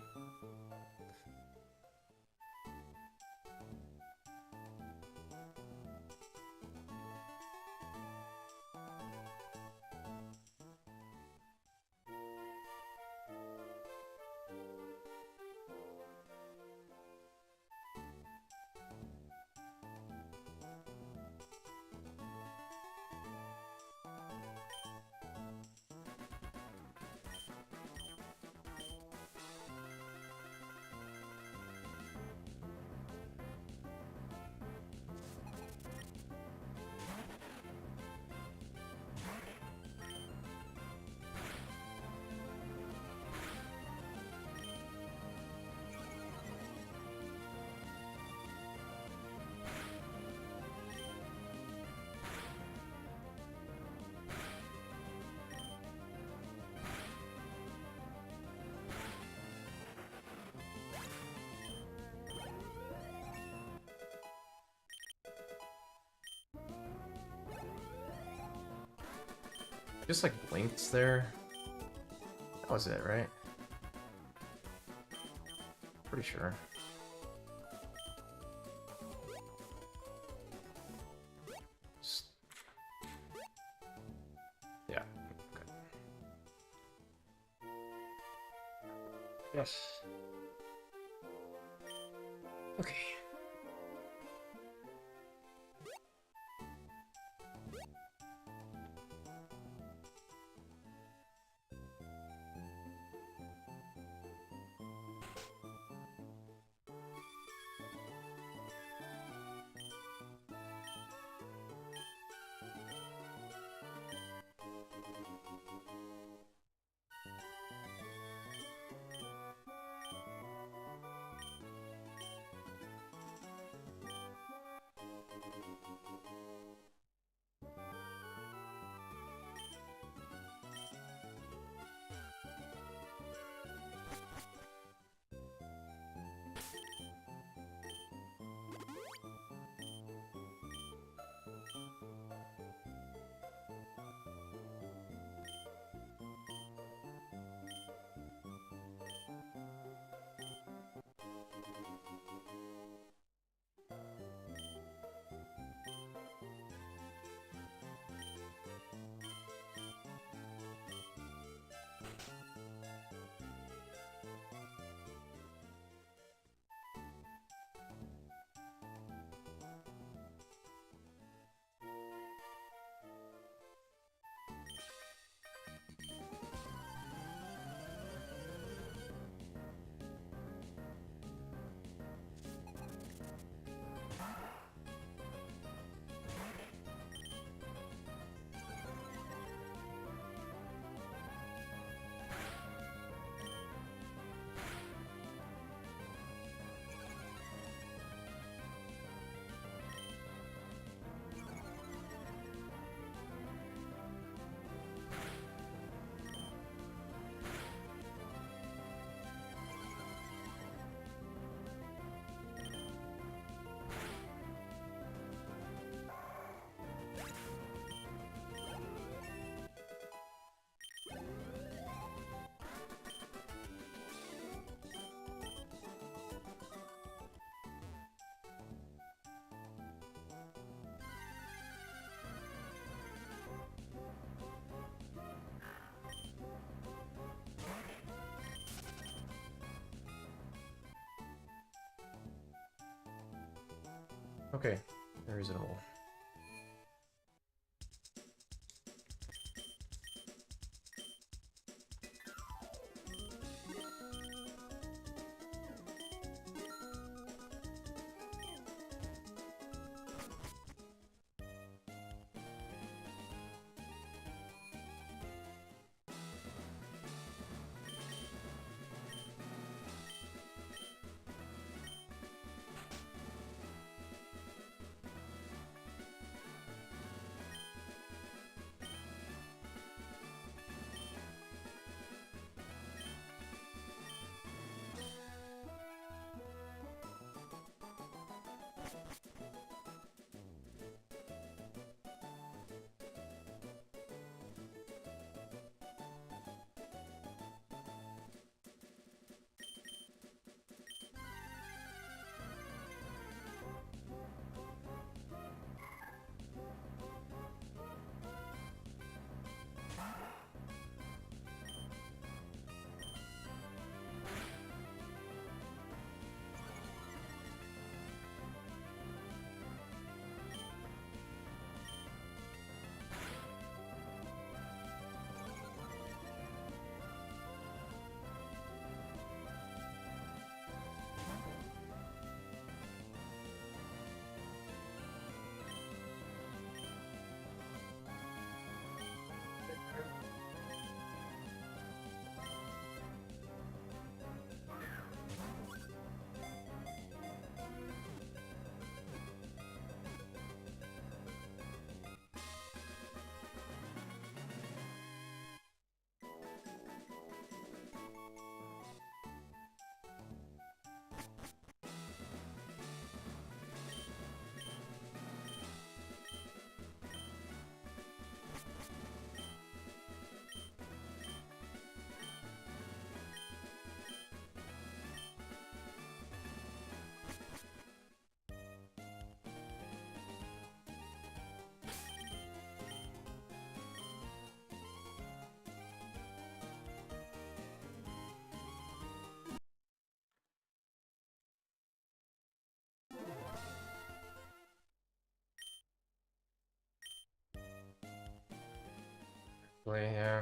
Just like blinked there. That was it, right? Pretty sure. Yeah. Okay. Yes. Okay. Okay, reasonable. Hopefully, yeah.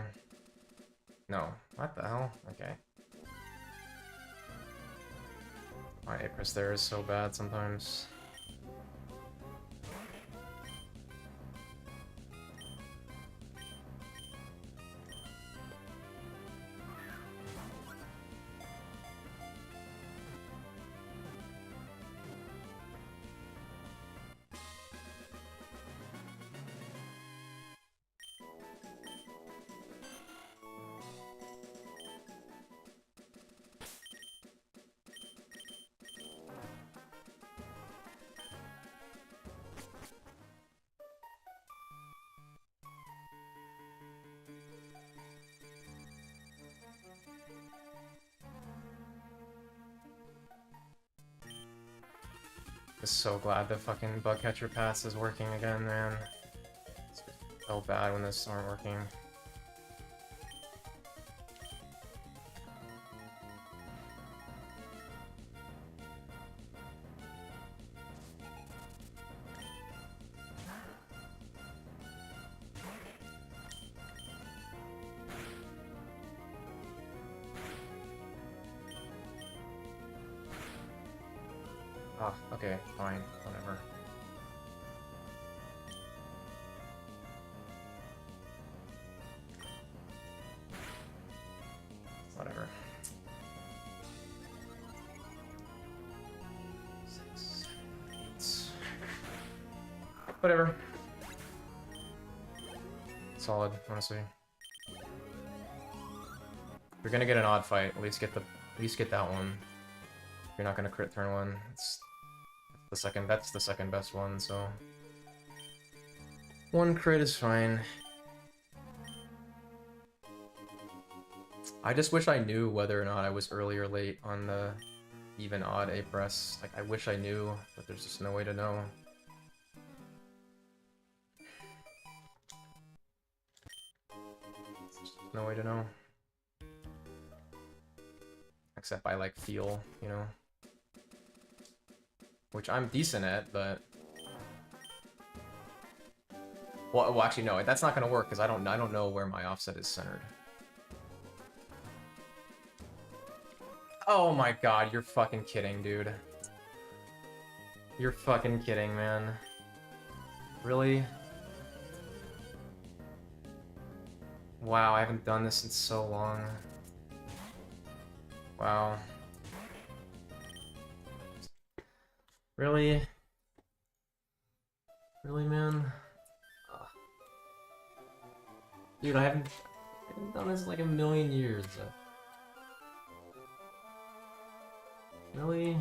No. What the hell? Okay. My Apris there is so bad sometimes. Just so glad the fucking bug catcher pass is working again, man. It's so bad when this aren't working. Ah, okay, fine, whatever. Whatever. 6, 7, 8. Whatever. Solid, honestly. If you're gonna get an odd fight, at least get that one. If you're not gonna crit turn one, that's the second best one, so one crit is fine. I just wish I knew whether or not I was early or late on the even odd A press. Like, I wish I knew, but there's just no way to know. No way to know. Except I like feel, you know. Which I'm decent at, but well actually no, that's not gonna work because I don't know where my offset is centered. Oh my god, you're fucking kidding, dude. You're fucking kidding, man. Really? Wow, I haven't done this in so long. Wow. Really? Really, man? Ugh. Dude, I haven't done this in like a million years. Really?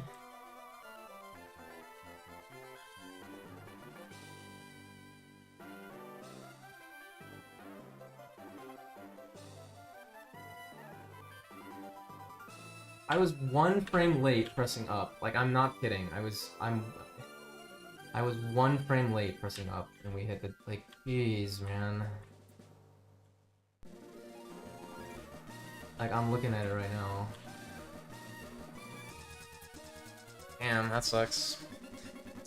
I was 1 frame late pressing up. Like, I'm not kidding. I was 1 frame late pressing up, and we hit the, like, jeez, man. Like, I'm looking at it right now. Damn, that sucks.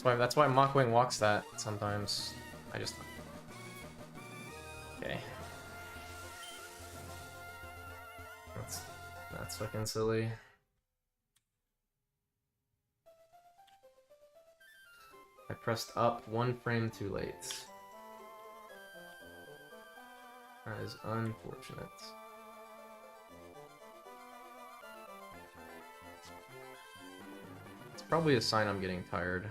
That's why Mockwing walks that sometimes. Okay. That's fucking silly. I pressed up 1 frame too late. That is unfortunate. It's probably a sign I'm getting tired.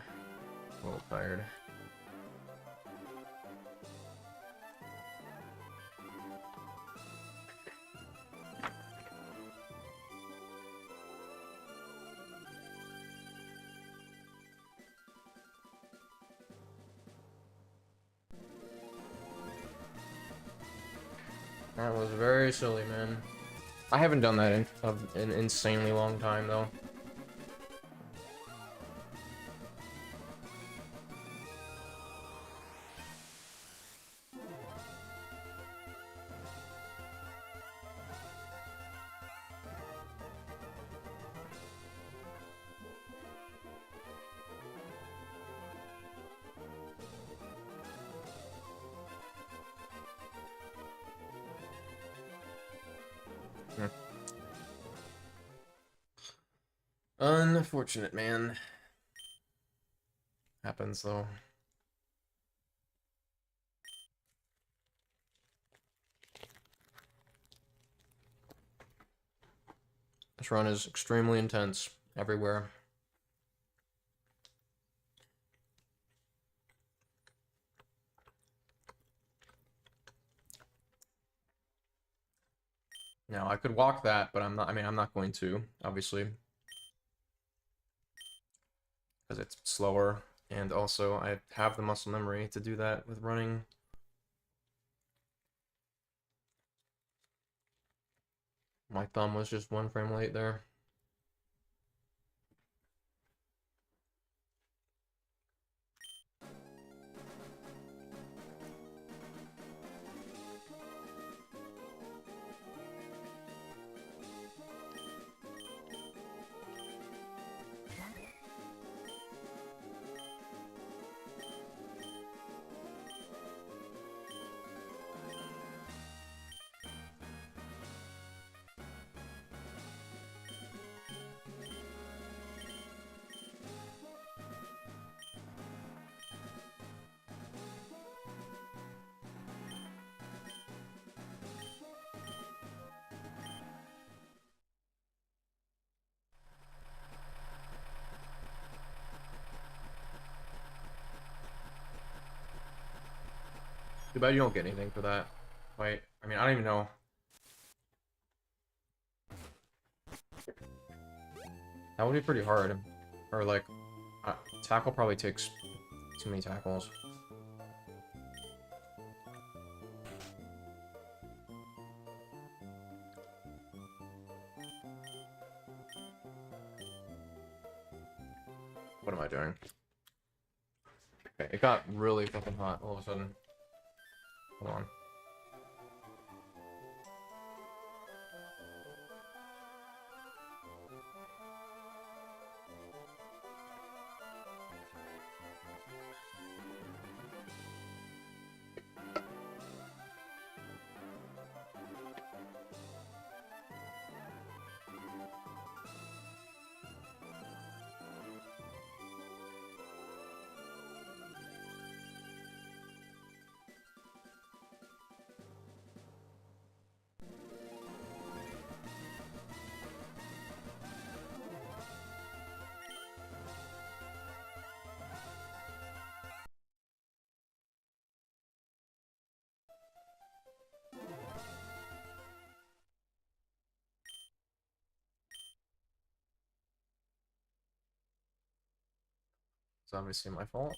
A little tired. That was very silly, man. I haven't done that in an insanely long time, though. Unfortunate, man. Happens though. This run is extremely intense everywhere. Now, I could walk that, but I'm not, I mean, I'm not going to, obviously. Because it's slower, and also I have the muscle memory to do that with running. My thumb was just 1 frame late there. Too bad you don't get anything for that fight. I mean, I don't even know. That would be pretty hard. Or like, tackle probably takes too many tackles. What am I doing? Okay, it got really fucking hot all of a sudden. Hold on. It's obviously my fault.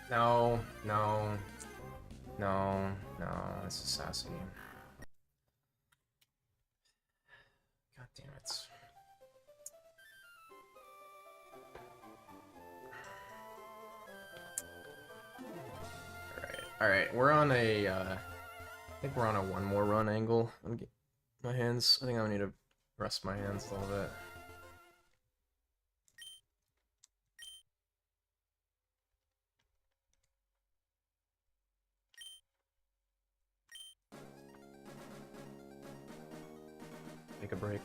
No, no, no, no, this is sassy. God damn it. Alright, we're on a, I think we're on a one more run angle. Let me get my hands, I think I need to rest my hands a little bit. Take a break.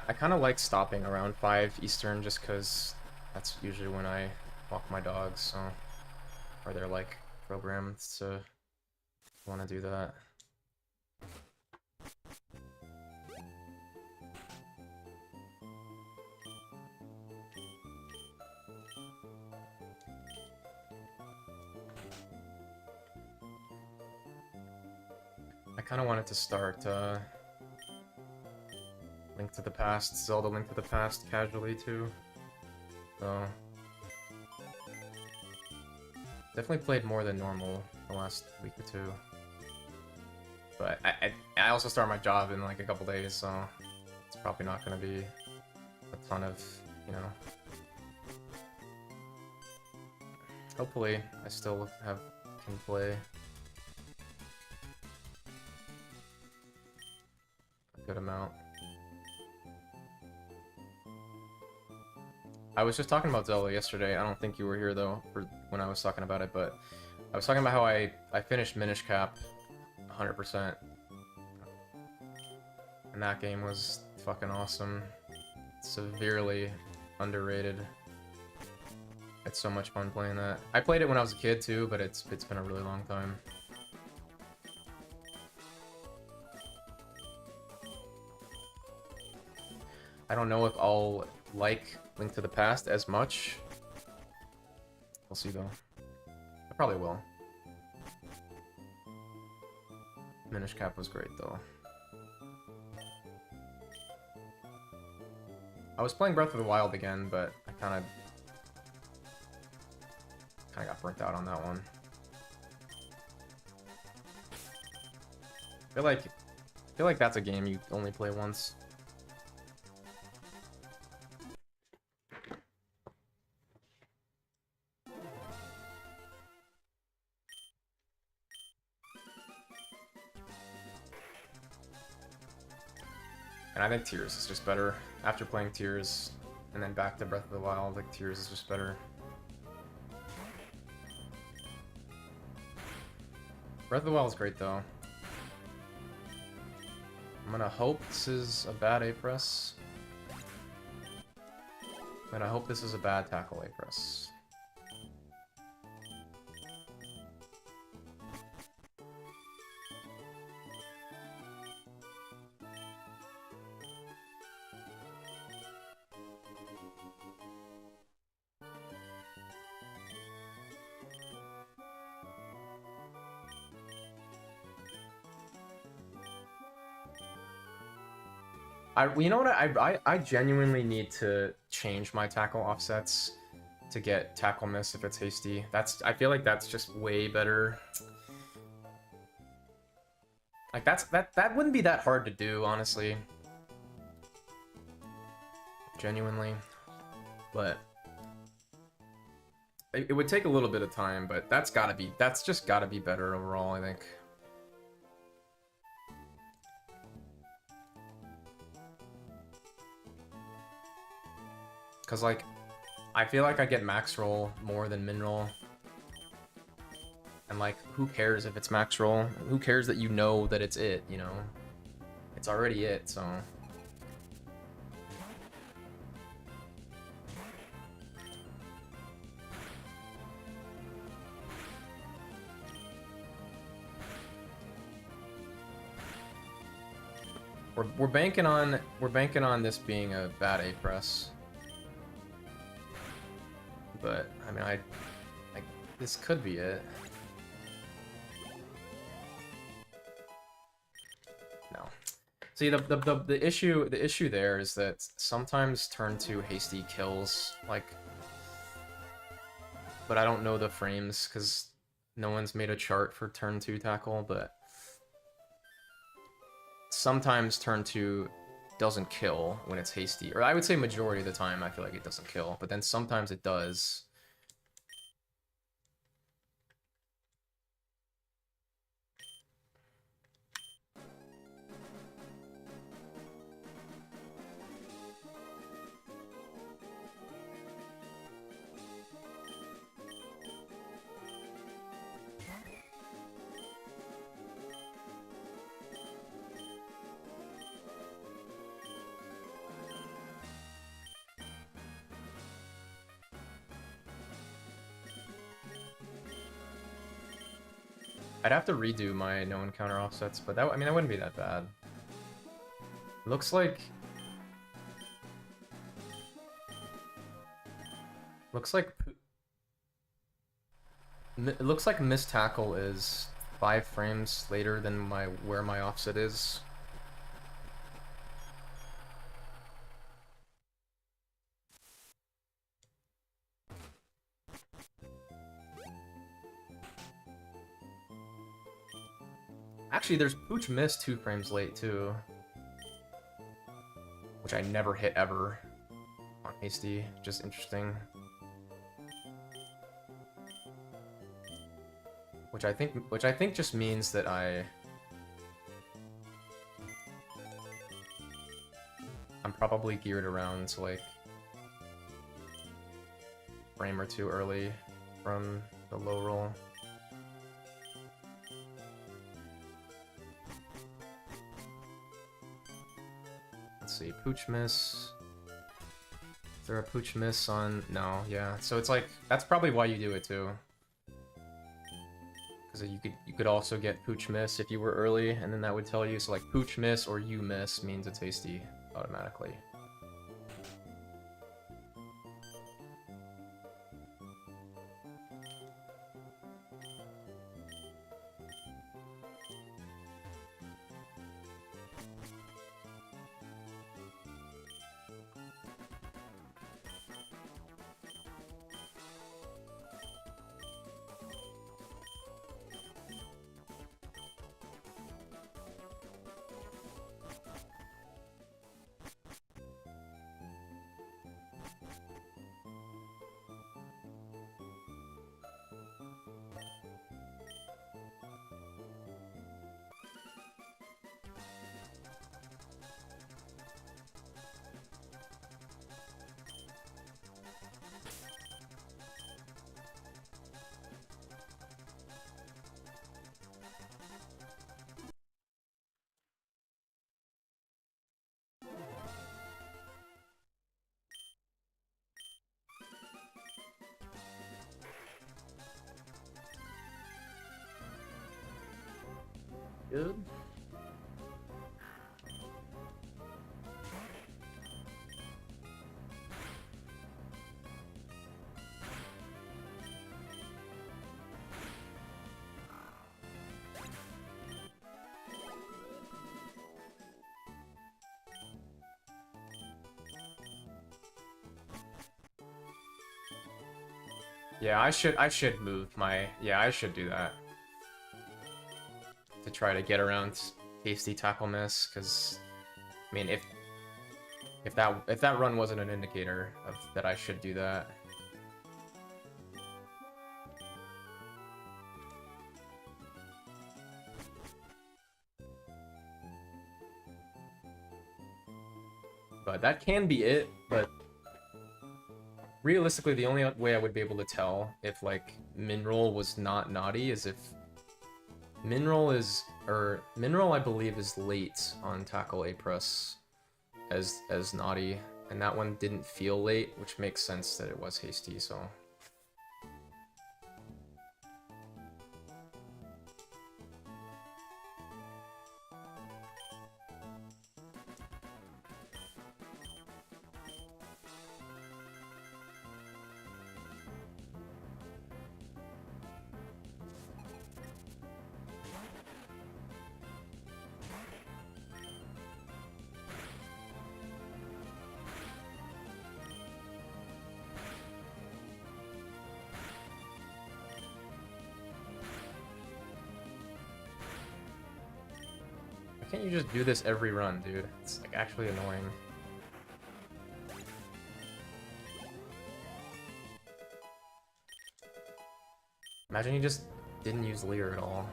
I kind of like stopping around 5 Eastern just because that's usually when I walk my dogs, so... Or they're, like, programmed to want to do that. I kind of wanted to start, Link to the Past, Zelda Link to the Past casually too. So definitely played more than normal the last week or two. But I also start my job in like a couple days, so it's probably not gonna be a ton of, you know. Hopefully I still can play a good amount. I was just talking about Zelda yesterday. I don't think you were here though for when I was talking about it, but I was talking about how I finished Minish Cap 100%. And that game was fucking awesome. Severely underrated. It's so much fun playing that. I played it when I was a kid too, but it's been a really long time. I don't know if I'll like Link to the Past as much. We'll see though. I probably will. Minish Cap was great though. I was playing Breath of the Wild again, but I kind of got burnt out on that one. I feel like that's a game you only play once. And I think Tears is just better. After playing Tears, and then back to Breath of the Wild, like Tears is just better. Breath of the Wild is great though. I'm gonna hope this is a bad A-press. And I hope this is a bad tackle A-press. You know what? I genuinely need to change my tackle offsets to get tackle miss if it's hasty. I feel like that's just way better. Like that wouldn't be that hard to do, honestly. Genuinely, but it would take a little bit of time. But that's just gotta be better overall, I think. Because, like, I feel like I get max roll more than min roll. And, like, who cares if it's max roll? Who cares that you know that it's it, you know? It's already it, so... We're banking on this being a bad A press. But I mean, I this could be it. No. See, the issue there is that sometimes turn 2 hasty kills, like, but I don't know the frames because no one's made a chart for turn 2 tackle, but sometimes turn 2 doesn't kill when it's hasty, or I would say majority of the time I feel like it doesn't kill, but then sometimes it does. I'd have to redo my known counter offsets, but that, I mean, that wouldn't be that bad. Looks like it looks like missed tackle is 5 frames later than where my offset is. Actually, there's pooch miss 2 frames late too, which I never hit ever on hasty. Just interesting. Which I think just means that I'm probably geared around to like frame or 2 early from the low roll. Let's see, pooch miss. Is there a pooch miss on? No, yeah. So it's like, that's probably why you do it too. Because you could also get pooch miss if you were early, and then that would tell you, so like pooch miss or you miss means it's hasty automatically. Good. Yeah, I should move my, yeah, I should do that. To try to get around hasty tackle miss, because I mean, if that run wasn't an indicator of that, I should do that. But that can be it, but realistically, the only way I would be able to tell if, like, Minroll was not naughty is if Minroll is, or Minroll, I believe, is late on tackle A press as naughty, and that one didn't feel late, which makes sense that it was hasty, so. can't you just do this every run, dude? It's like actually annoying. Imagine you just didn't use Leer at all.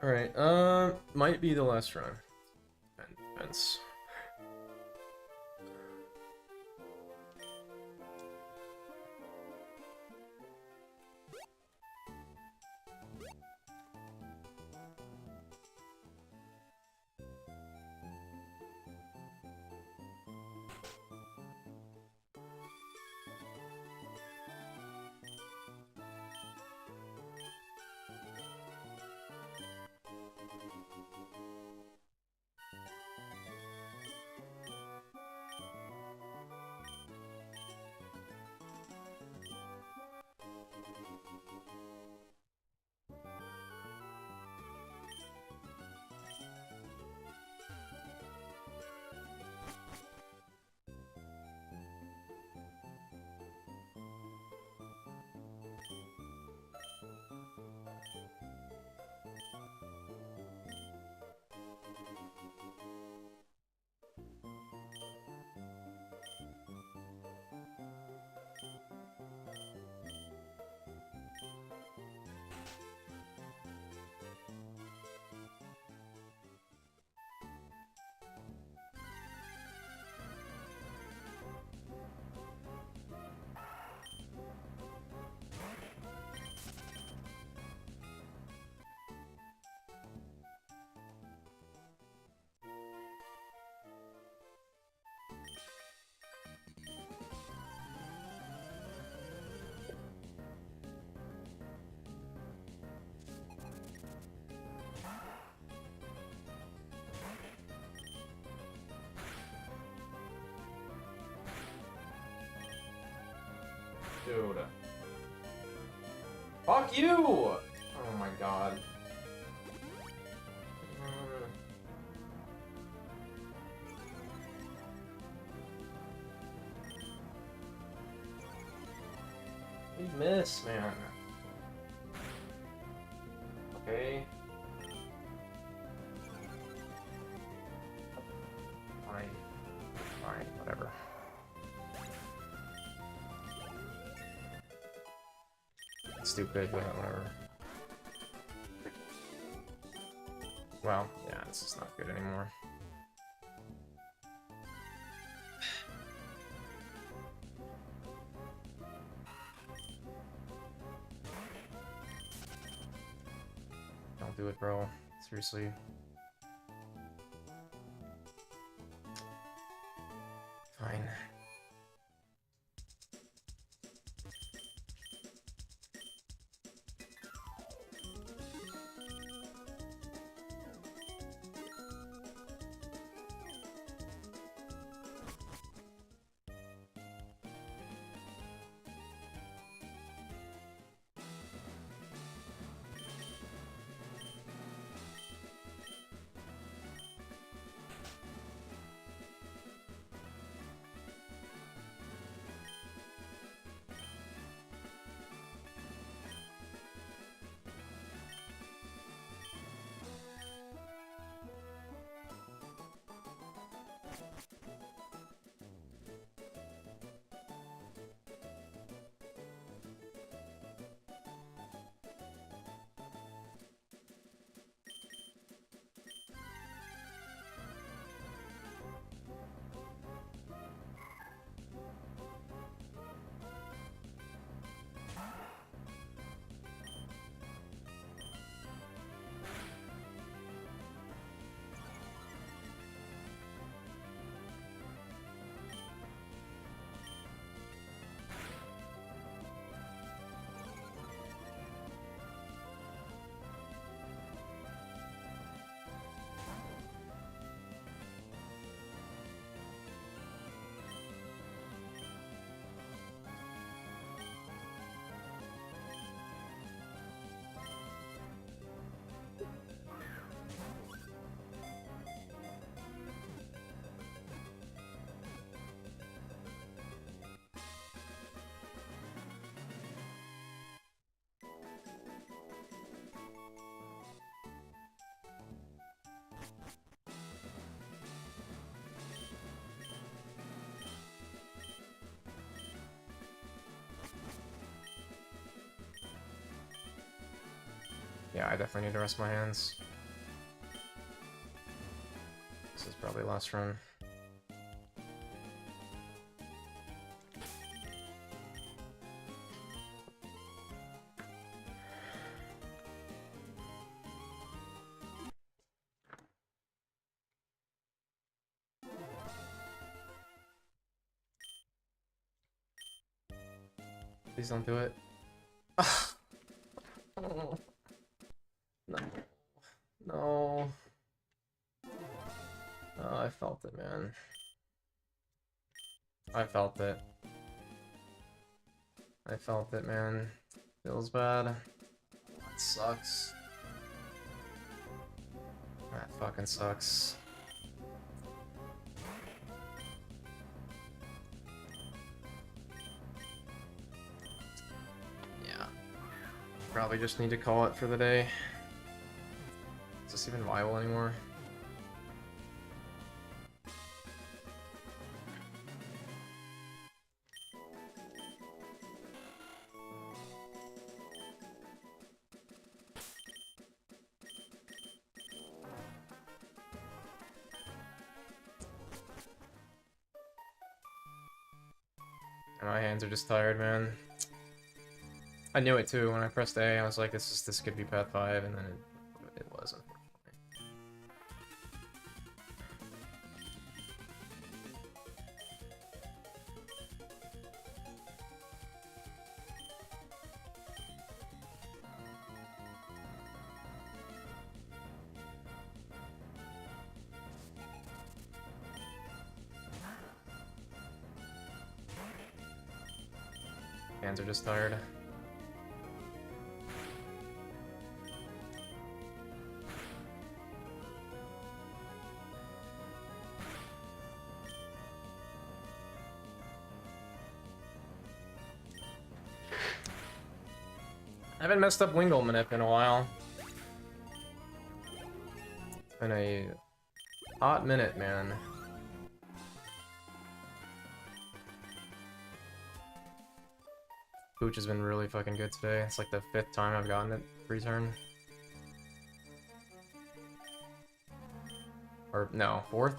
Alright, might be the last run. Depends. Dude. Fuck you! Oh my god. You miss, man. Okay. Fine. Fine, whatever. Stupid, but whatever. Well, yeah, this is not good anymore. Don't do it, bro. Seriously. Fine. Yeah, I definitely need to rest my hands. This is probably last run. Please don't do it. No. No. Oh, I felt it, man. I felt it. I felt it, man. Feels bad. That sucks. That fucking sucks. Yeah. Probably just need to call it for the day. Is this even viable anymore? My hands are just tired, man. I knew it too when I pressed A. I was like, this could be path 5, and then it was, unfortunately. Hands are just tired. I haven't messed up Wingle Manip in a while. It's been a hot minute, man. Pooch has been really fucking good today. It's like the 5th time I've gotten it pre-turn. Or, no, 4th?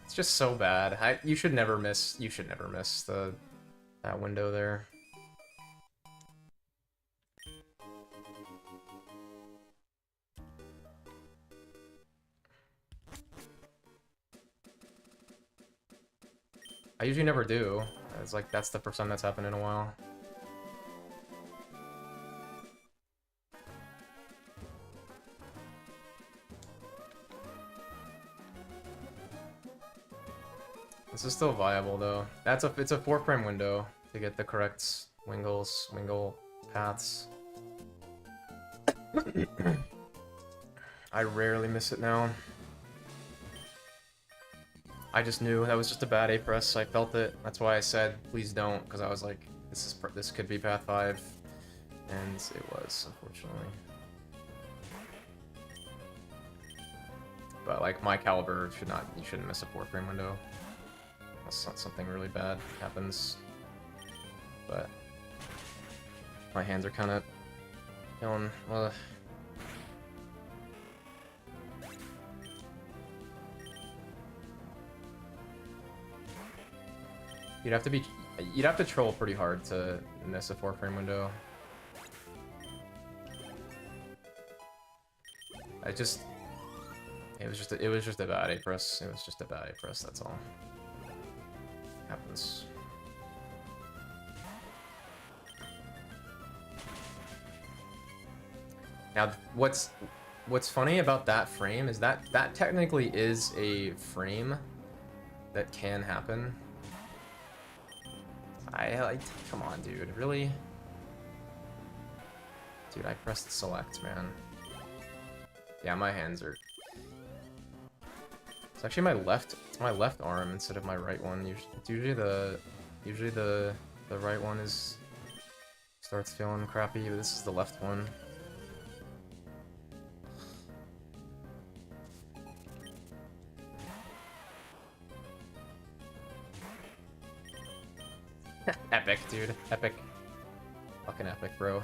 It's just so bad. You should never miss that window there. I usually never do. It's like, that's the first time that's happened in a while. This is still viable though. It's a 4-frame window to get the correct wingle paths. I rarely miss it now. I just knew that was just a bad A press. I felt it. That's why I said please don't, because I was like, this could be path 5, and it was, unfortunately. But like my caliber you shouldn't miss a 4-frame window. Unless not something really bad happens. But my hands are kind of feeling. You'd have to troll pretty hard to miss a 4-frame window. It was just a bad A press. It was just a bad A press. That's all. Happens. Now, what's funny about that frame is that technically is a frame that can happen. Come on, dude, really? Dude, I pressed select, man. Yeah, my hands are. It's actually it's my left arm instead of my right one. Usually the right one starts feeling crappy, but this is the left one. Epic, dude. Epic. Fucking epic, bro.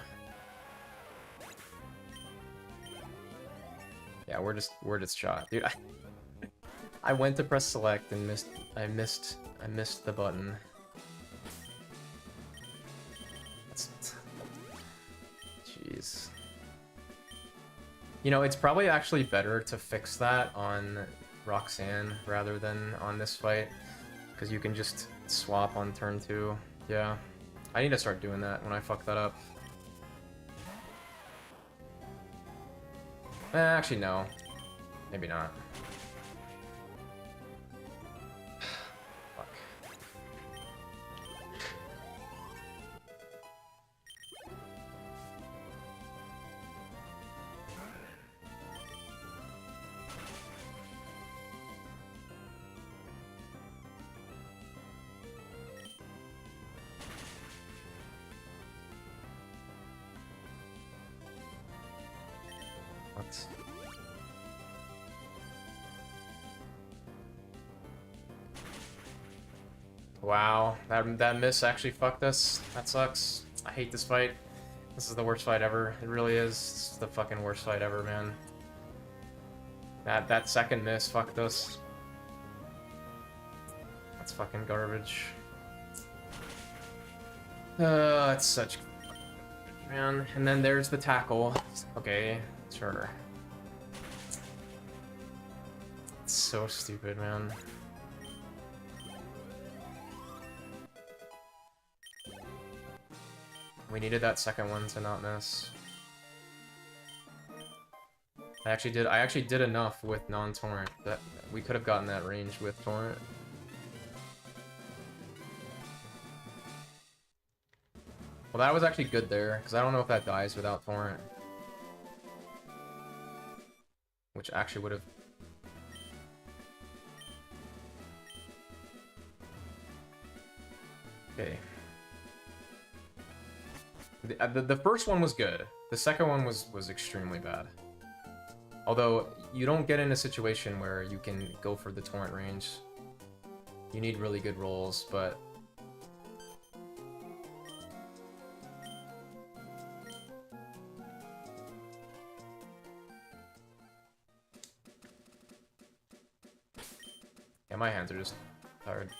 Yeah, we're just shot. Dude, I went to press select and I missed the button. Jeez. You know, it's probably actually better to fix that on Roxanne rather than on this fight, because you can just swap on turn 2. Yeah. I need to start doing that when I fuck that up. Actually, no. Maybe not. Fuck. What? Wow, that miss actually fucked us. That sucks. I hate this fight. This is the worst fight ever. It really is. It's the fucking worst fight ever, man. That second miss fucked us. That's fucking garbage. It's such... Man, and then there's the tackle. Okay, sure. It's so stupid, man. We needed that second one to not miss. I actually did enough with non-torrent that we could have gotten that range with torrent. Well, that was actually good there, because I don't know if that dies without torrent. Which actually would have... Okay. The first one was good. The second one was extremely bad. Although, you don't get in a situation where you can go for the torrent range. You need really good rolls, but... Yeah, my hands are just tired.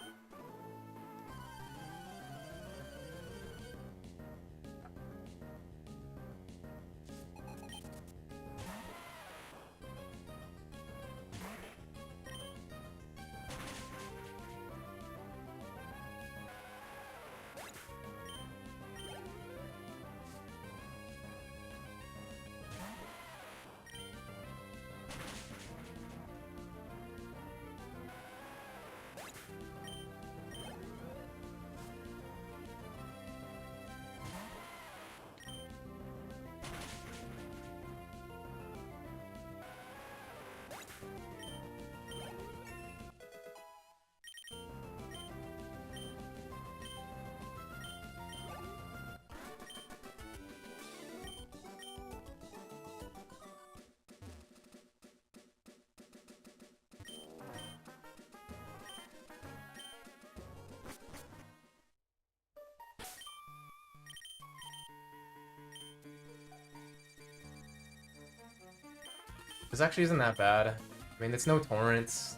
This actually isn't that bad. I mean, it's no torrents,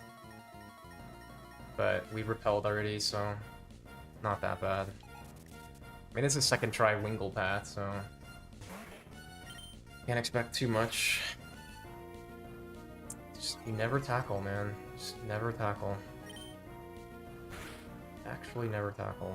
but we repelled already, so not that bad. I mean, it's a second try Wingle path, so can't expect too much. Just, you never tackle, man. Just never tackle. Actually never tackle.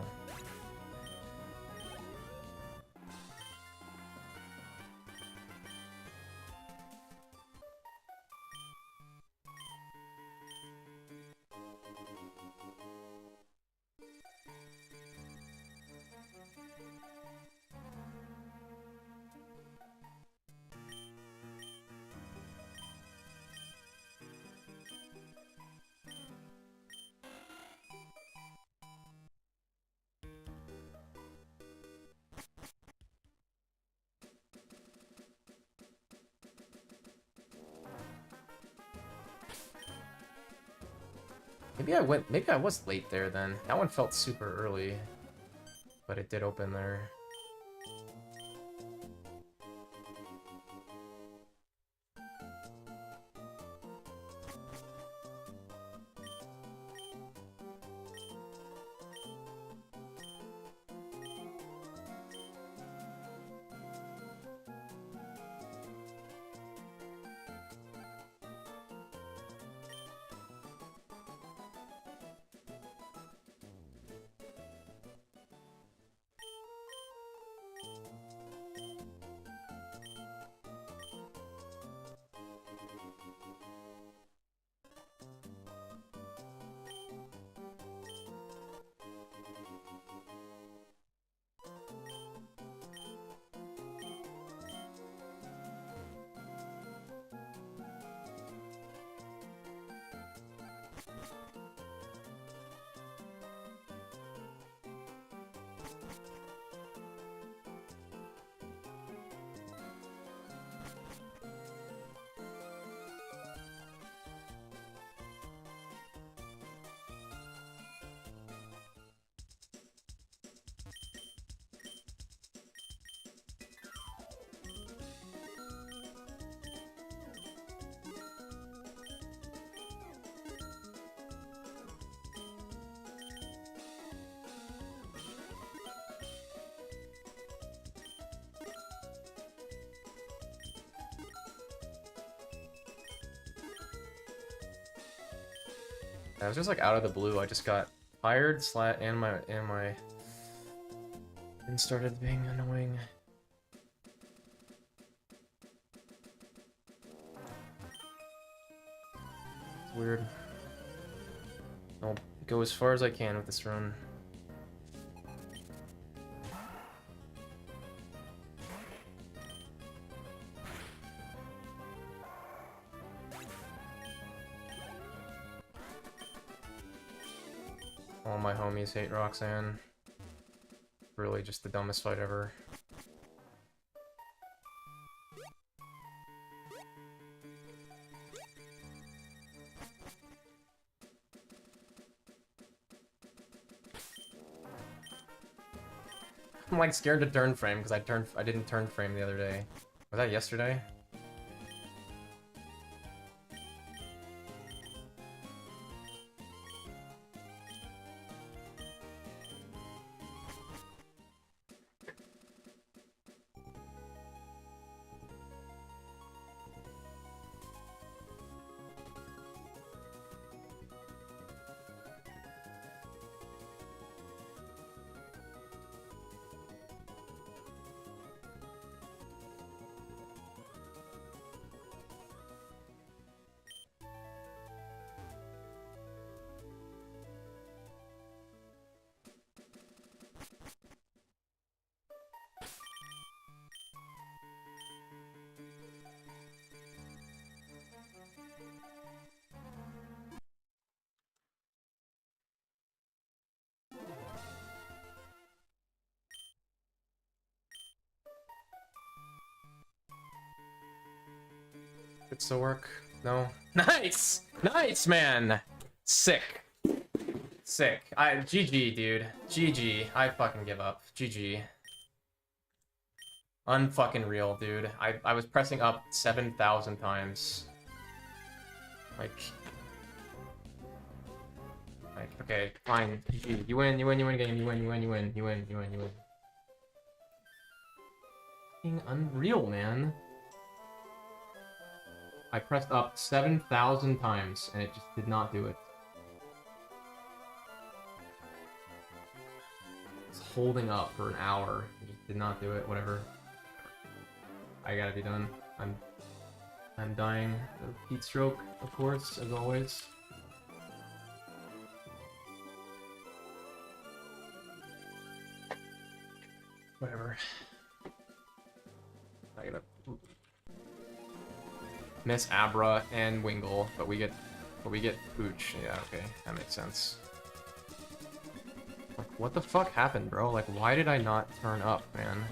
Maybe I was late there then. That one felt super early. but it did open there. I was just like out of the blue. I just got tired, and my and started being annoying. It's weird. I'll go as far as I can with this run. All my homies hate Roxanne. Really just the dumbest fight ever. I'm like scared to turn frame because I didn't turn frame the other day. Was that yesterday? It still work? No. Nice! Nice, man! Sick. Sick. GG, dude. GG. I fucking give up. GG. Unfucking real, dude. I was pressing up 7,000 times. Like, okay, fine. GG. You win game. You win. Fucking unreal, man. I pressed up 7,000 times, and it just did not do it. It's holding up for an hour. It just did not do it, whatever. I gotta be done. I'm dying of heat stroke, of course, as always. Whatever. I gotta miss Abra and Wingle, but we get Pooch. Yeah, okay, that makes sense. Like, what the fuck happened, bro? Like, why did I not turn up, man?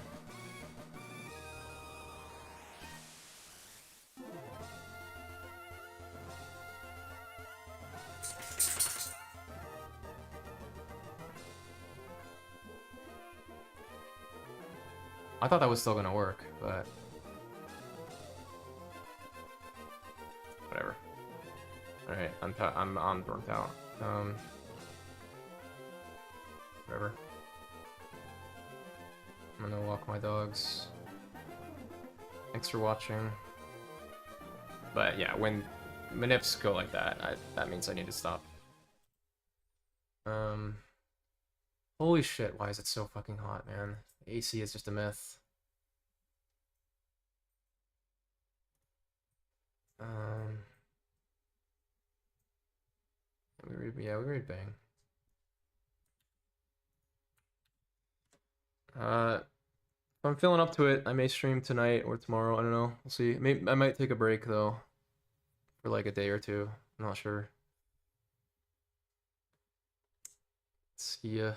I thought that was still gonna work, but whatever. All right, I'm burnt out. Whatever. I'm gonna walk my dogs. Thanks for watching. But yeah, when manips go like that, that means I need to stop. Holy shit, why is it so fucking hot, man? AC is just a myth. We read Bang. If I'm feeling up to it, I may stream tonight or tomorrow. I don't know. We'll see. Maybe I might take a break though, for like a day or two. I'm not sure. See ya.